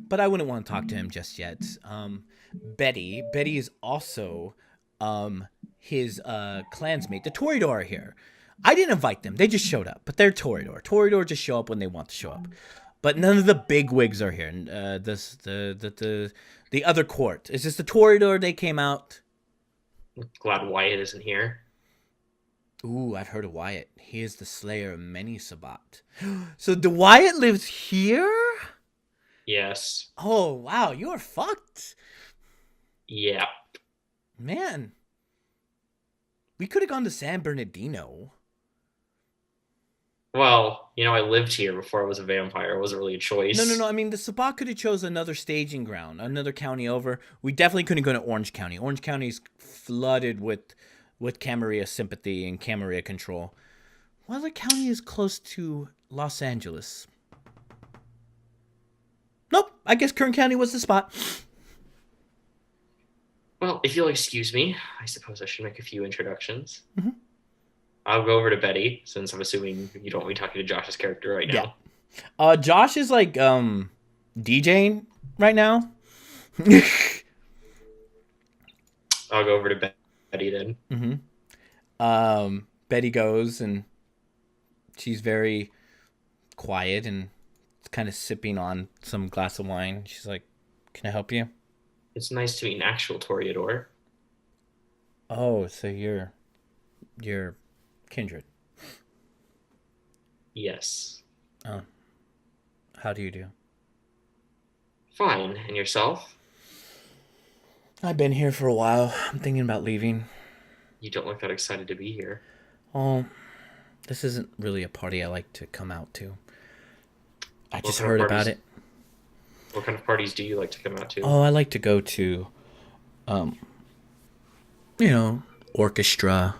but I wouldn't want to talk to him just yet. Betty is also his clansmate. The Toreador are here. I didn't invite them. They just showed up, but they're Toreador. Toreador just show up when they want to show up. But none of the big wigs are here. The other court. It's just the Toreador. They came out. Glad Wyatt isn't here. Ooh, I've heard of Wyatt. He is the slayer of many Sabbat. So the Wyatt lives here? Yes. Oh, wow. You're fucked. Yeah. Man. We could have gone to San Bernardino. Well, I lived here before I was a vampire. It wasn't really a choice. No. I mean, the Sabbat could have chose another staging ground, another county over. We definitely couldn't go to Orange County. Orange County is flooded with Camarilla sympathy and Camarilla control. What other county is close to Los Angeles? Nope. I guess Kern County was the spot. Well, if you'll excuse me, I suppose I should make a few introductions. Mm-hmm. I'll go over to Betty, since I'm assuming you don't want me talking to Josh's character right now. Yeah. Josh is like DJing right now. I'll go over to Betty then. Mm-hmm. Betty goes and she's very quiet and kind of sipping on some glass of wine. She's like, "Can I help you?" It's nice to meet an actual Toreador. Oh, so you're kindred. Yes. Oh. How do you do? Fine. And yourself? I've been here for a while. I'm thinking about leaving. You don't look that excited to be here. Oh, this isn't really a party I like to come out to. I just heard about it. What kind of parties do you like to come out to? Oh, I like to go to, orchestra,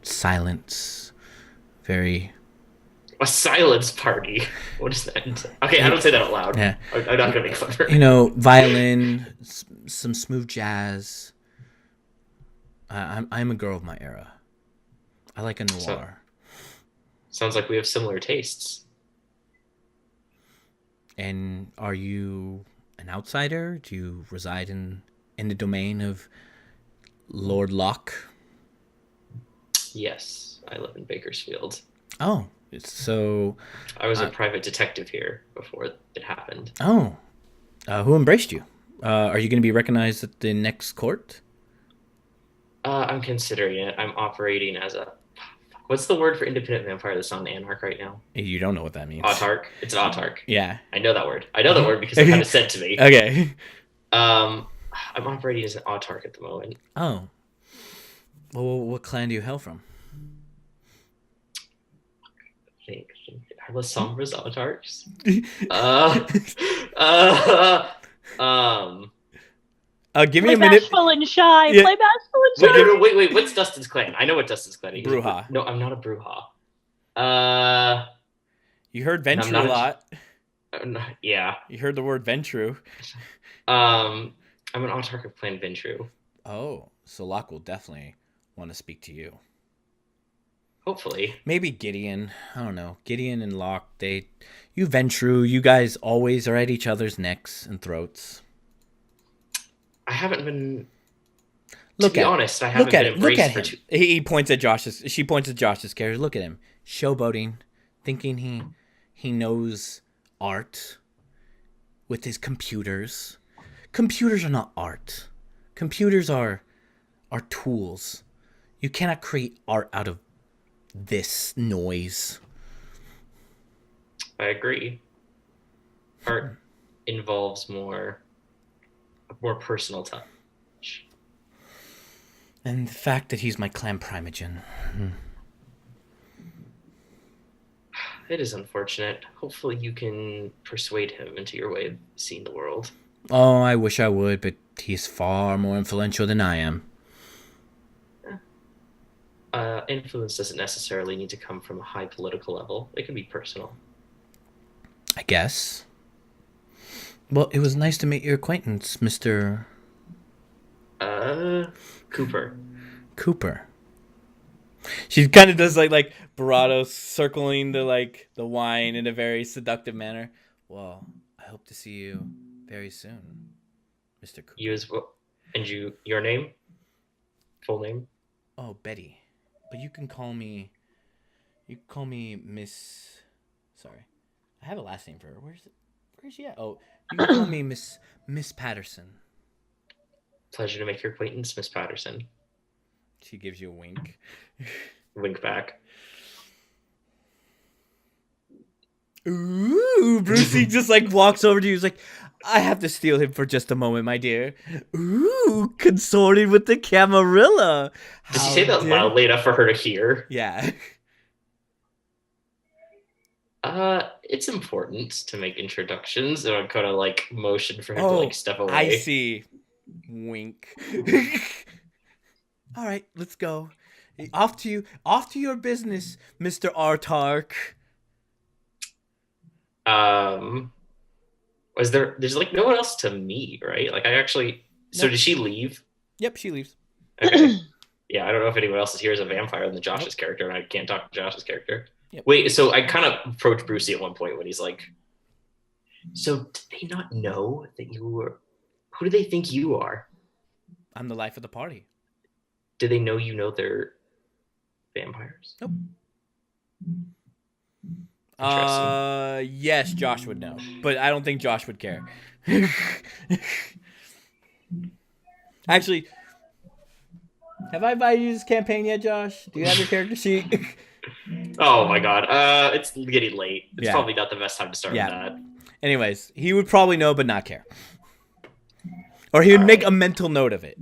silence, very... A silence party? What is that? Okay, I don't say that out loud. Yeah. I'm not going to be clever. Violin, some smooth jazz. I'm a girl of my era. I like a noir. Sounds like we have similar tastes. And are you an outsider? Do you reside in the domain of Lord Locke? Yes, I live in Bakersfield. Oh, so I was a private detective here before it happened. oh, who embraced you? Are you going to be recognized at the next court? I'm considering it. I'm operating as a... What's the word for independent vampire that's not an anarch right now? You don't know what that means. Autark. It's an autark. Yeah. I know that word. I know that word because they had it said to me. Okay. I'm operating as an autark at the moment. Oh. Well, what clan do you hail from? I think are the Sombras autarks? Give me Play a minute. Bashful and Shy. Yeah. Play Bashful and Shy. Wait. What's Dustin's clan? I know what Dustin's clan is. Bruja. No, I'm not a Bruja. You heard I'm Ventru not a lot. Yeah. You heard the word Ventru. I'm an autark of Clan Ventru. Oh, so Locke will definitely want to speak to you. Hopefully. Maybe Gideon. I don't know. Gideon and Locke, you Ventru, you guys always are at each other's necks and throats. I haven't been... To be honest, I haven't been embraced look at for him. He points at Josh's. She points at Josh's character. Look at him, showboating, thinking he knows art with his computers. Computers are not art. Computers are tools. You cannot create art out of this noise. I agree. Art involves more personal touch. And the fact that he's my clan primogen. It is unfortunate. Hopefully you can persuade him into your way of seeing the world. Oh, I wish I would, but he's far more influential than I am. Influence doesn't necessarily need to come from a high political level. It can be personal. I guess. Well, it was nice to meet your acquaintance, Mr. Cooper. She kind of does like Barato circling the wine in a very seductive manner. Well, I hope to see you very soon, Mr. Cooper. You as well. And your name? Full name? Oh, Betty. But you can call me Miss... Sorry. I have a last name for her. Where is she at? Oh, you can call me Miss Patterson. Pleasure to make your acquaintance, Miss Patterson. She gives you a wink. Wink back. Ooh, Brucey just walks over to you. He's like, I have to steal him for just a moment, my dear. Ooh, consorted with the Camarilla. Does he say that loudly enough for her to hear? Yeah. It's important to make introductions, and I'm kind of motion for him to step away. I see. Wink. All right, let's go. Off to your business, Mr. Artark. There's no one else to meet, right? So Nope. did she leave? Yep, she leaves. Okay. Yeah, I don't know if anyone else is here as a vampire than Josh's character, and I can't talk to Josh's character. Yep. Wait, so I kind of approached Brucey at one point when he's like, so did they not know that you were... Who do they think you are? I'm the life of the party. Do they know they're vampires? Nope. Interesting. Yes, Josh would know, but I don't think Josh would care. Actually, have I invited you to this campaign yet, Josh? Do you have your character sheet? Oh my god, it's getting late. It's probably not the best time to start with that. Anyways, he would probably know but not care. Or he would make a mental note of it.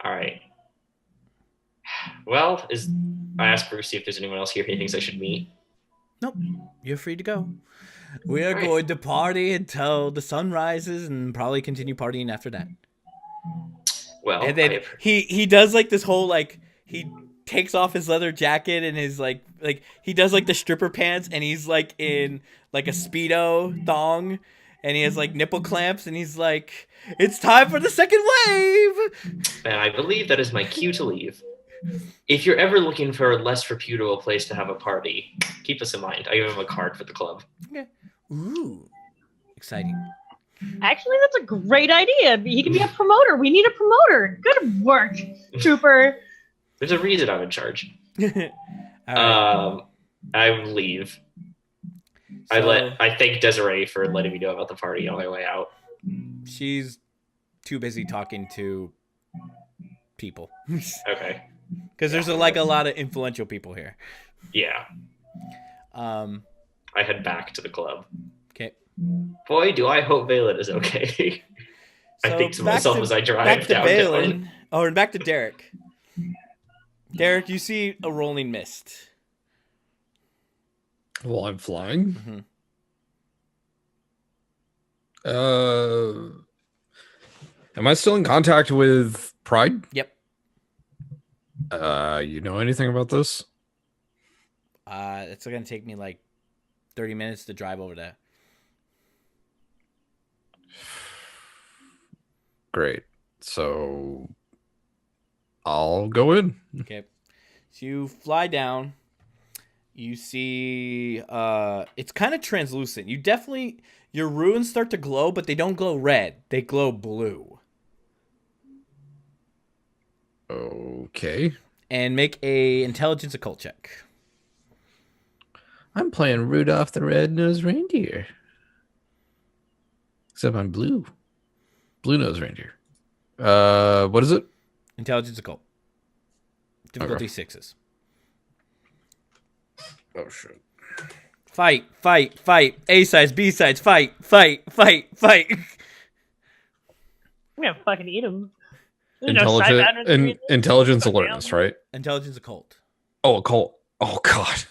All right. Well, I asked Brucey if there's anyone else here he thinks I should meet. Nope. You're free to go. We are going to party until the sun rises and probably continue partying after that. Well, and then he does this whole he takes off his leather jacket and his he does the stripper pants and he's in a Speedo thong and he has nipple clamps and he's like, it's time for the second wave. And I believe that is my cue to leave. If you're ever looking for a less reputable place to have a party, keep us in mind. I give him a card for the club. Okay. Ooh. Exciting. Actually, that's a great idea. He can be a promoter. We need a promoter. Good work, Trooper. There's a reason I'm in charge. All right. I leave. I thank Desiree for letting me know about the party on my way out. She's too busy talking to people. Okay. Because there's a lot of influential people here. Yeah. I head back to the club. Okay. Boy, do I hope Valen is okay. I think to myself as I drive downtown. And back to Derek. Derek, you see a rolling mist. While I'm flying? Mm-hmm. Am I still in contact with Pride? Yep. You know anything about this? It's going to take me like 30 minutes to drive over there. Great. So I'll go in. Okay. So you fly down. You see it's kind of translucent. Your runes start to glow, but they don't glow red. They glow blue. Okay. And make a intelligence occult check. I'm playing Rudolph the Red-Nosed Reindeer. Except I'm blue. Blue-nosed reindeer. What is it? Intelligence occult. Difficulty 6s. Oh, shit. Fight. A sides, B sides, fight. I'm gonna fucking eat him. Intelligence alertness, right? Intelligence occult. Oh, occult. Oh, God.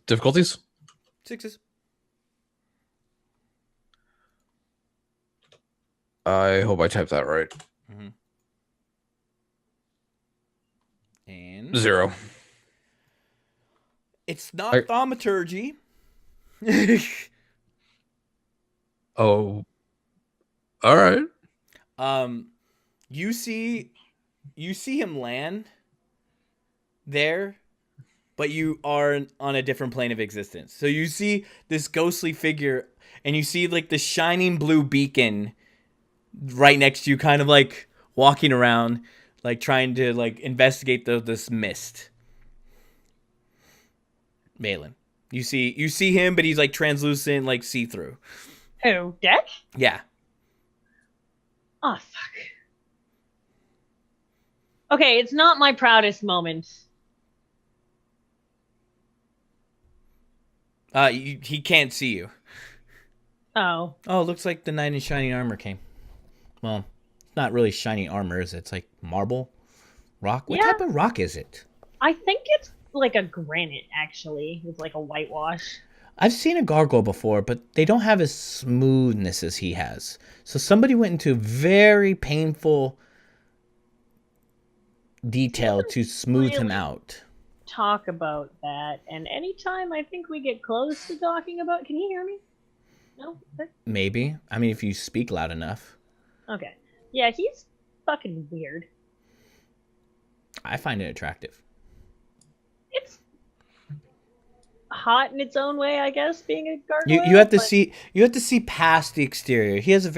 Difficulties? 6s. I hope I typed that right. Mm-hmm. And 0. It's not thaumaturgy. Oh. All right. You see him land there, but you are on a different plane of existence. So you see this ghostly figure, and you see like the shining blue beacon right next to you, kind of like walking around, like trying to like investigate this mist. Valen, you see him, but he's like translucent, like see-through. Who, Deck? Yeah. Oh, fuck. Okay, it's not my proudest moment. He can't see you. Oh. Oh, looks like the knight in shining armor came. Well, it's not really shining armor, is it? It's like marble? Rock? What type of rock is it? I think it's like a granite, actually, with like a whitewash. I've seen a gargoyle before, but they don't have as smoothness as he has. So somebody went into very painful detail to smooth him out. Talk about that, and anytime I think we get close to talking about, can you hear me? No? Okay. Maybe. I mean, if you speak loud enough. Okay. Yeah, he's fucking weird. I find it attractive. It's hot in its own way, I guess, being a gargoyle. You have to see past the exterior. He has a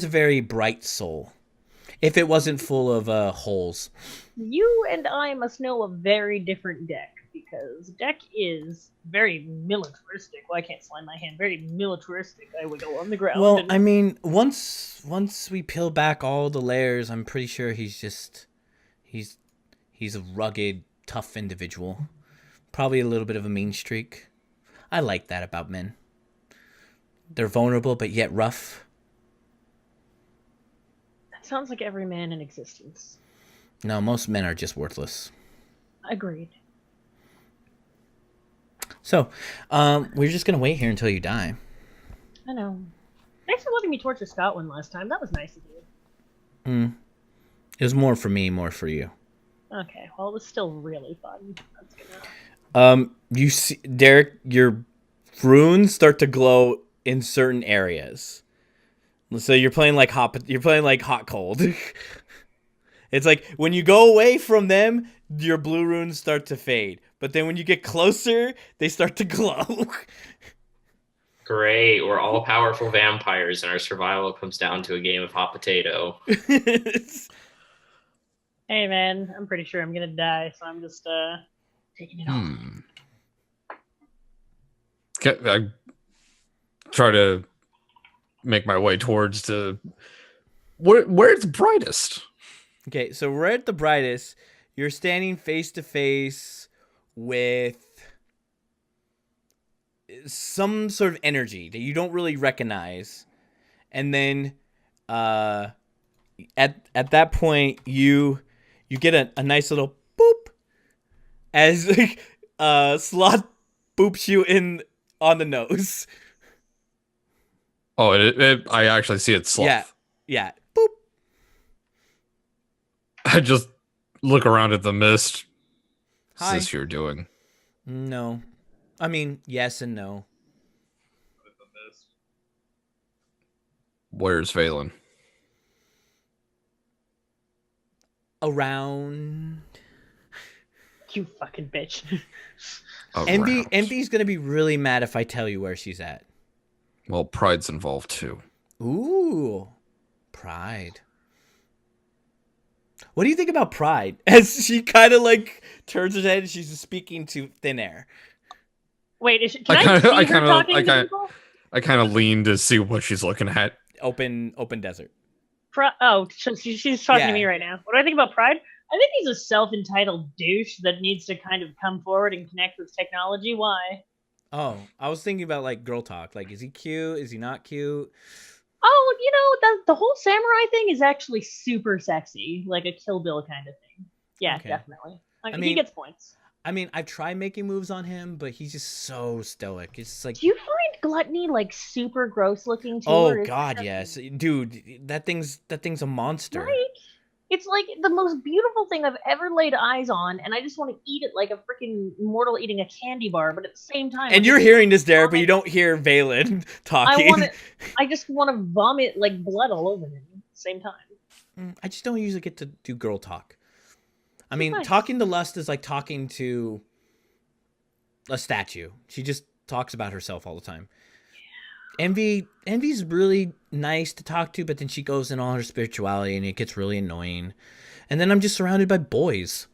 very bright soul. If it wasn't full of holes. You and I must know a very different Deck, because Deck is very militaristic. Well, I can't slide my hand. Very militaristic. I wiggle on the ground. Well, I mean, once we peel back all the layers, I'm pretty sure he's a rugged, tough individual. Probably a little bit of a mean streak. I like that about men. They're vulnerable, but yet rough. That sounds like every man in existence. No, most men are just worthless. Agreed. So, we're just gonna wait here until you die. I know. Thanks for letting me torture Scotland last time. That was nice of you. It was more for me, more for you. Okay, well, it was still really fun. That's good. You see, Derek, your runes start to glow in certain areas. So you're playing like hot cold. It's like when you go away from them, your blue runes start to fade. but then when you get closer, they start to glow. Great. We're all powerful vampires, and our survival comes down to a game of hot potato. Hey man, I'm pretty sure I'm gonna die, so I'm just taking it off. I try to make my way towards the where it's brightest. Okay, so we're at the brightest. You're standing face to face with some sort of energy that you don't really recognize, and then at that point you get a nice little boop as Sloth boops you in on the nose. Oh, I actually see it Sloth. Yeah, boop. I just look around at the mist. What's Hi. this you're doing? No. I mean, yes and no. Where's Valen? Around. You fucking bitch. Envy's gonna be really mad if I tell you where she's at. Well, Pride's involved too. Ooh, Pride. What do you think about Pride? As she kind of like turns her head and she's speaking to thin air. Wait, can I see her talking to people? I kind of lean to see what she's looking at. Open desert. She's talking to me right now. What do I think about Pride? I think he's a self-entitled douche that needs to kind of come forward and connect with technology. Why? Oh, I was thinking about like girl talk. Like, is he cute? Is he not cute? Oh, the whole samurai thing is actually super sexy, like a Kill Bill kind of thing. Yeah, Okay. definitely. I mean, mean- he gets points. I mean, I've tried making moves on him, but he's just so stoic. It's just like, Do you find Gluttony like super gross looking too? oh or is god, it yes, just- dude, that thing's a monster. Right? It's like the most beautiful thing I've ever laid eyes on, and I just want to eat it like a freaking mortal eating a candy bar. But at the same time, And you're hearing this, Derek, but you don't hear Valen talking. I just want to vomit like blood all over him at the same time. I just don't usually get to do girl talk. I mean, Nice. talking to Lust is like talking to a statue. She just talks about herself all the time. Envy's really nice to talk to, but then she goes in all her spirituality and it gets really annoying. And then I'm just surrounded by boys.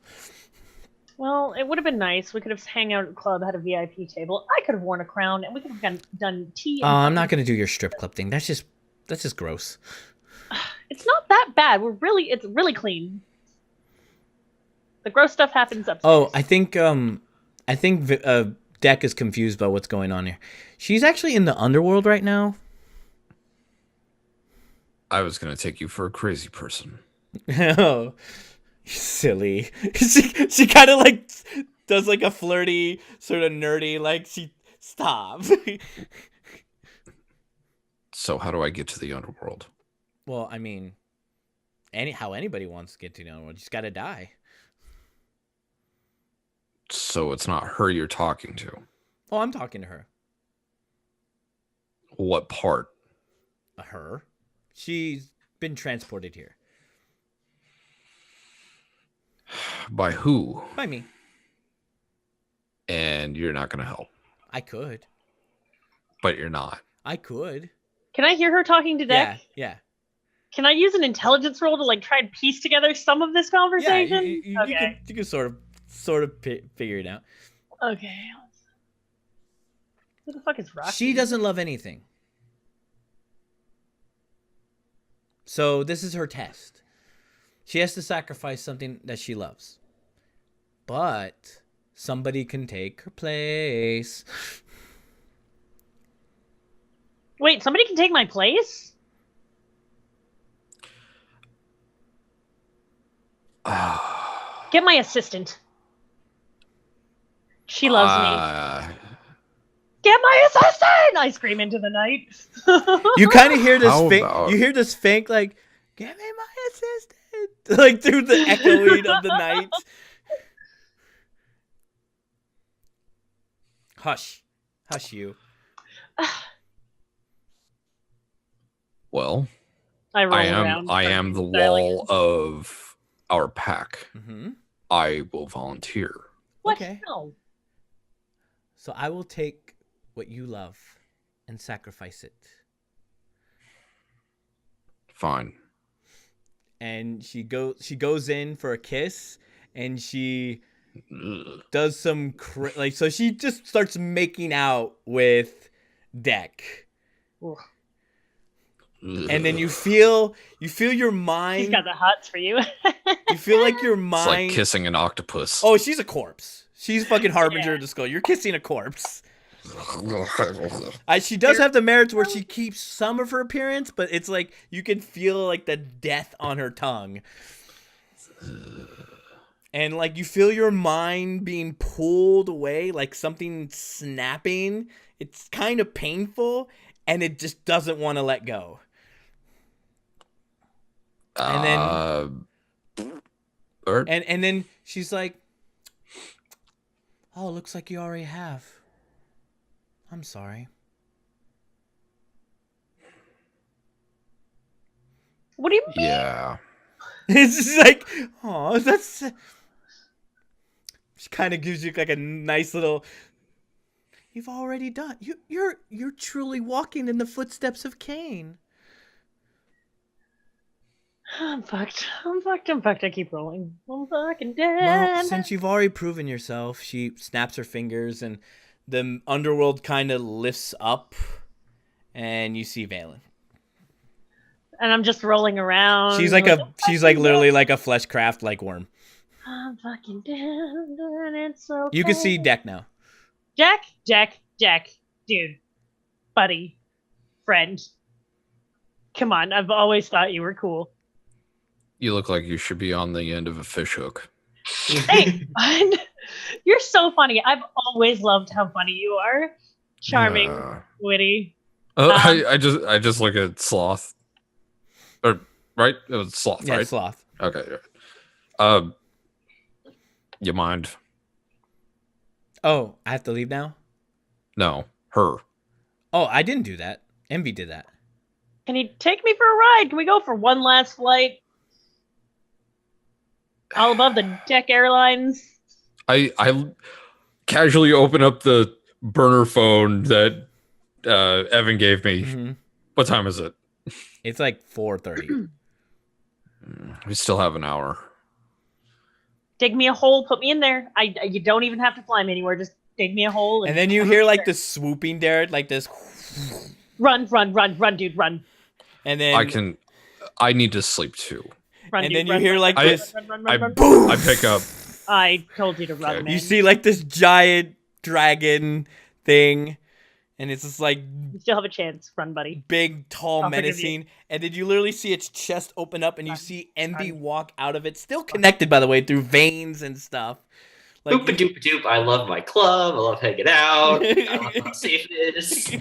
Well, it would have been nice. We could have hang out at the club, had a VIP table. I could have worn a crown, and we could have done tea. I'm not gonna do your strip club thing. That's just gross. It's not that bad. It's really clean. The gross stuff happens upstairs. Oh, I think Deck is confused by what's going on here. She's actually in the underworld right now. I was gonna take you for a crazy person. Oh, silly. She kind of like does like a flirty, sort of nerdy, like stop. So how do I get to the underworld? Well, I mean, how anybody wants to get to the underworld, you just gotta die. So it's not her you're talking to. Oh, I'm talking to her. What part? Her. She's been transported here. By who? By me. And you're not gonna help. I could. But you're not. I could. Can I hear her talking to Deck? Yeah. Can I use an intelligence roll to like try and piece together some of this conversation? Yeah, you can sort of figure it out. Okay. Who the fuck is Rocky? She doesn't love anything. So this is her test. She has to sacrifice something that she loves. But somebody can take her place. Wait, somebody can take my place? Get my assistant. She loves me. Get my assistant! I scream into the night. You kind of hear this How you hear this Fink like, "Give me my assistant," like through the echoing of the night. Hush you. Well, I roll around. I am the wall of our pack. Mm-hmm. I will volunteer. What? Okay. No. So I will take what you love and sacrifice it. Fine. And she goes in for a kiss, and she Ugh. does some so she just starts making out with Deck. Ugh. And then you feel your mind. She's got the hots for you. You feel like your It's mind. like kissing an octopus. Oh, she's a corpse. She's fucking Harbinger of the Skull. You're kissing a corpse. She does have the merits where she keeps some of her appearance, but it's like you can feel like the death on her tongue. And like you feel your mind being pulled away, like something snapping. It's kind of painful, and it just doesn't want to let go. And then and then she's like, "Oh, looks like you already have. I'm sorry." What do you mean? Yeah. It's just like, oh, that's. She kind of gives you like a nice little. You've already done. You're truly walking in the footsteps of Cain. I'm fucked. I keep rolling. I'm fucking dead. Well, since you've already proven yourself, she snaps her fingers, and the underworld kind of lifts up, and you see Valen. And I'm just rolling around. She's like literally like a fleshcraft like worm. I'm fucking dead, and it's okay. You can see Deck now. Jack, dude, buddy, friend. Come on, I've always thought you were cool. You look like you should be on the end of a fish hook. Hey, you're so funny. I've always loved how funny you are. Charming, witty. I just look at Sloth. Or right? It was Sloth, Yeah, right? Sloth. Okay. You mind? Oh, I have to leave now? No, her. Oh, I didn't do that. Envy did that. Can you take me for a ride? Can we go for one last flight? All above the Deck Airlines. I casually open up the burner phone that Evan gave me. Mm-hmm. What time is it? It's like 4:30. We still have an hour. Dig me a hole, put me in there. You don't even have to fly me anywhere. Just dig me a hole. And then you hear like this swooping there, like this. Run, dude, run. And then I need to sleep too. Run, and dude, then you run, hear run, like run, this. run. Boom! I pick up. I told you to run, Okay. man. You see like this giant dragon thing, and it's just like You still have a chance. Run, buddy. big, tall, I'll forgive menacing. And then you literally see its chest open up, and you see Envy walk out of it, still connected, by the way, through veins and stuff. Like, Doop doop doop. I love my club. I love hanging out. I love how safe it is.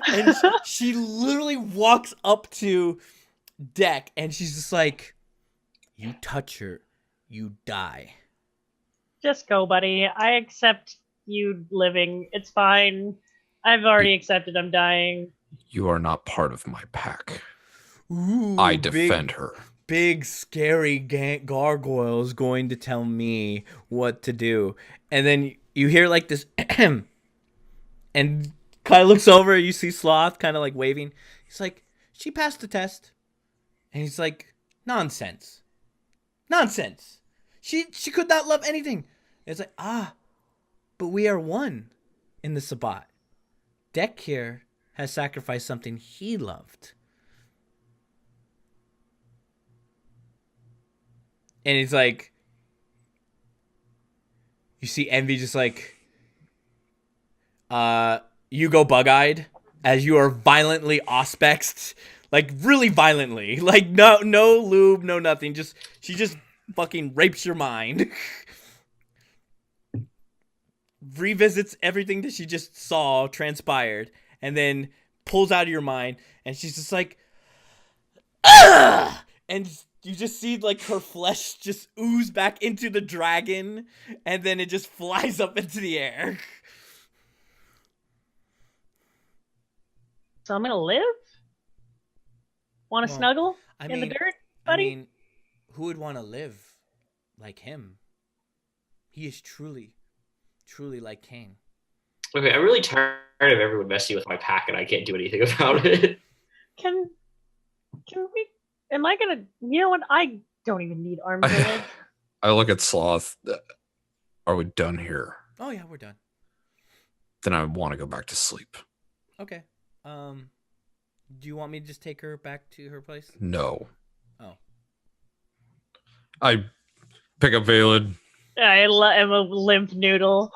And she literally walks up to Deck, and she's just like, "You touch her, you die." Just go, buddy. I accept you living. It's fine. I've already accepted I'm dying. You are not part of my pack. Ooh, I defend her. Big scary gargoyle's going to tell me what to do. And then you hear like this and Kai looks over, you see Sloth kind of like waving. He's like, "She passed the test." And he's like, nonsense she could not love anything. And it's like, but we are one in the Sabbat. Deck here has sacrificed something he loved. And it's like, you see Envy just like, you go bug-eyed as you are violently auspexed, like really violently, like no lube, no nothing. She just fucking rapes your mind. Revisits everything that she just saw transpired, and then pulls out of your mind, and she's just like, "Ugh!" And you just see like her flesh just ooze back into the dragon, and then it just flies up into the air. So I'm gonna live? Want to snuggle I in mean, the dirt, buddy? I mean, who would want to live like him? He is truly truly like Kane. Okay, I'm really tired of everyone messing with my pack, and I can't do anything about it. Can we? Am I gonna? You know what? I don't even need arms or legs. I look at Sloth. Are we done here? Oh yeah, we're done. Then I want to go back to sleep. Okay. Do you want me to just take her back to her place? No. Oh. I pick up Valen. I'm a limp noodle.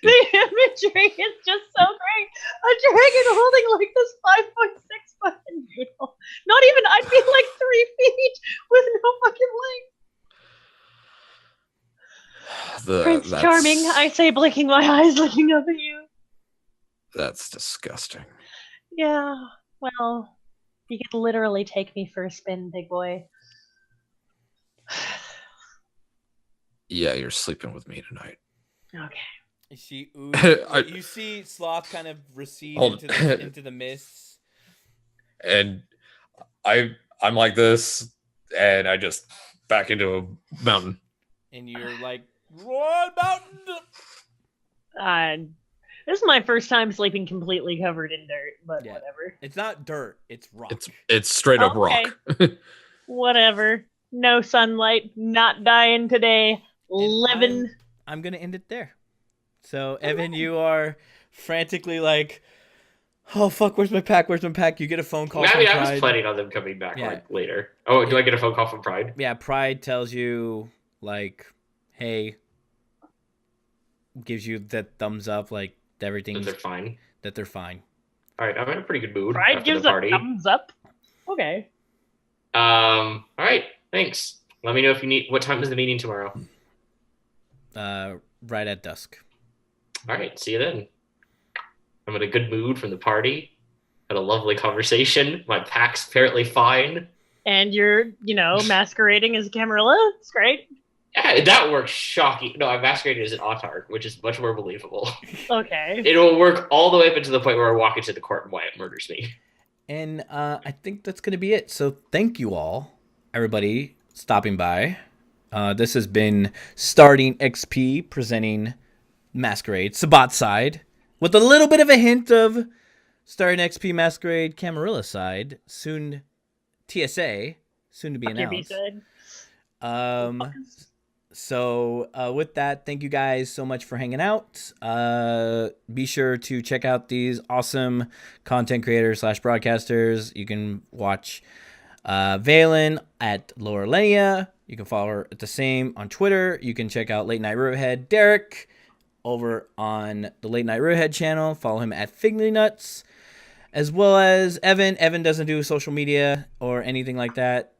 The imagery is just so great. A dragon holding like this 5.6 fucking noodle. Not even, I'd be like 3 feet with no fucking legs. Prince Charming, I say, blinking my eyes, looking up at you. That's disgusting. Yeah, well, you could literally take me for a spin, big boy. Yeah, you're sleeping with me tonight. Okay. She oohs. You see Sloth kind of recede into the mists. And I'm like this, and I just back into a mountain. And you're like, "What mountain?" This is my first time sleeping completely covered in dirt, but Yeah. whatever. It's not dirt, it's rock. It's straight up rock. Whatever. No sunlight, not dying today. Living. I'm gonna end it there. So Evan, you are frantically like, "Oh fuck, where's my pack? Where's my pack?" You get a phone call. I mean, from I was Pride. planning on them coming back like later. Oh, do I get a phone call from Pride? Yeah, Pride tells you like, "Hey," gives you that thumbs up, like everything's That they're fine. That they're fine. All right, I'm in a pretty good mood. Pride after gives the a party. thumbs up. Okay. All right, thanks. Let me know if you need. What time is the meeting tomorrow? Right at dusk. All right, see you then. I'm in a good mood from the party. Had a lovely conversation. My pack's apparently fine. And you're, masquerading as a Camarilla. It's great. Yeah, that works shocking. No, I'm masquerading as an Autarch, which is much more believable. Okay. It will work all the way up into the point where I walk into the court and Wyatt murders me. And I think that's going to be it. So thank you all, everybody, stopping by. This has been Starting XP presenting Masquerade, Sabbat side, with a little bit of a hint of Starting XP Masquerade Camarilla side, soon TSA, soon to be announced. So with that, thank you guys so much for hanging out. Be sure to check out these awesome content creators / broadcasters. You can watch Valen at LateNightRivithead. You can follow her at the same on Twitter. You can check out LateNightRivithead Derek over on the LateNightRivithead channel. Follow him at FignutsNuts, as well as Evan. Evan doesn't do social media or anything like that.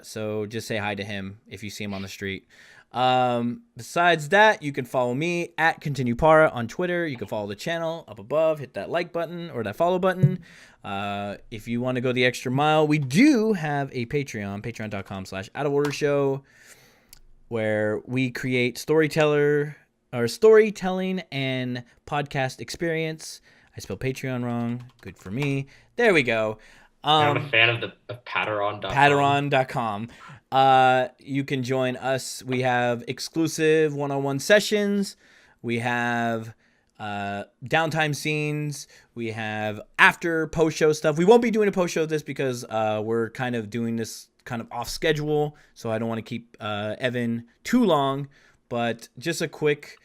So just say hi to him if you see him on the street. Besides that, you can follow me at ContinuePara on Twitter. You can follow the channel up above, hit that like button or that follow button. If you want to go the extra mile, we do have a Patreon, patreon.com/OutOfOrderShow, where we create storytelling and podcast experience. I spelled Patreon wrong. Good for me. There we go. I'm a fan of Patreon.com. Patreon.com. You can join us. We have exclusive one-on-one sessions. We have downtime scenes. We have after post-show stuff. We won't be doing a post-show of this because we're kind of doing this kind of off schedule, so I don't want to keep Evan too long. But just a quick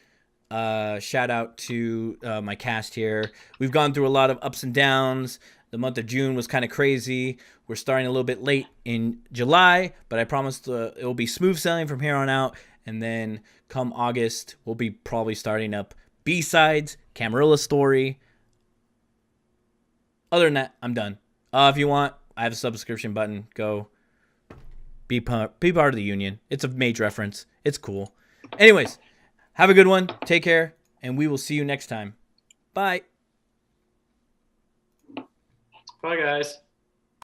shout out to my cast here. We've gone through a lot of ups and downs. The month of June was kind of crazy. We're starting a little bit late in July, but I promise it will be smooth sailing from here on out. And then come August, we'll be probably starting up B-Sides, Camarilla Story. Other than that, I'm done. If you want, I have a subscription button. Go be part of the union. It's a mage reference. It's cool. Anyways, have a good one. Take care, and we will see you next time. Bye. Bye, guys.